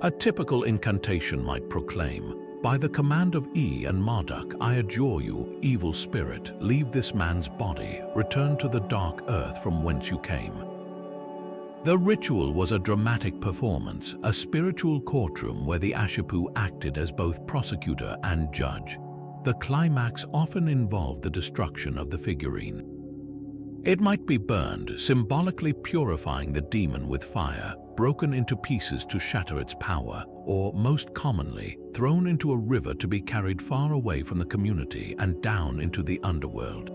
A typical incantation might proclaim, "By the command of E and Marduk, I adjure you, evil spirit, leave this man's body, return to the dark earth from whence you came." The ritual was a dramatic performance, a spiritual courtroom where the Ashipu acted as both prosecutor and judge. The climax often involved the destruction of the figurine. It might be burned, symbolically purifying the demon with fire, broken into pieces to shatter its power, or, most commonly, thrown into a river to be carried far away from the community and down into the underworld.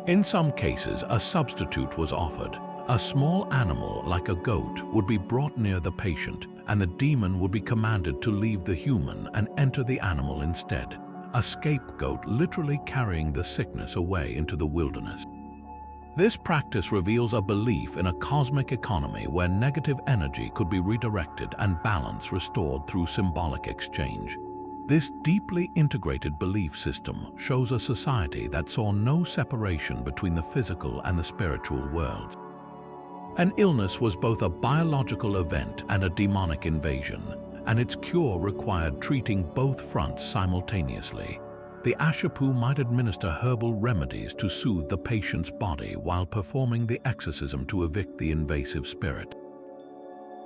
In some cases, a substitute was offered. A small animal, like a goat, would be brought near the patient, and the demon would be commanded to leave the human and enter the animal instead, a scapegoat literally carrying the sickness away into the wilderness. This practice reveals a belief in a cosmic economy where negative energy could be redirected and balance restored through symbolic exchange. This deeply integrated belief system shows a society that saw no separation between the physical and the spiritual worlds. An illness was both a biological event and a demonic invasion, and its cure required treating both fronts simultaneously. The Ashipu might administer herbal remedies to soothe the patient's body while performing the exorcism to evict the invasive spirit.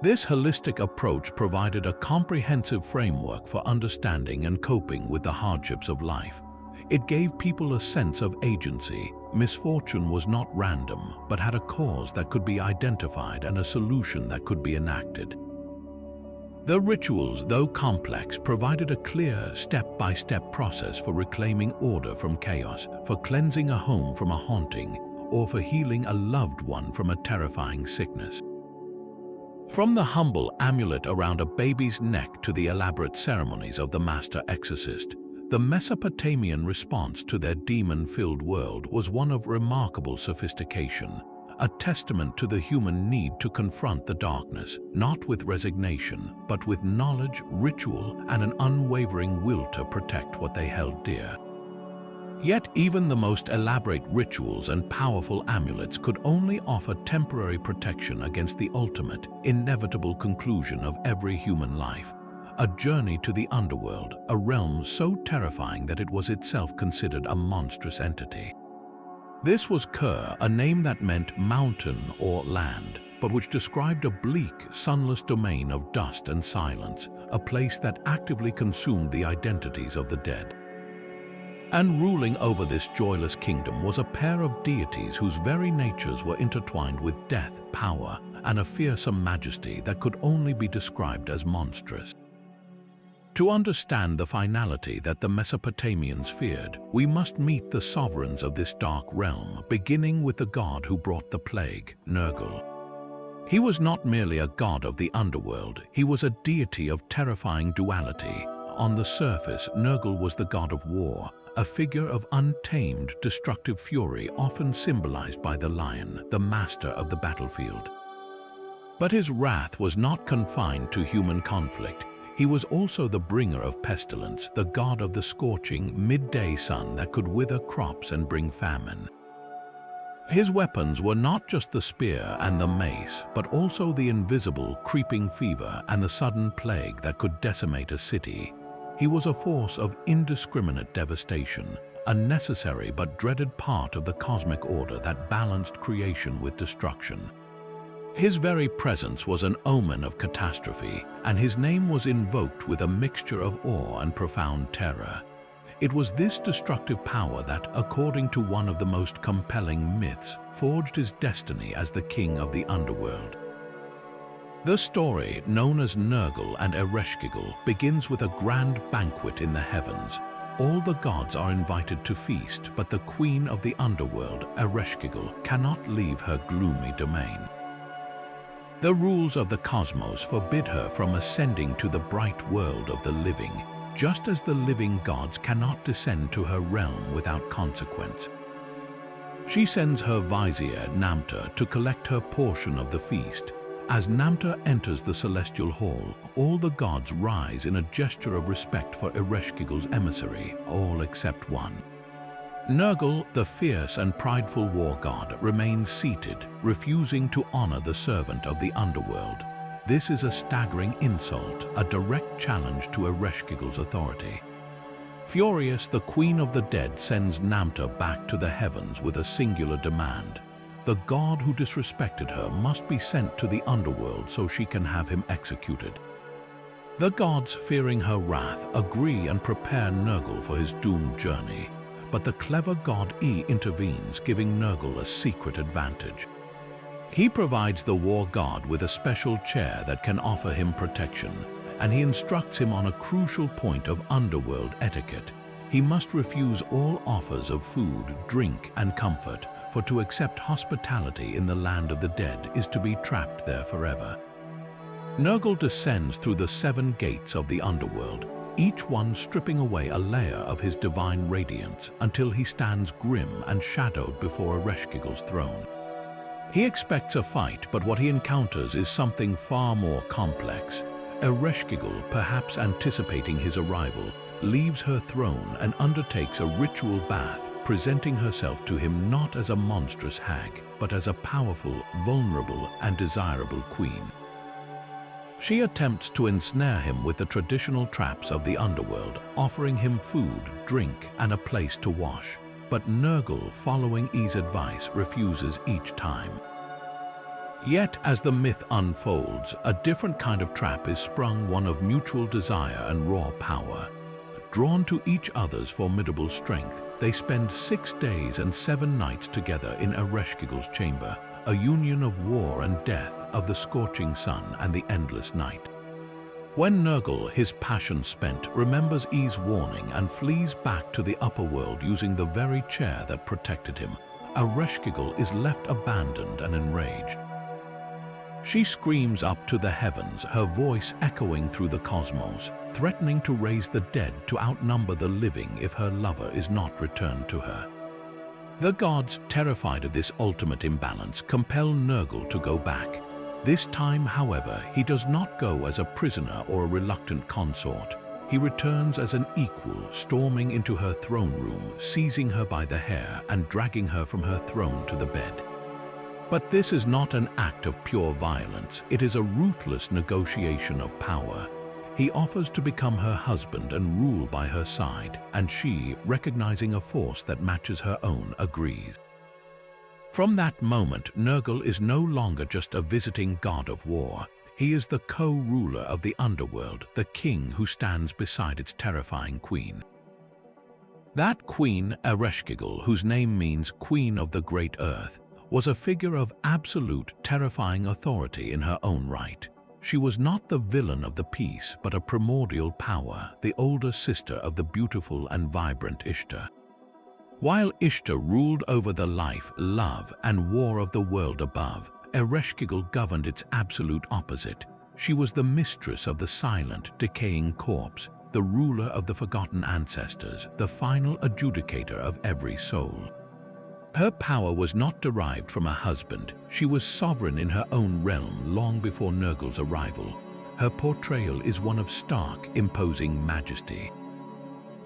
This holistic approach provided a comprehensive framework for understanding and coping with the hardships of life. It gave people a sense of agency. Misfortune was not random, but had a cause that could be identified and a solution that could be enacted. The rituals, though complex, provided a clear, step-by-step process for reclaiming order from chaos, for cleansing a home from a haunting, or for healing a loved one from a terrifying sickness. From the humble amulet around a baby's neck to the elaborate ceremonies of the master exorcist, the Mesopotamian response to their demon-filled world was one of remarkable sophistication, a testament to the human need to confront the darkness, not with resignation, but with knowledge, ritual, and an unwavering will to protect what they held dear. Yet even the most elaborate rituals and powerful amulets could only offer temporary protection against the ultimate, inevitable conclusion of every human life. A journey to the underworld, a realm so terrifying that it was itself considered a monstrous entity. This was Ker, a name that meant mountain or land, but which described a bleak, sunless domain of dust and silence, a place that actively consumed the identities of the dead. And ruling over this joyless kingdom was a pair of deities whose very natures were intertwined with death, power, and a fearsome majesty that could only be described as monstrous. To understand the finality that the Mesopotamians feared, we must meet the sovereigns of this dark realm, beginning with the god who brought the plague, Nergal. He was not merely a god of the underworld, he was a deity of terrifying duality. On the surface, Nergal was the god of war, a figure of untamed, destructive fury often symbolized by the lion, the master of the battlefield. But his wrath was not confined to human conflict. He was also the bringer of pestilence, the god of the scorching, midday sun that could wither crops and bring famine. His weapons were not just the spear and the mace, but also the invisible, creeping fever and the sudden plague that could decimate a city. He was a force of indiscriminate devastation, a necessary but dreaded part of the cosmic order that balanced creation with destruction. His very presence was an omen of catastrophe, and his name was invoked with a mixture of awe and profound terror. It was this destructive power that, according to one of the most compelling myths, forged his destiny as the king of the Underworld. The story, known as Nergal and Ereshkigal, begins with a grand banquet in the heavens. All the gods are invited to feast, but the queen of the Underworld, Ereshkigal, cannot leave her gloomy domain. The rules of the cosmos forbid her from ascending to the bright world of the living, just as the living gods cannot descend to her realm without consequence. She sends her vizier, Namta, to collect her portion of the feast. As Namta enters the celestial hall, all the gods rise in a gesture of respect for Ereshkigal's emissary, all except one. Nergal, the fierce and prideful war god, remains seated, refusing to honor the servant of the Underworld. This is a staggering insult, a direct challenge to Ereshkigal's authority. Furious, the Queen of the Dead sends Namta back to the heavens with a singular demand. The god who disrespected her must be sent to the Underworld so she can have him executed. The gods, fearing her wrath, agree and prepare Nergal for his doomed journey. But the clever god E intervenes, giving Nergal a secret advantage. He provides the war god with a special chair that can offer him protection, and he instructs him on a crucial point of Underworld etiquette. He must refuse all offers of food, drink, and comfort, for to accept hospitality in the land of the dead is to be trapped there forever. Nergal descends through the 7 gates of the Underworld, each one stripping away a layer of his divine radiance until he stands grim and shadowed before Ereshkigal's throne. He expects a fight, but what he encounters is something far more complex. Ereshkigal, perhaps anticipating his arrival, leaves her throne and undertakes a ritual bath, presenting herself to him not as a monstrous hag, but as a powerful, vulnerable, and desirable queen. She attempts to ensnare him with the traditional traps of the Underworld, offering him food, drink, and a place to wash. But Nergal, following E's advice, refuses each time. Yet, as the myth unfolds, a different kind of trap is sprung, one of mutual desire and raw power. Drawn to each other's formidable strength, they spend 6 days and 7 nights together in Ereshkigal's chamber, a union of war and death, of the scorching sun and the endless night. When Nergal, his passion spent, remembers E's warning and flees back to the upper world using the very chair that protected him, Ereshkigal is left abandoned and enraged. She screams up to the heavens, her voice echoing through the cosmos, threatening to raise the dead to outnumber the living if her lover is not returned to her. The gods, terrified of this ultimate imbalance, compel Nergal to go back. This time, however, he does not go as a prisoner or a reluctant consort. He returns as an equal, storming into her throne room, seizing her by the hair and dragging her from her throne to the bed. But this is not an act of pure violence. It is a ruthless negotiation of power. He offers to become her husband and rule by her side, and she, recognizing a force that matches her own, agrees. From that moment, Nergal is no longer just a visiting god of war. He is the co-ruler of the Underworld, the king who stands beside its terrifying queen. That queen, Ereshkigal, whose name means Queen of the Great Earth, was a figure of absolute, terrifying authority in her own right. She was not the villain of the piece, but a primordial power, the older sister of the beautiful and vibrant Ishtar. While Ishtar ruled over the life, love, and war of the world above, Ereshkigal governed its absolute opposite. She was the mistress of the silent, decaying corpse, the ruler of the forgotten ancestors, the final adjudicator of every soul. Her power was not derived from a husband. She was sovereign in her own realm long before Nergal's arrival. Her portrayal is one of stark, imposing majesty.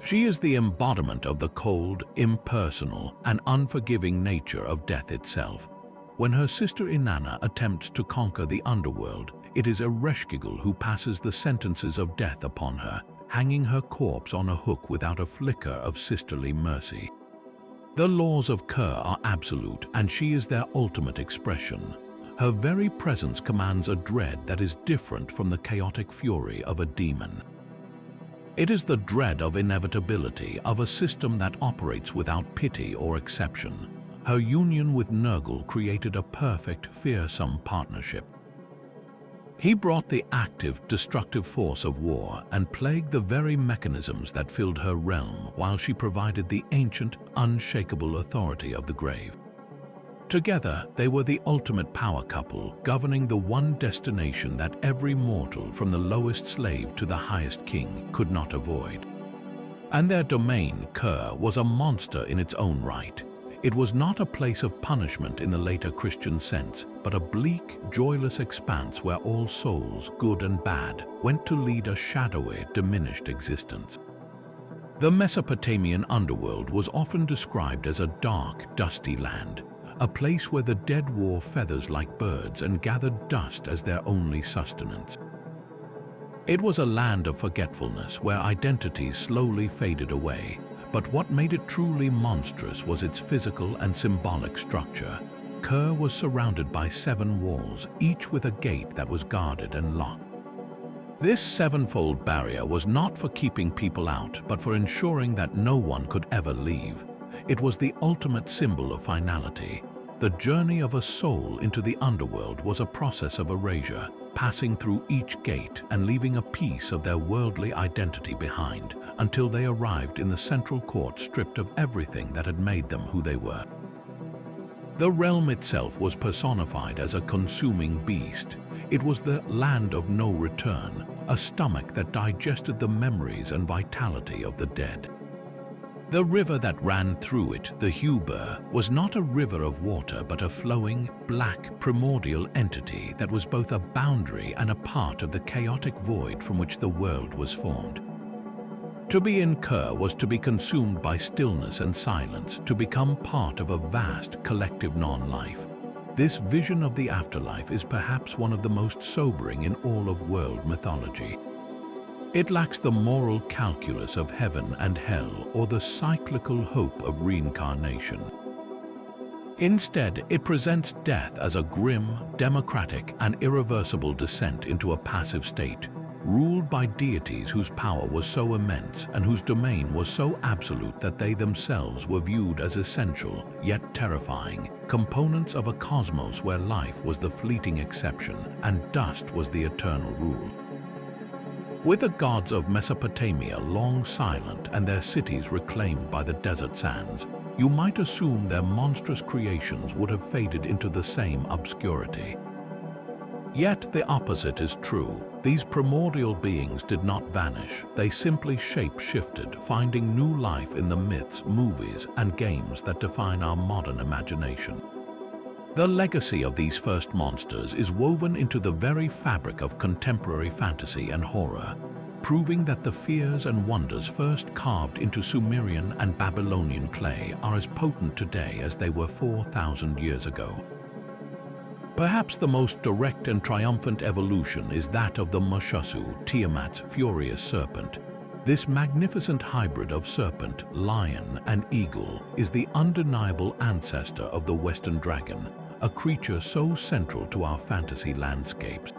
She is the embodiment of the cold, impersonal, and unforgiving nature of death itself. When her sister Inanna attempts to conquer the Underworld, it is Ereshkigal who passes the sentences of death upon her, hanging her corpse on a hook without a flicker of sisterly mercy. The laws of Ker are absolute, and she is their ultimate expression. Her very presence commands a dread that is different from the chaotic fury of a demon. It is the dread of inevitability, of a system that operates without pity or exception. Her union with Nurgle created a perfect, fearsome partnership. He brought the active, destructive force of war and plagued the very mechanisms that filled her realm, while she provided the ancient, unshakable authority of the grave. Together, they were the ultimate power couple, governing the one destination that every mortal, from the lowest slave to the highest king, could not avoid. And their domain, Ker, was a monster in its own right. It was not a place of punishment in the later Christian sense, but a bleak, joyless expanse where all souls, good and bad, went to lead a shadowy, diminished existence. The Mesopotamian underworld was often described as a dark, dusty land, a place where the dead wore feathers like birds and gathered dust as their only sustenance. It was a land of forgetfulness where identities slowly faded away, but what made it truly monstrous was its physical and symbolic structure. Ker was surrounded by 7 walls, each with a gate that was guarded and locked. This sevenfold barrier was not for keeping people out, but for ensuring that no one could ever leave. It was the ultimate symbol of finality. The journey of a soul into the underworld was a process of erasure, passing through each gate and leaving a piece of their worldly identity behind, until they arrived in the central court stripped of everything that had made them who they were. The realm itself was personified as a consuming beast. It was the land of no return, a stomach that digested the memories and vitality of the dead. The river that ran through it, the Humbaba, was not a river of water but a flowing, black, primordial entity that was both a boundary and a part of the chaotic void from which the world was formed. To be in Ker was to be consumed by stillness and silence, to become part of a vast, collective non-life. This vision of the afterlife is perhaps one of the most sobering in all of world mythology. It lacks the moral calculus of heaven and hell or the cyclical hope of reincarnation. Instead, it presents death as a grim, democratic, and irreversible descent into a passive state, ruled by deities whose power was so immense and whose domain was so absolute that they themselves were viewed as essential, yet terrifying, components of a cosmos where life was the fleeting exception and dust was the eternal rule. With the gods of Mesopotamia long silent and their cities reclaimed by the desert sands, you might assume their monstrous creations would have faded into the same obscurity. Yet the opposite is true. These primordial beings did not vanish. They simply shape-shifted, finding new life in the myths, movies, and games that define our modern imagination. The legacy of these first monsters is woven into the very fabric of contemporary fantasy and horror, proving that the fears and wonders first carved into Sumerian and Babylonian clay are as potent today as they were 4,000 years ago. Perhaps the most direct and triumphant evolution is that of the Pazuzu, Tiamat's furious serpent. This magnificent hybrid of serpent, lion, and eagle is the undeniable ancestor of the Western dragon, a creature so central to our fantasy landscapes.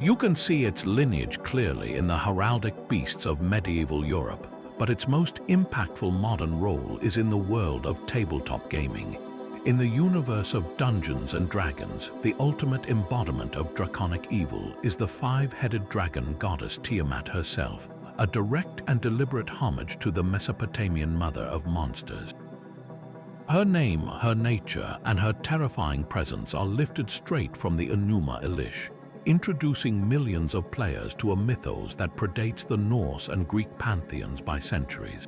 You can see its lineage clearly in the heraldic beasts of medieval Europe, but its most impactful modern role is in the world of tabletop gaming. In the universe of Dungeons and Dragons, the ultimate embodiment of draconic evil is the 5-headed dragon goddess Tiamat herself, a direct and deliberate homage to the Mesopotamian mother of monsters. Her name, her nature, and her terrifying presence are lifted straight from the Enuma Elish, introducing millions of players to a mythos that predates the Norse and Greek pantheons by centuries.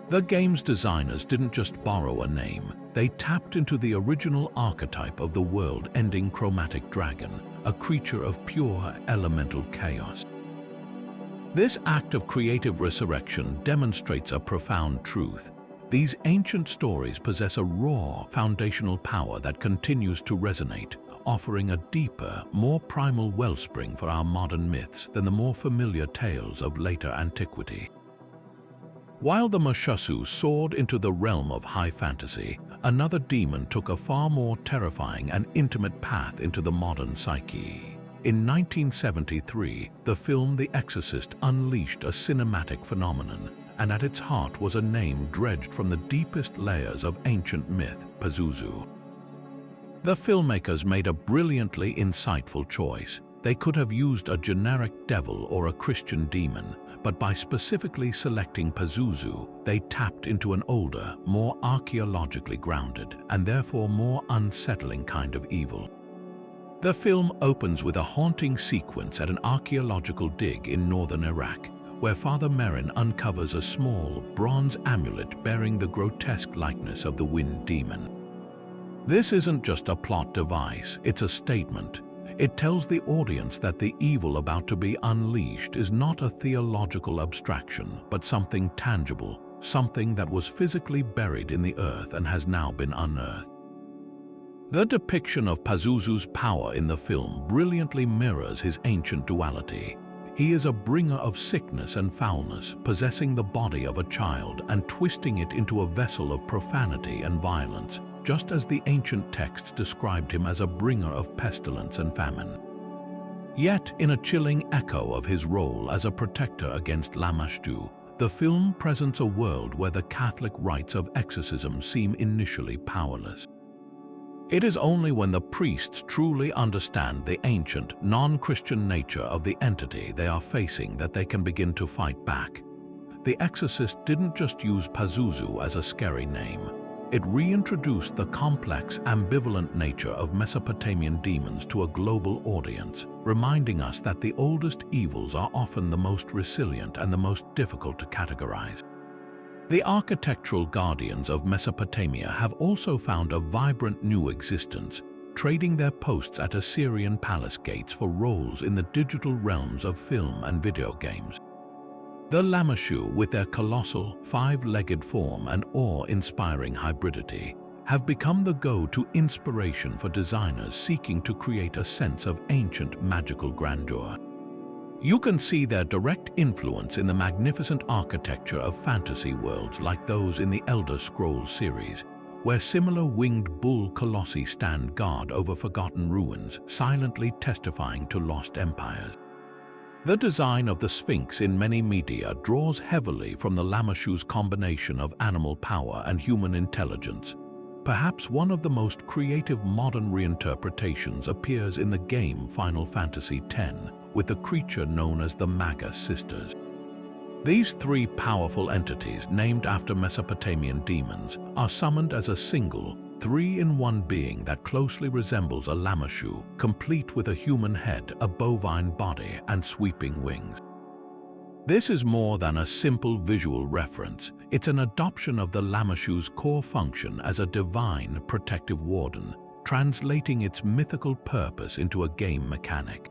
The game's designers didn't just borrow a name, they tapped into the original archetype of the world-ending chromatic dragon, a creature of pure elemental chaos. This act of creative resurrection demonstrates a profound truth. These ancient stories possess a raw, foundational power that continues to resonate, offering a deeper, more primal wellspring for our modern myths than the more familiar tales of later antiquity. While the Lamashtu soared into the realm of high fantasy, another demon took a far more terrifying and intimate path into the modern psyche. In 1973, the film The Exorcist unleashed a cinematic phenomenon, and at its heart was a name dredged from the deepest layers of ancient myth, Pazuzu. The filmmakers made a brilliantly insightful choice. They could have used a generic devil or a Christian demon, but by specifically selecting Pazuzu, they tapped into an older, more archaeologically grounded, and therefore more unsettling kind of evil. The film opens with a haunting sequence at an archaeological dig in northern Iraq, where Father Merrin uncovers a small, bronze amulet bearing the grotesque likeness of the wind demon. This isn't just a plot device, it's a statement. It tells the audience that the evil about to be unleashed is not a theological abstraction, but something tangible, something that was physically buried in the earth and has now been unearthed. The depiction of Pazuzu's power in the film brilliantly mirrors his ancient duality. He is a bringer of sickness and foulness, possessing the body of a child and twisting it into a vessel of profanity and violence, just as the ancient texts described him as a bringer of pestilence and famine. Yet, in a chilling echo of his role as a protector against Lamashtu, the film presents a world where the Catholic rites of exorcism seem initially powerless. It is only when the priests truly understand the ancient, non-Christian nature of the entity they are facing that they can begin to fight back. The Exorcist didn't just use Pazuzu as a scary name. It reintroduced the complex, ambivalent nature of Mesopotamian demons to a global audience, reminding us that the oldest evils are often the most resilient and the most difficult to categorize. The architectural guardians of Mesopotamia have also found a vibrant new existence, trading their posts at Assyrian palace gates for roles in the digital realms of film and video games. The Lamashtu, with their colossal, five-legged form and awe-inspiring hybridity, have become the go-to inspiration for designers seeking to create a sense of ancient magical grandeur. You can see their direct influence in the magnificent architecture of fantasy worlds like those in the Elder Scrolls series, where similar winged bull colossi stand guard over forgotten ruins, silently testifying to lost empires. The design of the Sphinx in many media draws heavily from the Lamashtu's combination of animal power and human intelligence. Perhaps one of the most creative modern reinterpretations appears in the game Final Fantasy X, with the creature known as the Magus Sisters. These three powerful entities, named after Mesopotamian demons, are summoned as a single, three-in-one being that closely resembles a Lamashtu, complete with a human head, a bovine body, and sweeping wings. This is more than a simple visual reference. It's an adoption of the Lamashtu's core function as a divine, protective warden, translating its mythical purpose into a game mechanic.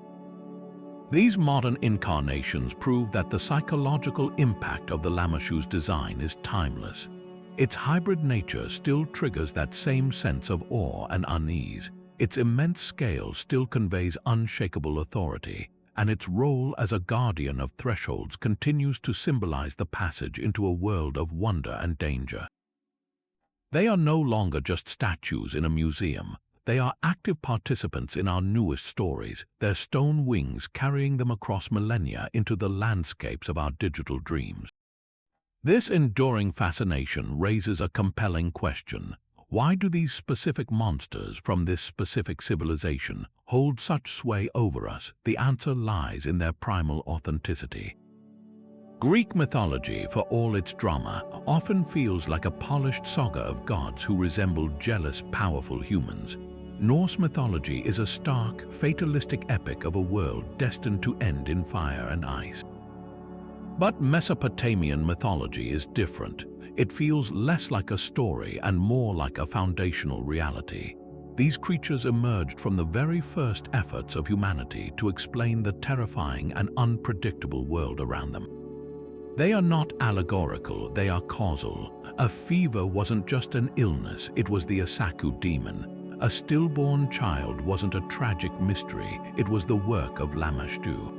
These modern incarnations prove that the psychological impact of the Lamashtu's design is timeless. Its hybrid nature still triggers that same sense of awe and unease. Its immense scale still conveys unshakable authority, and its role as a guardian of thresholds continues to symbolize the passage into a world of wonder and danger. They are no longer just statues in a museum. They are active participants in our newest stories, their stone wings carrying them across millennia into the landscapes of our digital dreams. This enduring fascination raises a compelling question. Why do these specific monsters from this specific civilization hold such sway over us? The answer lies in their primal authenticity. Greek mythology, for all its drama, often feels like a polished saga of gods who resemble jealous, powerful humans. Norse mythology is a stark, fatalistic epic of a world destined to end in fire and ice. But Mesopotamian mythology is different. It feels less like a story and more like a foundational reality. These creatures emerged from the very first efforts of humanity to explain the terrifying and unpredictable world around them. They are not allegorical, they are causal. A fever wasn't just an illness, it was the Utukku demon. A stillborn child wasn't a tragic mystery, it was the work of Lamashtu.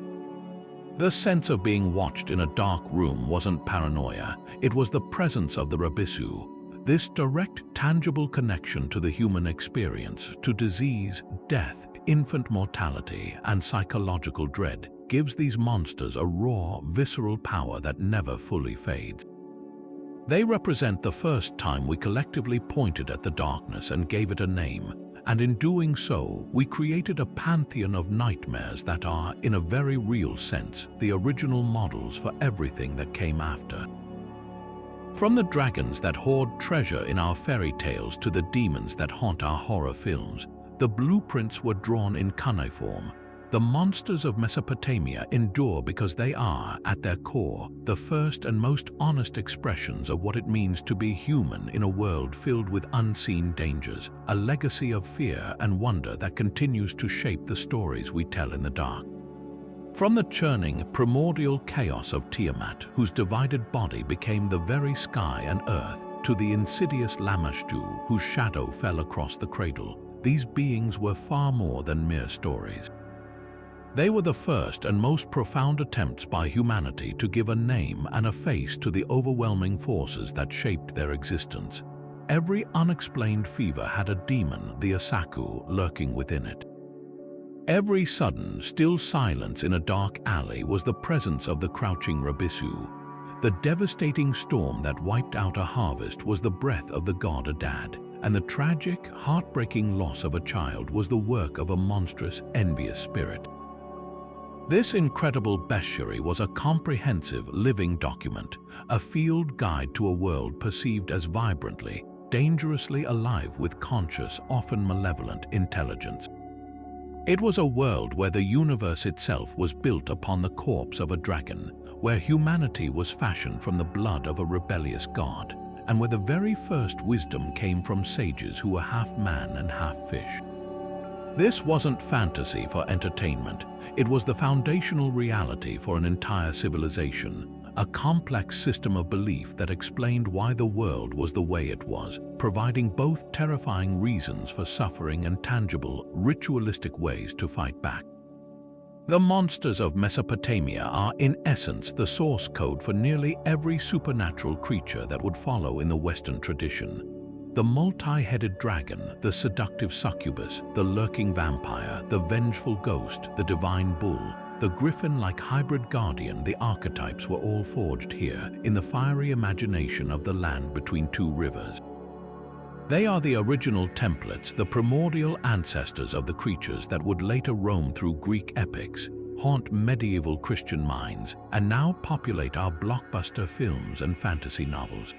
The sense of being watched in a dark room wasn't paranoia, it was the presence of the Rabisu. This direct, tangible connection to the human experience, to disease, death, infant mortality, and psychological dread, gives these monsters a raw, visceral power that never fully fades. They represent the first time we collectively pointed at the darkness and gave it a name, and in doing so, we created a pantheon of nightmares that are, in a very real sense, the original models for everything that came after. From the dragons that hoard treasure in our fairy tales to the demons that haunt our horror films, the blueprints were drawn in cuneiform. The monsters of Mesopotamia endure because they are, at their core, the first and most honest expressions of what it means to be human in a world filled with unseen dangers, a legacy of fear and wonder that continues to shape the stories we tell in the dark. From the churning, primordial chaos of Tiamat, whose divided body became the very sky and earth, to the insidious Lamashtu, whose shadow fell across the cradle, these beings were far more than mere stories. They were the first and most profound attempts by humanity to give a name and a face to the overwhelming forces that shaped their existence. Every unexplained fever had a demon, the Utukku, lurking within it. Every sudden, still silence in a dark alley was the presence of the crouching Rabisu. The devastating storm that wiped out a harvest was the breath of the god Akkad, and the tragic, heartbreaking loss of a child was the work of a monstrous, envious spirit. This incredible bestiary was a comprehensive, living document, a field guide to a world perceived as vibrantly, dangerously alive with conscious, often malevolent intelligence. It was a world where the universe itself was built upon the corpse of a dragon, where humanity was fashioned from the blood of a rebellious god, and where the very first wisdom came from sages who were half man and half fish. This wasn't fantasy for entertainment, it was the foundational reality for an entire civilization, a complex system of belief that explained why the world was the way it was, providing both terrifying reasons for suffering and tangible, ritualistic ways to fight back. The monsters of Mesopotamia are, in essence, the source code for nearly every supernatural creature that would follow in the Western tradition. The multi-headed dragon, the seductive succubus, the lurking vampire, the vengeful ghost, the divine bull, the griffin-like hybrid guardian, the archetypes were all forged here, in the fiery imagination of the land between two rivers. They are the original templates, the primordial ancestors of the creatures that would later roam through Greek epics, haunt medieval Christian minds, and now populate our blockbuster films and fantasy novels.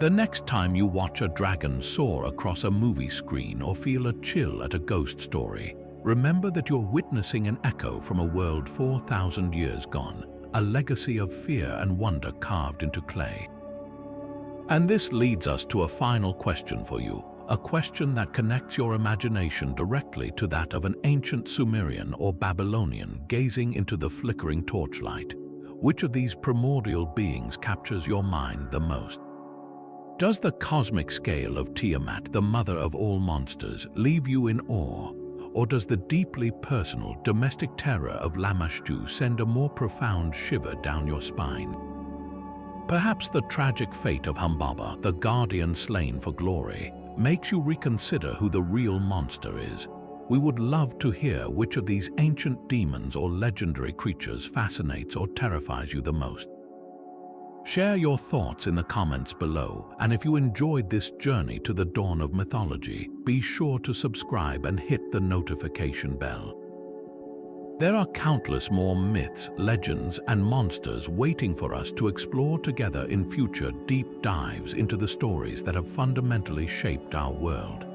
The next time you watch a dragon soar across a movie screen or feel a chill at a ghost story, remember that you're witnessing an echo from a world 4,000 years gone, a legacy of fear and wonder carved into clay. And this leads us to a final question for you, a question that connects your imagination directly to that of an ancient Sumerian or Babylonian gazing into the flickering torchlight. Which of these primordial beings captures your mind the most? Does the cosmic scale of Tiamat, the mother of all monsters, leave you in awe? Or does the deeply personal, domestic terror of Lamashtu send a more profound shiver down your spine? Perhaps the tragic fate of Humbaba, the guardian slain for glory, makes you reconsider who the real monster is. We would love to hear which of these ancient demons or legendary creatures fascinates or terrifies you the most. Share your thoughts in the comments below, and if you enjoyed this journey to the dawn of mythology, be sure to subscribe and hit the notification bell. There are countless more myths, legends, and monsters waiting for us to explore together in future deep dives into the stories that have fundamentally shaped our world.